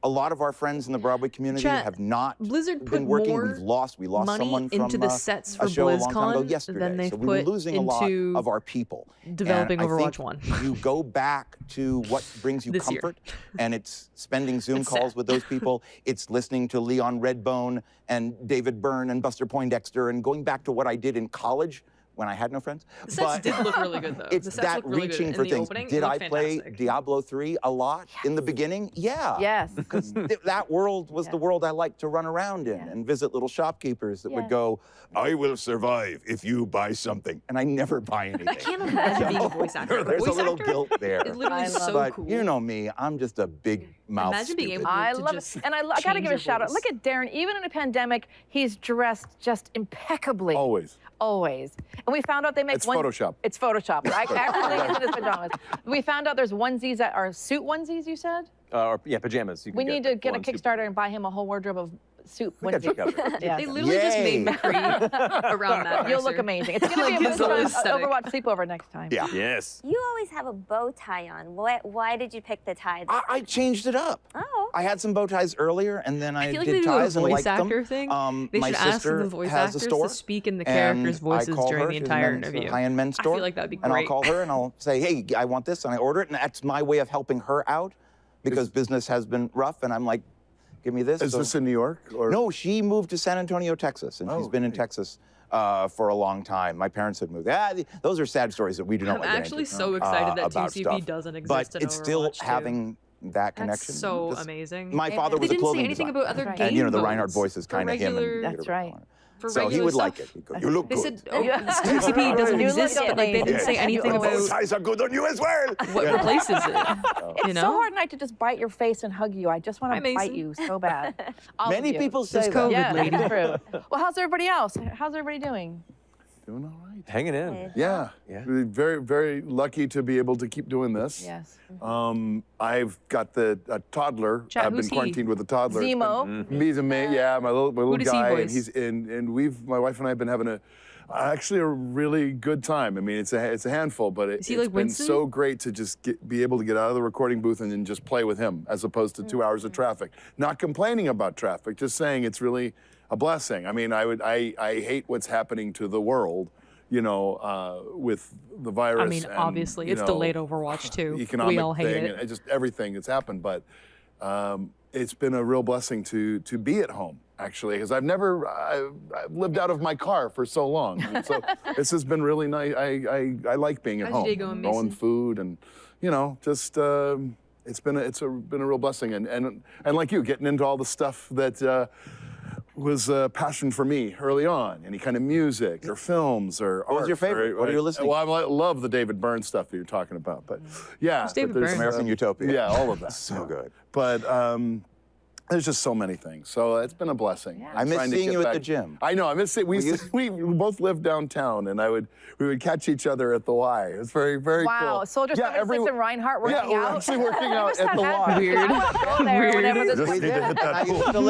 A lot of our friends in the Broadway community Chat, have not Blizzard been put working. more We lost money someone from into the sets for a show a long time ago BlizzCon yesterday. than they've so we were put losing a lot into of our people. developing And I Overwatch think 1. You go back to what brings you This year. comfort, and it's spending Zoom It's calls sad. with those people. It's listening to Leon Redbone and David Byrne and Buster Poindexter, and going back to what I did in college when I had no friends. The sets did look really good, though. It's The sets that looked really good reaching in for the things. opening. It Did I looked play fantastic. Diablo 3 a lot in the beginning? Yeah. Yes. Because that world was the world I liked to run around in and visit little shopkeepers that would go, I will survive if you buy something. And I never buy anything. I can't imagine being a voice actor. There's voice a little actor guilt there. is literally so but cool. you know me, I'm just a big mouth Imagine being able I to love just it. And I got to change give your a shout out. voice. Look at Darren. Even in a pandemic, he's dressed just impeccably. Always. Always. And we found out they make It's Photoshop. It's Photoshop. I actually think it's in his pajamas. We found out there's onesies that are suit onesies, you said? Yeah, pajamas. You can We need to get a full-on suit. Kickstarter and buy him a whole wardrobe of suit We got you onesies. covered. Yes. They literally just made McCree around that. You'll look dresser. amazing. It's going to Like be a his whole BlizzCon aesthetic. Overwatch sleepover next time. Yeah. Yes. You always have a bow tie on. Why did you pick the tie? I changed it up. Oh. I had some bow ties earlier, and then I I feel like did they do a ties and voice liked actor them. thing. They My should ask sister the voice has actors a store, to speak in the and characters' I voices call during her. the She's a entire men's- interview. high-end men's I store. feel like that'd be And I'll great. call her and I'll say, hey, I want this, and I order it, and that's my way of helping her out because business has been rough, and I'm like, give me this. Is So- this in New York? Or? No, she moved to San Antonio, Texas, and she's Oh, been in great. Texas for a long time. My parents had moved. Those are sad stories that we do not I'm want to get actually into, so excited that about 2CB stuff. doesn't But exist in it's still Overwatch 2. having that connection. That's so Just- amazing. My father was they a didn't clothing say anything designer. about other And, game you know, the Reinhardt modes. voice is For kind of him. regular- And That's right. For so he regular would like stuff. it. He'd go, you look They good. said, TCP doesn't You look exist, but like they didn't say anything Your about eyes are good on you as well. what replaces it. It's You know? so hard at night to just bite your face and hug you. I just want Hi, to Mason. bite you so bad. All Many of you. people say There's that. COVID, Yeah, lady. that's true. Well, how's everybody else? How's everybody doing? Doing all right. Hanging in. Yeah. We're very, very lucky to be able to keep doing this. Yes. I've got a toddler. Chat, I've been who's he? quarantined with a toddler. It's Zemo. been- He's amazing. Yeah, my little does he guy, and voice? he's my wife and I have been having actually a really good time. I mean, it's a handful, but Is he it's like been Winston? so great to just be able to get out of the recording booth and then just play with him, as opposed to 2 hours of traffic. Not complaining about traffic, just saying it's really a blessing. I mean, I hate what's happening to the world, you know, with the virus. I mean, and, obviously, you it's know, delayed Overwatch too. economic We all hate thing it. and just everything that's happened. But it's been a real blessing to be at home, actually, because I've lived out of my car for so long. And so this has been really nice. I like being at How's home, your day going, growing Mason? food, and you know, just it's been a real blessing. And like you, getting into all the stuff that. Was a passion for me early on. Any kind of music or films or art. What was your favorite? What are you listening? Well, I love the David Byrne stuff that you're talking about. But yeah, Who's David but there's, Byrne? American Utopia. Yeah, all of that. So good. But there's just so many things. So it's been a blessing. Yeah. I miss Trying to seeing get you at back- the gym. I know. I miss it. We both lived downtown, and we would catch each other at the Y. It was very, very Wow, cool. Soldier 76 and Reinhardt working yeah, we're out. actually working I out missed at that the happen. Y. Weird. I want to go there whenever this Just was need to hit that I used pool. to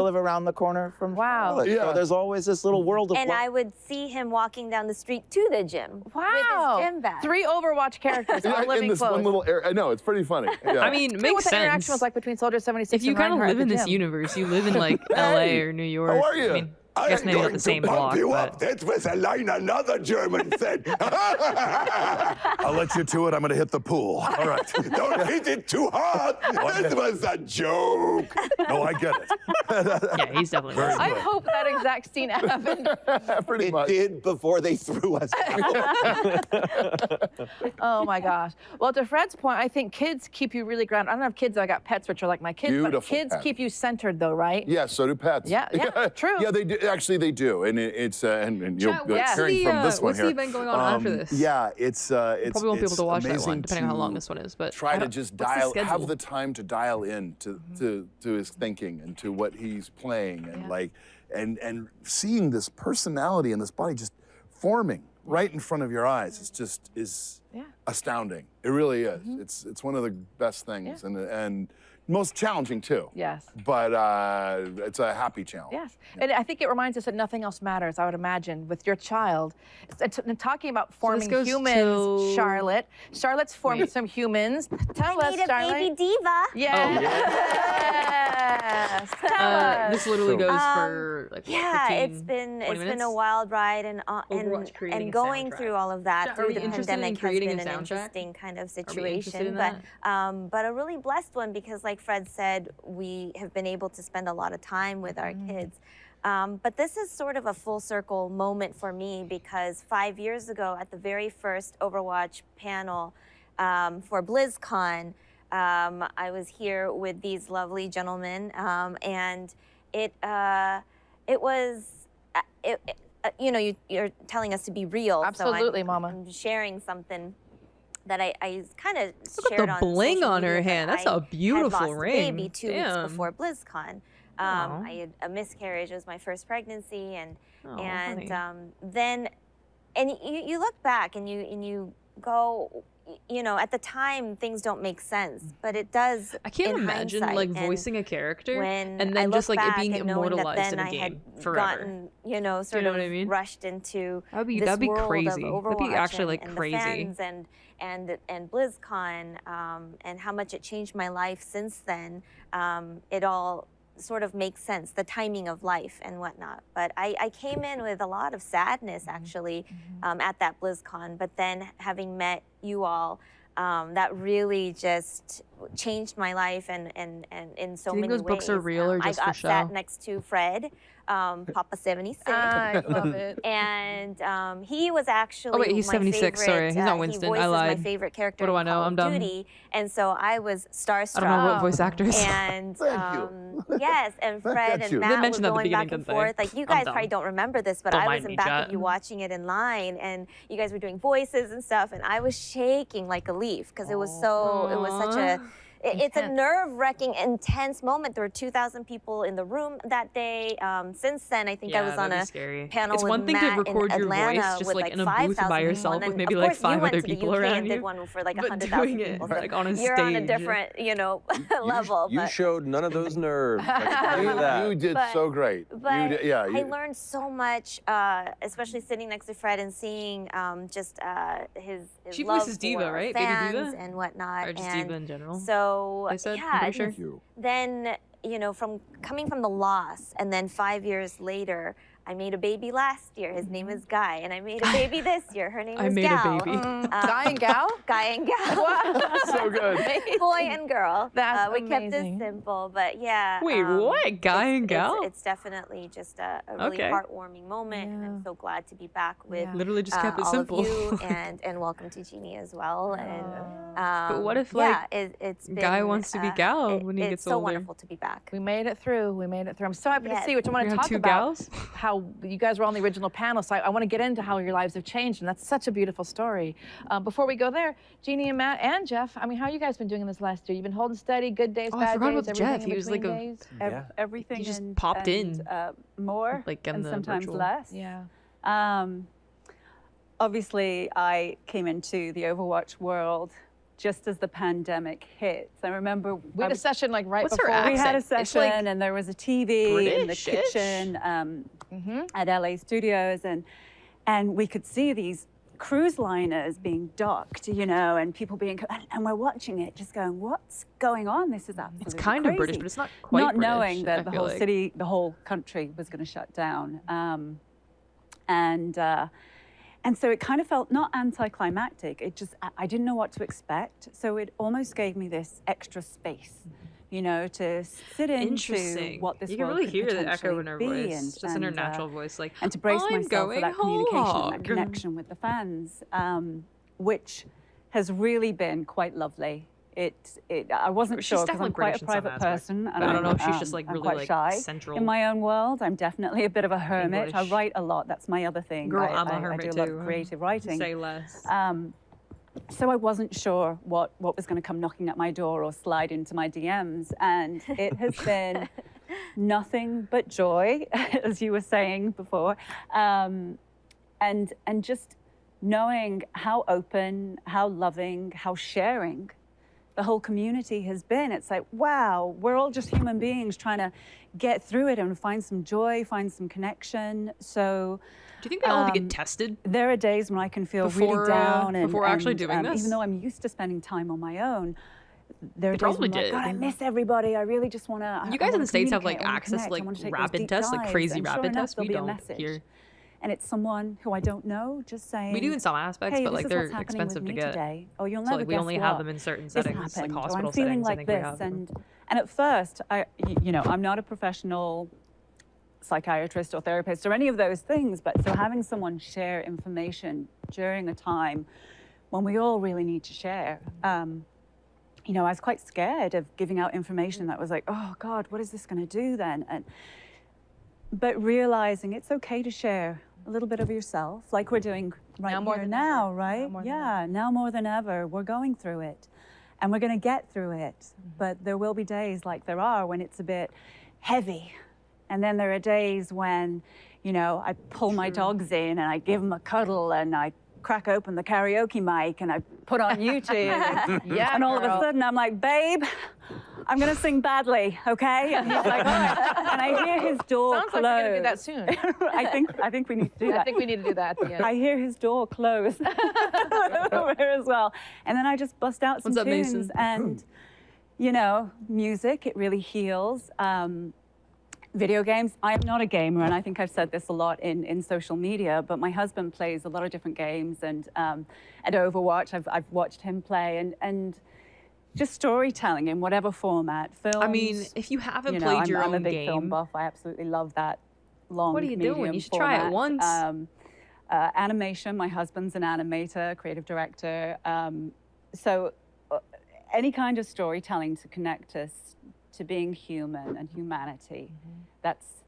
live around the corner from Wow. Charlotte. Yeah. So there's always this little world of And I would see him walking down the street to the gym Wow. with his gym bag. 3 Overwatch characters all in living this close. one little area. I know, it's pretty funny. Yeah. I mean, What makes the interaction sense. was like between Soldier 76 If you and kind of Reinhardt live in at the this gym. universe, you live in like LA or New York. How are you? I mean, I guess maybe not the same block, but That was a line another German said. I'll let you to it. I'm going to hit the pool. All right. Don't hit it too hard. That was a joke. No, I get it. yeah, he's definitely Very listening. I hope that exact scene happened. Pretty It much. did before they threw us out. Oh my gosh. Well, to Fred's point, I think kids keep you really grounded. I don't have kids, I got pets, which are like my kids, but Beautiful kids pets. keep you centered though, right? Yeah, so do pets. Yeah, true. Yeah, they do. Actually, they do, and it's and you'll Chat, go what's hearing the, from this one what's here. the event going on after this? Yeah, it's Probably won't be able it's to watch that one, amazing depending on how long to this one is. But try I to don't- just what's the have schedule? the time to dial in to his thinking and to what he's playing and like and seeing this personality in this body just forming right in front of your eyes. It's just is astounding. It really is. It's one of the best things and most challenging too. Yes. But it's a happy challenge. Yes, and I think it reminds us that nothing else matters, I would imagine, with your child. Talking about forming goes humans, till- Charlotte's forming some humans. Tell us, Need a Charlotte. baby diva. Yes. Yes. Tell us. This literally goes for like what, Yeah, 15, it's been 20 a minutes? wild ride, and Overwatch creating a going soundtrack. through all of that Are through we the interested in pandemic has creating been a an soundtrack? interesting kind of Are we interested situation, in but a really blessed one because, like Fred said, we have been able to spend a lot of time with our kids. But this is sort of a full circle moment for me because 5 years ago at the very first Overwatch panel for BlizzCon, I was here with these lovely gentlemen, and it was, you know, you're telling us to be real. Absolutely, so Mama. I'm sharing something that I kind of Look shared at the on bling social on her media hand. that That's I a beautiful had lost ring. A baby 2 weeks Damn. before BlizzCon. Aw. I had a miscarriage. It was my first pregnancy, and Oh, honey. then you look back and you go, you know, at the time things don't make sense, but it does. I can't in imagine hindsight. like And voicing a character when and I then look just like it back being and knowing that immortalized in then a I game had forever. gotten, you know, sort know of what I mean? rushed into That'd be this world crazy. of That'd be Overwatch actually like and crazy. the fans and BlizzCon and how much it changed my life since then. It all sort of makes sense, the timing of life and whatnot. But I came in with a lot of sadness actually at that BlizzCon, but then having met you all, that really just changed my life and in so Do you many think those ways. books are real or just I for got show? sat next to Fred, Papa 76. I love it. And he was actually Oh wait, he's my 76. Sorry, favorite, he's not he Winston. voices I lied. my favorite character What do I in know? Call I'm of dumb. Duty, and so I was starstruck. I don't know what voice actors. And Thank you. yes, and Fred and you. They Matt were mentioned that at the going back beginning, and didn't they? forth. Like you I'm guys dumb. probably don't remember this, but Don't I mind was in me, back chat. of you watching it in line, and you guys were doing voices and stuff, and I was shaking like a leaf because it was so. It was such a. It's a nerve-wracking, intense moment. There were 2,000 people in the room that day. Since then, I think I was on a panel It's with one thing Matt to record in your Atlanta voice just with like in a booth 5,000 by people, yourself and with then, maybe of like course, 5 you went other to the people UK around and you. did one for like But 100,000 doing it people. So like on a you're on a stage. different, level. You but- showed none of those nerves. I can tell you that. You did But- so great. But Yeah, I learned so much, especially sitting next to Fred and seeing just his She love voices Diva, for right? Baby fans Diva? and whatnot. Or just and Diva in general? So They said, I'm yeah, pretty sure. just then from coming from the loss, and then 5 years later, I made a baby last year. His name is Guy, and I made a baby this year. Her name I is made a Gal. baby. Guy and Gal? Guy and Gal. So good. Boy and girl. That's we kept it amazing. simple, but yeah. Wait, what? Guy and Gal? It's definitely just a really Okay. heartwarming moment, and I'm so glad to be back with Literally just kept it all simple. of you, and welcome to Jeannie as well. And But what if, yeah, like, it's been, Guy wants to be Gal when he it's gets so older? wonderful to be back. We made it through. We made it through. I'm so happy to Yes. see you, which I want You to had talk 2 about gals? how you guys were on the original panel. So I want to get into how your lives have changed, and that's such a beautiful story. Before we go there, Jeannie and Matt and Jeff, I mean, how you guys been doing this last year? You've been holding steady, good days, Oh, I bad forgot days, about everything Jeff. in He was like between a- days? Yeah. Everything He just and, popped and, in. More Like in and the sometimes virtual. less. Yeah. Obviously, I came into the Overwatch world just as the pandemic hit. I remember We had a session like right What's her before. we had a accent? It's session, like and there was a TV in the British-ish? kitchen at LA Studios, and we could see these cruise liners being docked, and people being, and we're watching it, just going, "What's going on? This is absolutely It's kind of British, crazy." but it's not quite Not British, knowing that I the feel whole like. city, the whole country was going to shut down, and so it kind of felt not anticlimactic. It just, I didn't know what to expect. So it almost gave me this extra space, to sit into Interesting. what this You can world really could hear the echo in her potentially be, voice, just in her natural voice, like, and to brace "I'm myself for going that communication and hog." that connection with the fans, which has really been quite lovely. I wasn't She's sure because definitely I'm quite British a in some private aspects, person, but and I don't know if she's just, like, I'm really, quite like, shy central in my own world. I'm definitely a bit of a hermit. I English. write a lot. That's my other thing. Girl, I I'm a I hermit do a lot too. of creative writing. Say less. So I wasn't sure what was going to come knocking at my door or slide into my DMs, and it has been nothing but joy, as you were saying before, and just knowing how open, how loving, how sharing the whole community has been. It's like, wow, we're all just human beings trying to get through it and find some joy, find some connection. So do you think they all have to get tested? There are days when I can feel before, really down before actually doing this? even though I'm used to spending time on my own, there are They days when probably I'm like, did. God, I miss everybody. I really just want to. You guys in the States have, like, access to, like, rapid tests, like crazy rapid tests? We don't here. And it's someone who I don't know just saying. We do in some aspects, hey, but, this like, is they're what's happening expensive with to me get. today. Oh, you'll So, never like, we guess only have what. them in certain This settings, like happened, or hospital I'm feeling settings, I like think we this, have them. and at first, I'm not a professional psychiatrist or therapist or any of those things, but so having someone share information during a time when we all really need to share, I was quite scared of giving out information that was like, oh God, what is this going to do then? But realizing it's okay to share a little bit of yourself, like we're doing right now, right? Now more than ever, we're going through it, and we're going to get through it. But there will be days like there are when it's a bit heavy. And then there are days when, I pull my dogs in and I give them a cuddle and I crack open the karaoke mic and I put on YouTube. And all of a sudden I'm like, babe, I'm going to sing badly, okay? And he's like, all right. And I hear his door Sounds close. like we're going to do that soon. I think we need to do that. I think we need to do that. Yeah. I hear his door close over here as well. And then I just bust out some What's up, tunes Mason? and, music, it really heals. Video games, I am not a gamer, and I think I've said this a lot in social media, but my husband plays a lot of different games, and at Overwatch, I've watched him play, and just storytelling in whatever format. Films. I mean, if you haven't played I'm, your I'm own a big game, film buff. I absolutely love that long. What are you doing? medium You should try it format. once. Animation. My husband's an animator, creative director. So any kind of storytelling to connect us to being human and humanity.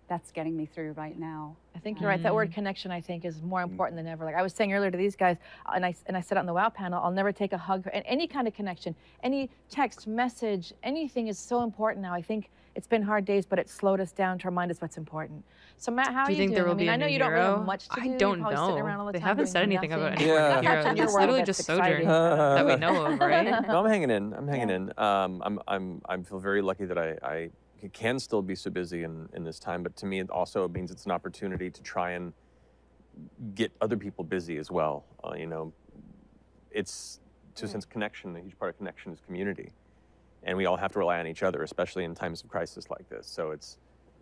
That's getting me through right now. I think you're right. That word connection, I think, is more important than ever. Like I was saying earlier to these guys, and I said it on the WoW panel, I'll never take a hug. And any kind of connection, any text, message, anything is so important now. I think it's been hard days, but it slowed us down to remind us what's important. So Matt, how do you think doing? there will be I a know new you don't really hero? have much to do. I You're don't probably sitting know. around all the They time haven't doing said anything about nothing. any Yeah. heroes. It's literally just Sojourn that we know of, right? No, I'm hanging in. I'm hanging in. I feel very lucky that I can still be so busy in this time, but to me it also means it's an opportunity to try and get other people busy as well. You know, it's to a sense connection. A huge part of connection is community, and we all have to rely on each other, especially in times of crisis like this. So it's,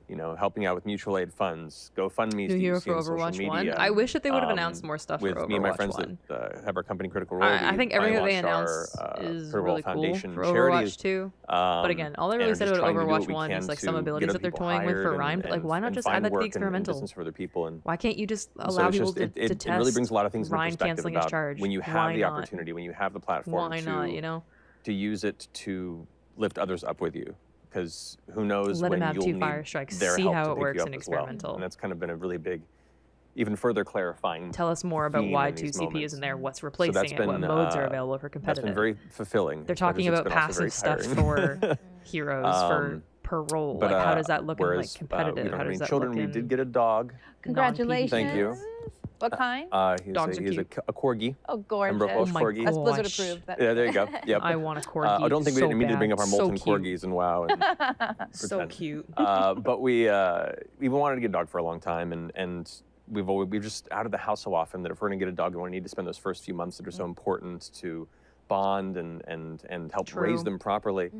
you know, helping out with mutual aid funds, GoFundMe's New that you hero see for on social Overwatch 1. media. I wish that they would have announced more stuff with for me and my Overwatch friends 1. that have our company Critical Role. I think everything that they announced is really cool for Overwatch 2. But again, all they really said about Overwatch 1 is like some abilities that they're toying with for Rhyme. But like, why not just add that to the experimental? For other people and why can't you just allow people to test it really brings a lot of things into Rhyme perspective canceling his about charge? when you have the opportunity, when you have the platform Why not, you know? to use it to lift others up with you. Because who knows Let when him have you'll 2 need fire strikes, their see help how to it pick works you up in as well. experimental. And that's kind of been a really big, even further clarifying. Tell us more about theme why in these 2 CP moments. isn't there, what's So replacing that's it, been, what modes are available for That's competitive. been very fulfilling. They're as much talking as it's about been also very passive stuff tiring. for heroes for per role. But, like, how does that look in like whereas, competitive? we don't how have does any that children. look We in did get a dog. Congratulations. Thank you. What kind? Dogs are He's cute. a corgi. Oh, gorgeous. Pembroke Welsh corgi. That's Blizzard approved. Yeah, there you go. Yep. I want a corgi. I don't think we so didn't mean to bring up our bad. molten So cute. corgis and WoW. And So pretend. cute. But we've wanted to get a dog for a long time, and we've just out of the house so often that if we're going to get a dog, we need to spend those first few months that are so important to bond and help True. raise them properly.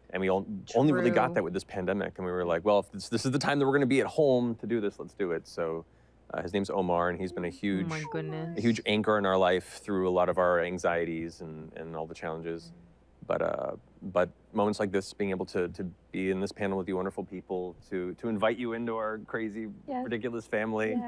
And we only really got that with this pandemic. And we were like, well, if this is the time that we're going to be at home to do this, let's do it. So his name's Omar, and he's been a huge, Oh my goodness. a huge anchor in our life through a lot of our anxieties and all the challenges. But moments like this, being able to be in this panel with you wonderful people, to invite you into our crazy, ridiculous family,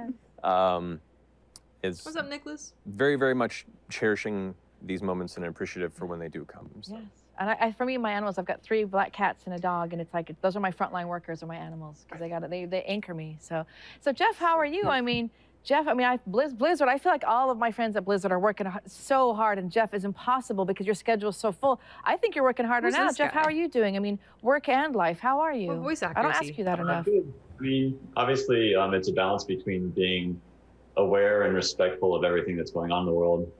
is What's up, Nicholas? very, very much cherishing these moments and appreciative for when they do come. So. Yes. And for me, my animals, I've got 3 black cats and a dog, and it's like those are my frontline workers, are my animals, because they anchor me. So Jeff, how are you? I mean, Jeff, Blizzard, I feel like all of my friends at Blizzard are working so hard, and Jeff is impossible because your schedule is so full. I think you're working harder Who's now. this Jeff, guy? how are you doing? I mean, work and life, how are you? What voice I don't accuracy? ask you that enough. Good. I mean, obviously, it's a balance between being aware and respectful of everything that's going on in the world,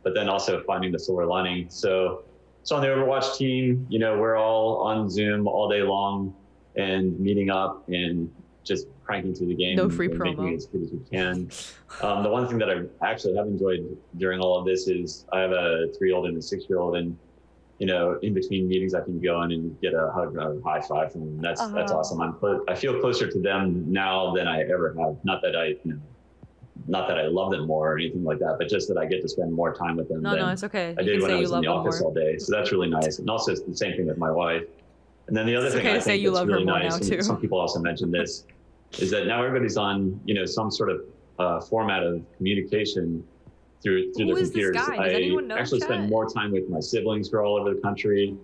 but then also finding the silver lining. So on the Overwatch team, you know, we're all on Zoom all day long and meeting up and just cranking through the game. No free and making promo. it as good as we can. The one thing that I actually have enjoyed during all of this is I have a 3-year-old and a 6-year-old, and you know, in between meetings, I can go in and get a hug or a high five from them. That's awesome. I feel closer to them now than I ever have. Not that I love them more or anything like that, but just that I get to spend more time with them No, than it's okay. I You did can when say I you was in love the them office more. all day. So that's really nice. And also it's the same thing with my wife. And then the other It's thing okay I to say think you that's love her really more nice, now, and too. some people also mentioned this, is that now everybody's on, you know, some sort of format of communication through Who their is this computers. guy? Does anyone know? I actually spend more time with my siblings who are all over the country.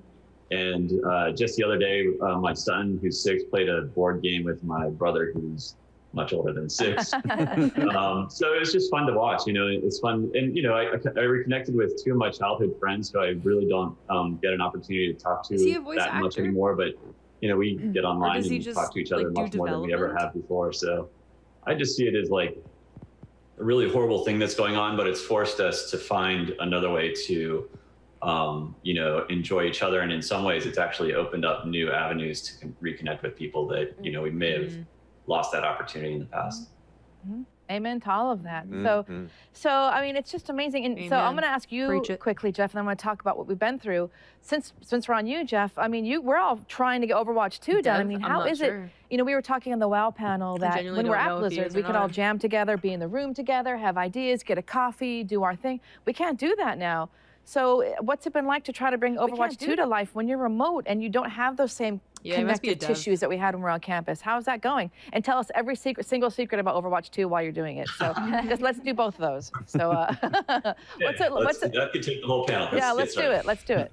And just the other day, my son, who's 6, played a board game with my brother, who's much older than 6. So it's just fun to watch. You know, it's fun. And, you know, I reconnected with 2 of my childhood friends who I really don't get an opportunity to talk to Is he a voice that much actor? anymore. But, you know, we get online does he and just, talk to each other like, do much more than we ever development? have before. So I just see it as like a really horrible thing that's going on, but it's forced us to find another way to you know, enjoy each other. And in some ways, it's actually opened up new avenues to reconnect with people that, you know, we may have lost that opportunity in the past. Amen to all of that. Mhm. So I mean, it's just amazing. And so I'm Amen. going to ask you Preach it. quickly, Jeff, and I'm going to talk about what we've been through. Since we're on you, Jeff, I mean, we're all trying to get Overwatch 2 done. I Dev, mean, I'm how not is sure. it? You know, we were talking on the WoW panel that genuinely when we're don't at know if he Blizzard, is or we could all not. jam together, be in the room together, have ideas, get a coffee, do our thing. We can't do that now. So what's it been like to try to bring Overwatch 2 to life when you're remote and you don't have those same Yeah, it must be a connective dev. tissues that we had when we were on campus? How's that going? And tell us every single secret about Overwatch 2 while you're doing it. So just let's do both of those. So That could take the whole panel. let's do it. Let's do it.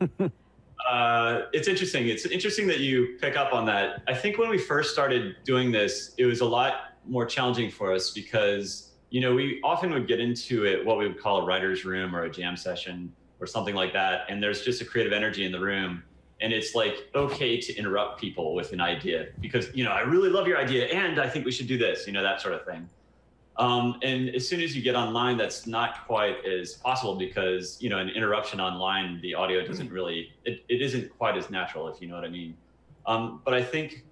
It's interesting. It's interesting that you pick up on that. I think when we first started doing this, it was a lot more challenging for us because, you know, we often would get into it, what we would call a writer's room or a jam session or something like that. And there's just a creative energy in the room. And it's like, okay to interrupt people with an idea because, you know, I really love your idea and I think we should do this, you know, that sort of thing. And as soon as you get online, that's not quite as possible because, you know, an interruption online, the audio doesn't really, it isn't quite as natural, if you know what I mean. But I think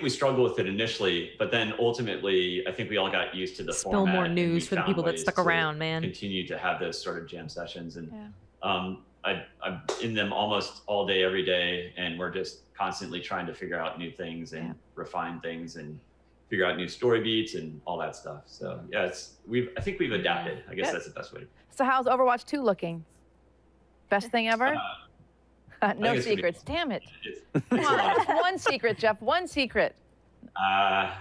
we struggled with it initially, but then ultimately, I think we all got used to the Spill format. more and news we for the found people that ways stuck to around, man. Continue to have those sort of jam sessions. And I'm in them almost all day, every day. And we're just constantly trying to figure out new things and refine things and figure out new story beats and all that stuff. So yeah, I think we've adapted. I guess that's the best way. So how's Overwatch 2 looking? Best thing ever? No it's gonna be- secrets. Damn it. Come on, just one secret, Jeff. One secret.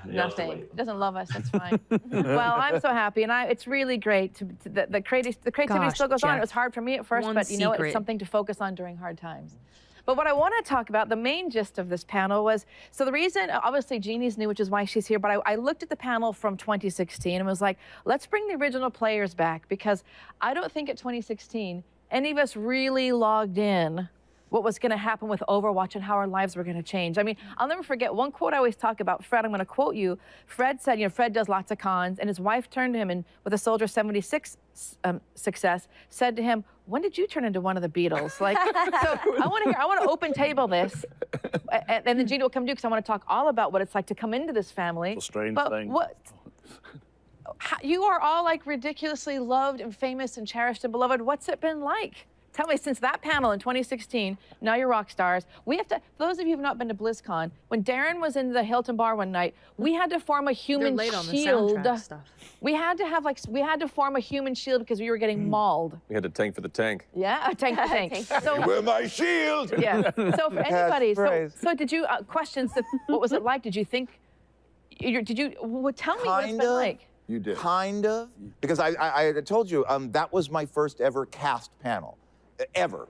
Nothing. Doesn't love us. That's fine. Well, I'm so happy, and it's really great. The creativity Gosh, still goes on. Jeff. It was hard for me at first, One but you know, secret. it's something to focus on during hard times. But what I want to talk about, the main gist of this panel was, so the reason, obviously Jeannie's new, which is why she's here, but I looked at the panel from 2016 and was like, let's bring the original players back, because I don't think at 2016, any of us really logged in what was going to happen with Overwatch and how our lives were going to change. I mean, I'll never forget one quote I always talk about. Fred, I'm going to quote you. Fred said, you know, Fred does lots of cons, and his wife turned to him and with a Soldier 76 success, said to him, when did you turn into one of the Beatles? Like, so I want to open table this, and then Gina will come to, because I want to talk all about what it's like to come into this family. It's a strange but thing. You are all like ridiculously loved and famous and cherished and beloved. What's it been like? Tell me, since that panel in 2016, now you're rock stars. We have to, for those of you who have not been to BlizzCon, when Darren was in the Hilton bar one night, we had to form a human late on the shield. soundtrack stuff. We had to form a human shield because we were getting mauled. We had a tank for the tank. Yeah, a tank for tank. So, Where my shield? yeah. So for anybody, phrase. so did you, questions, what was it well, tell me what it's been like. You did. Kind of. Because I told you, that was my first ever cast panel. Ever.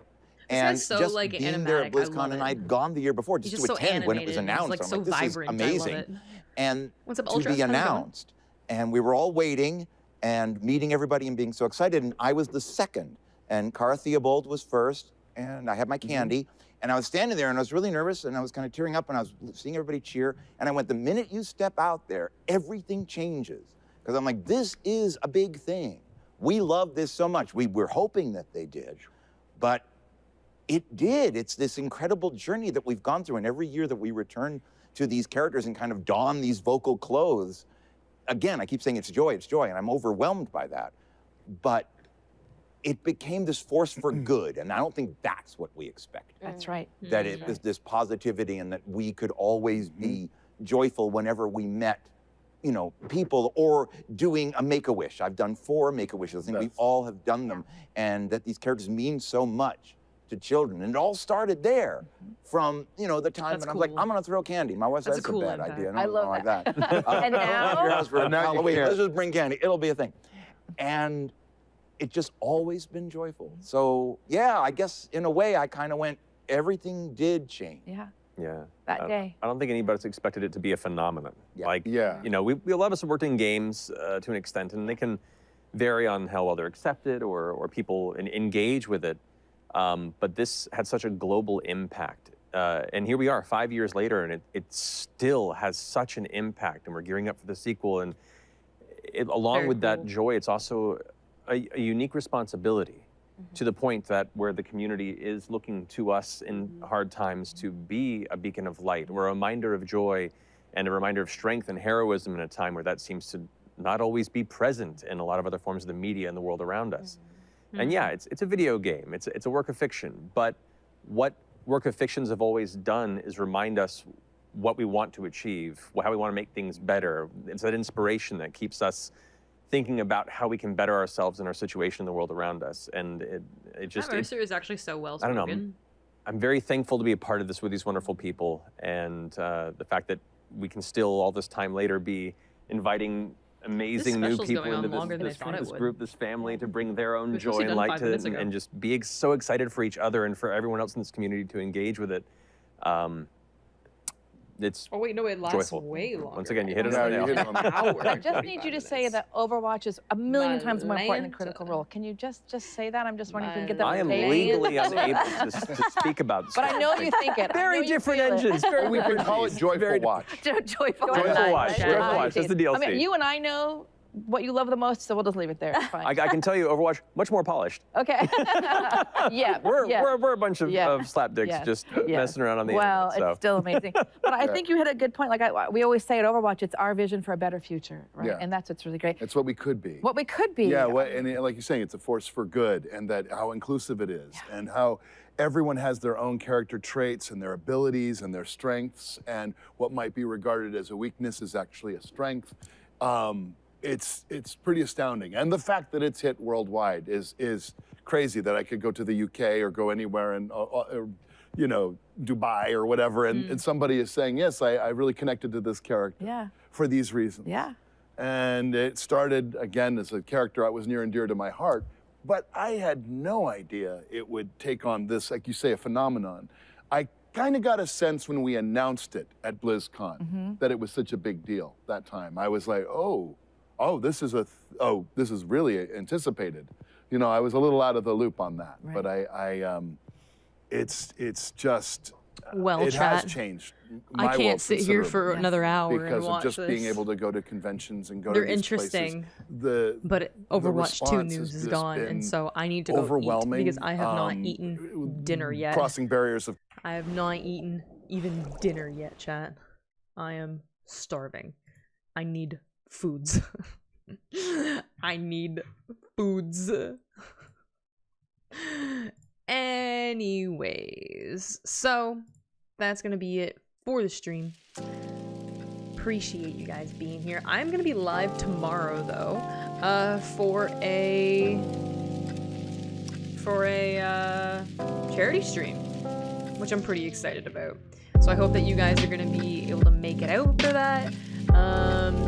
And so, just like, being there at animatic. I BlizzCon, love and it. I'd gone the year before just He's to just so attend when it was animated. announced. It's, like, I'm so like, this vibrant. I is love amazing. it. And What's up, to Ultra? be How's it going? announced, and we were all waiting and meeting everybody and being so excited, and I was the second, and Cara Theobald was first, and I had my candy, and I was standing there, and I was really nervous, and I was kind of tearing up, and I was seeing everybody cheer, and I went, the minute you step out there, everything changes, because I'm like, this is a big thing. We love this so much. We were hoping that they did, but it did. It's this incredible journey that we've gone through, and every year that we return to these characters and kind of don these vocal clothes, again, I keep saying it's joy, and I'm overwhelmed by that. But it became this force for good, and I don't think that's what we expected. That's right. That it was this positivity, and that we could always be joyful whenever we met, you know, people, or doing a Make-A-Wish. I've done 4 Make-A-Wishes. I think we all have done them, and that these characters mean so much to children. And it all started there from, you know, the time when I was like, I'm gonna throw candy. My wife said, that's a bad idea. No, I love like that. that. And Don't have your now? house for Now you Halloween. can't. Let's just bring candy. It'll be a thing. And it's just always been joyful. So yeah, I guess in a way I kind of went, everything did change. Yeah. Yeah. That day. I don't think anybody's expected it to be a phenomenon. Yeah. Like, you know, a lot of us have worked in games to an extent, and they can vary on how well they're accepted or people engage with it. But this had such a global impact. And here we are 5 years later, and it still has such an impact, and we're gearing up for the sequel. And along with that joy, it's also a unique responsibility to the point that where the community is looking to us in hard times to be a beacon of light, or a reminder of joy and a reminder of strength and heroism in a time where that seems to not always be present in a lot of other forms of the media and the world around us. And yeah, it's a video game, it's a work of fiction, but what work of fictions have always done is remind us what we want to achieve, how we want to make things better. It's that inspiration that keeps us thinking about how we can better ourselves and our situation in the world around us. And it just... That roster is actually so well I don't spoken. know. I'm very thankful to be a part of this with these wonderful people, and the fact that we can still, all this time later, be inviting amazing new people into this group, this family, to bring their own joy and light to it, and just be so excited for each other and for everyone else in this community to engage with it. It's Oh wait, no, it lasts joyful. way longer. Once again, you hit it on the nail. I just need you to say that Overwatch is a million times more important than Critical Role. Can you just say that? I'm just wondering if we can get that I on am the page. legally unable to speak about But I know you think it. Very different engines. We can call it Joyful Watch. Joyful Watch. Joyful Watch. That's the DLC. I mean, you and I know what you love the most, so we'll just leave it there. It's fine. I can tell you, Overwatch, much more polished. Okay. Yeah. We're a bunch of slapdicks just messing around on the well, internet. So. it's still amazing. But I think you hit a good point. Like we always say at Overwatch, it's our vision for a better future, right? Yeah. And that's what's really great. It's what we could be. What we could be. Yeah, and like you're saying, it's a force for good, and that how inclusive it is, and how everyone has their own character traits and their abilities and their strengths, and what might be regarded as a weakness is actually a strength. It's pretty astounding, and the fact that it's hit worldwide is crazy. That I could go to the UK or go anywhere and you know, Dubai or whatever, and somebody is saying, yes, I really connected to this character for these reasons. Yeah. And it started again as a character that was near and dear to my heart, but I had no idea it would take on this, like you say, a phenomenon. I kind of got a sense when we announced it at BlizzCon that it was such a big deal that time. I was like, oh, this is this is really anticipated. You know, I was a little out of the loop on that, but it's just it has changed. I can't sit here for another hour because and watch of just being this. able to go to conventions and go They're to these interesting. Places. But Overwatch 2 response news has is just gone, and been so I need to go eat overwhelming, because I have not eaten dinner yet. Crossing barriers of. I have not eaten even dinner yet, chat. I am starving. I need foods. I need foods. Anyways, so that's gonna be it for the stream. Appreciate you guys being here. I'm gonna be live tomorrow though, for a charity stream, which I'm pretty excited about. So I hope that you guys are gonna be able to make it out for that.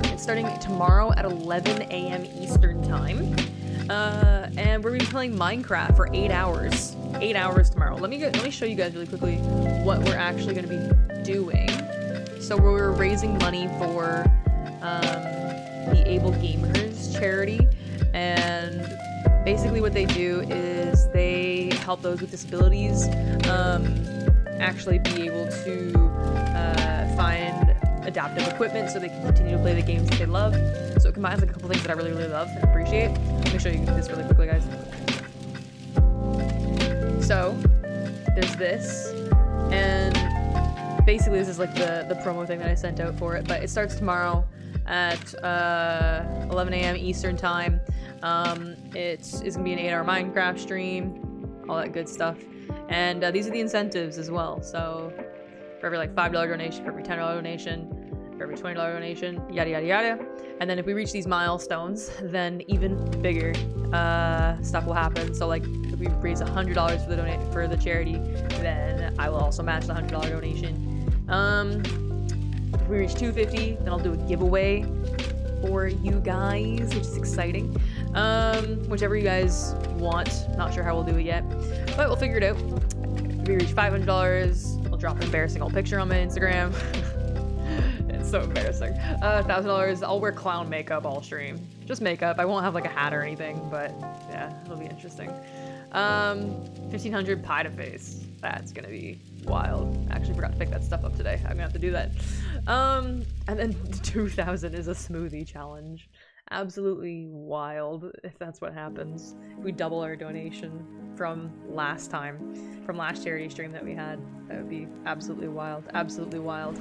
It's starting tomorrow at 11 a.m. Eastern time. And we're gonna be playing Minecraft for 8 hours. 8 hours tomorrow. Let me show you guys really quickly what we're actually gonna be doing. So we're raising money for the Able Gamers charity, and basically what they do is they help those with disabilities actually be able to find adaptive equipment so they can continue to play the games that they love. So it combines like a couple things that I really, really love and appreciate. Let me show you this really quickly, guys. So there's this, and basically this is like the promo thing that I sent out for it, but it starts tomorrow at 11 a.m. Eastern time. It's gonna be an 8-hour Minecraft stream, all that good stuff. And these are the incentives as well. So for every like $5 donation, for every $10 donation, for every $20 donation, yada yada yada. And then if we reach these milestones, then even bigger stuff will happen. So like if we raise $100 for the charity, then I will also match the $100 donation. If we reach $250, then I'll do a giveaway for you guys, which is exciting. Whichever you guys want. Not sure how we'll do it yet, but we'll figure it out. If we reach $500, I'll drop an embarrassing old picture on my Instagram. It's so embarrassing. $1,000, I'll wear clown makeup all stream. Just makeup. I won't have like a hat or anything, but yeah, it'll be interesting. 1,500 pie to face. That's gonna be wild. Actually forgot to pick that stuff up today. I'm gonna have to do that. And then 2,000 is a smoothie challenge. Absolutely wild if that's what happens. If we double our donation from last charity stream that we had, that would be absolutely wild. Absolutely wild.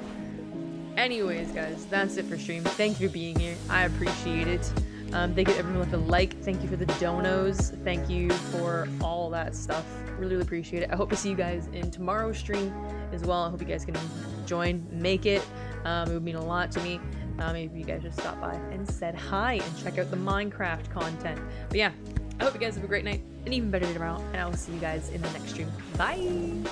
Anyways, guys, that's it for stream. Thank you for being here. I appreciate it. Thank you everyone with a like. Thank you for the donos. Thank you for all that stuff. Really, really appreciate it. I hope to see you guys in tomorrow's stream as well. I hope you guys can join, make it. It would mean a lot to me. maybe you guys just stopped by and said hi and check out the Minecraft content. But yeah, I hope you guys have a great night, an even better day tomorrow, and I will see you guys in the next stream. Bye!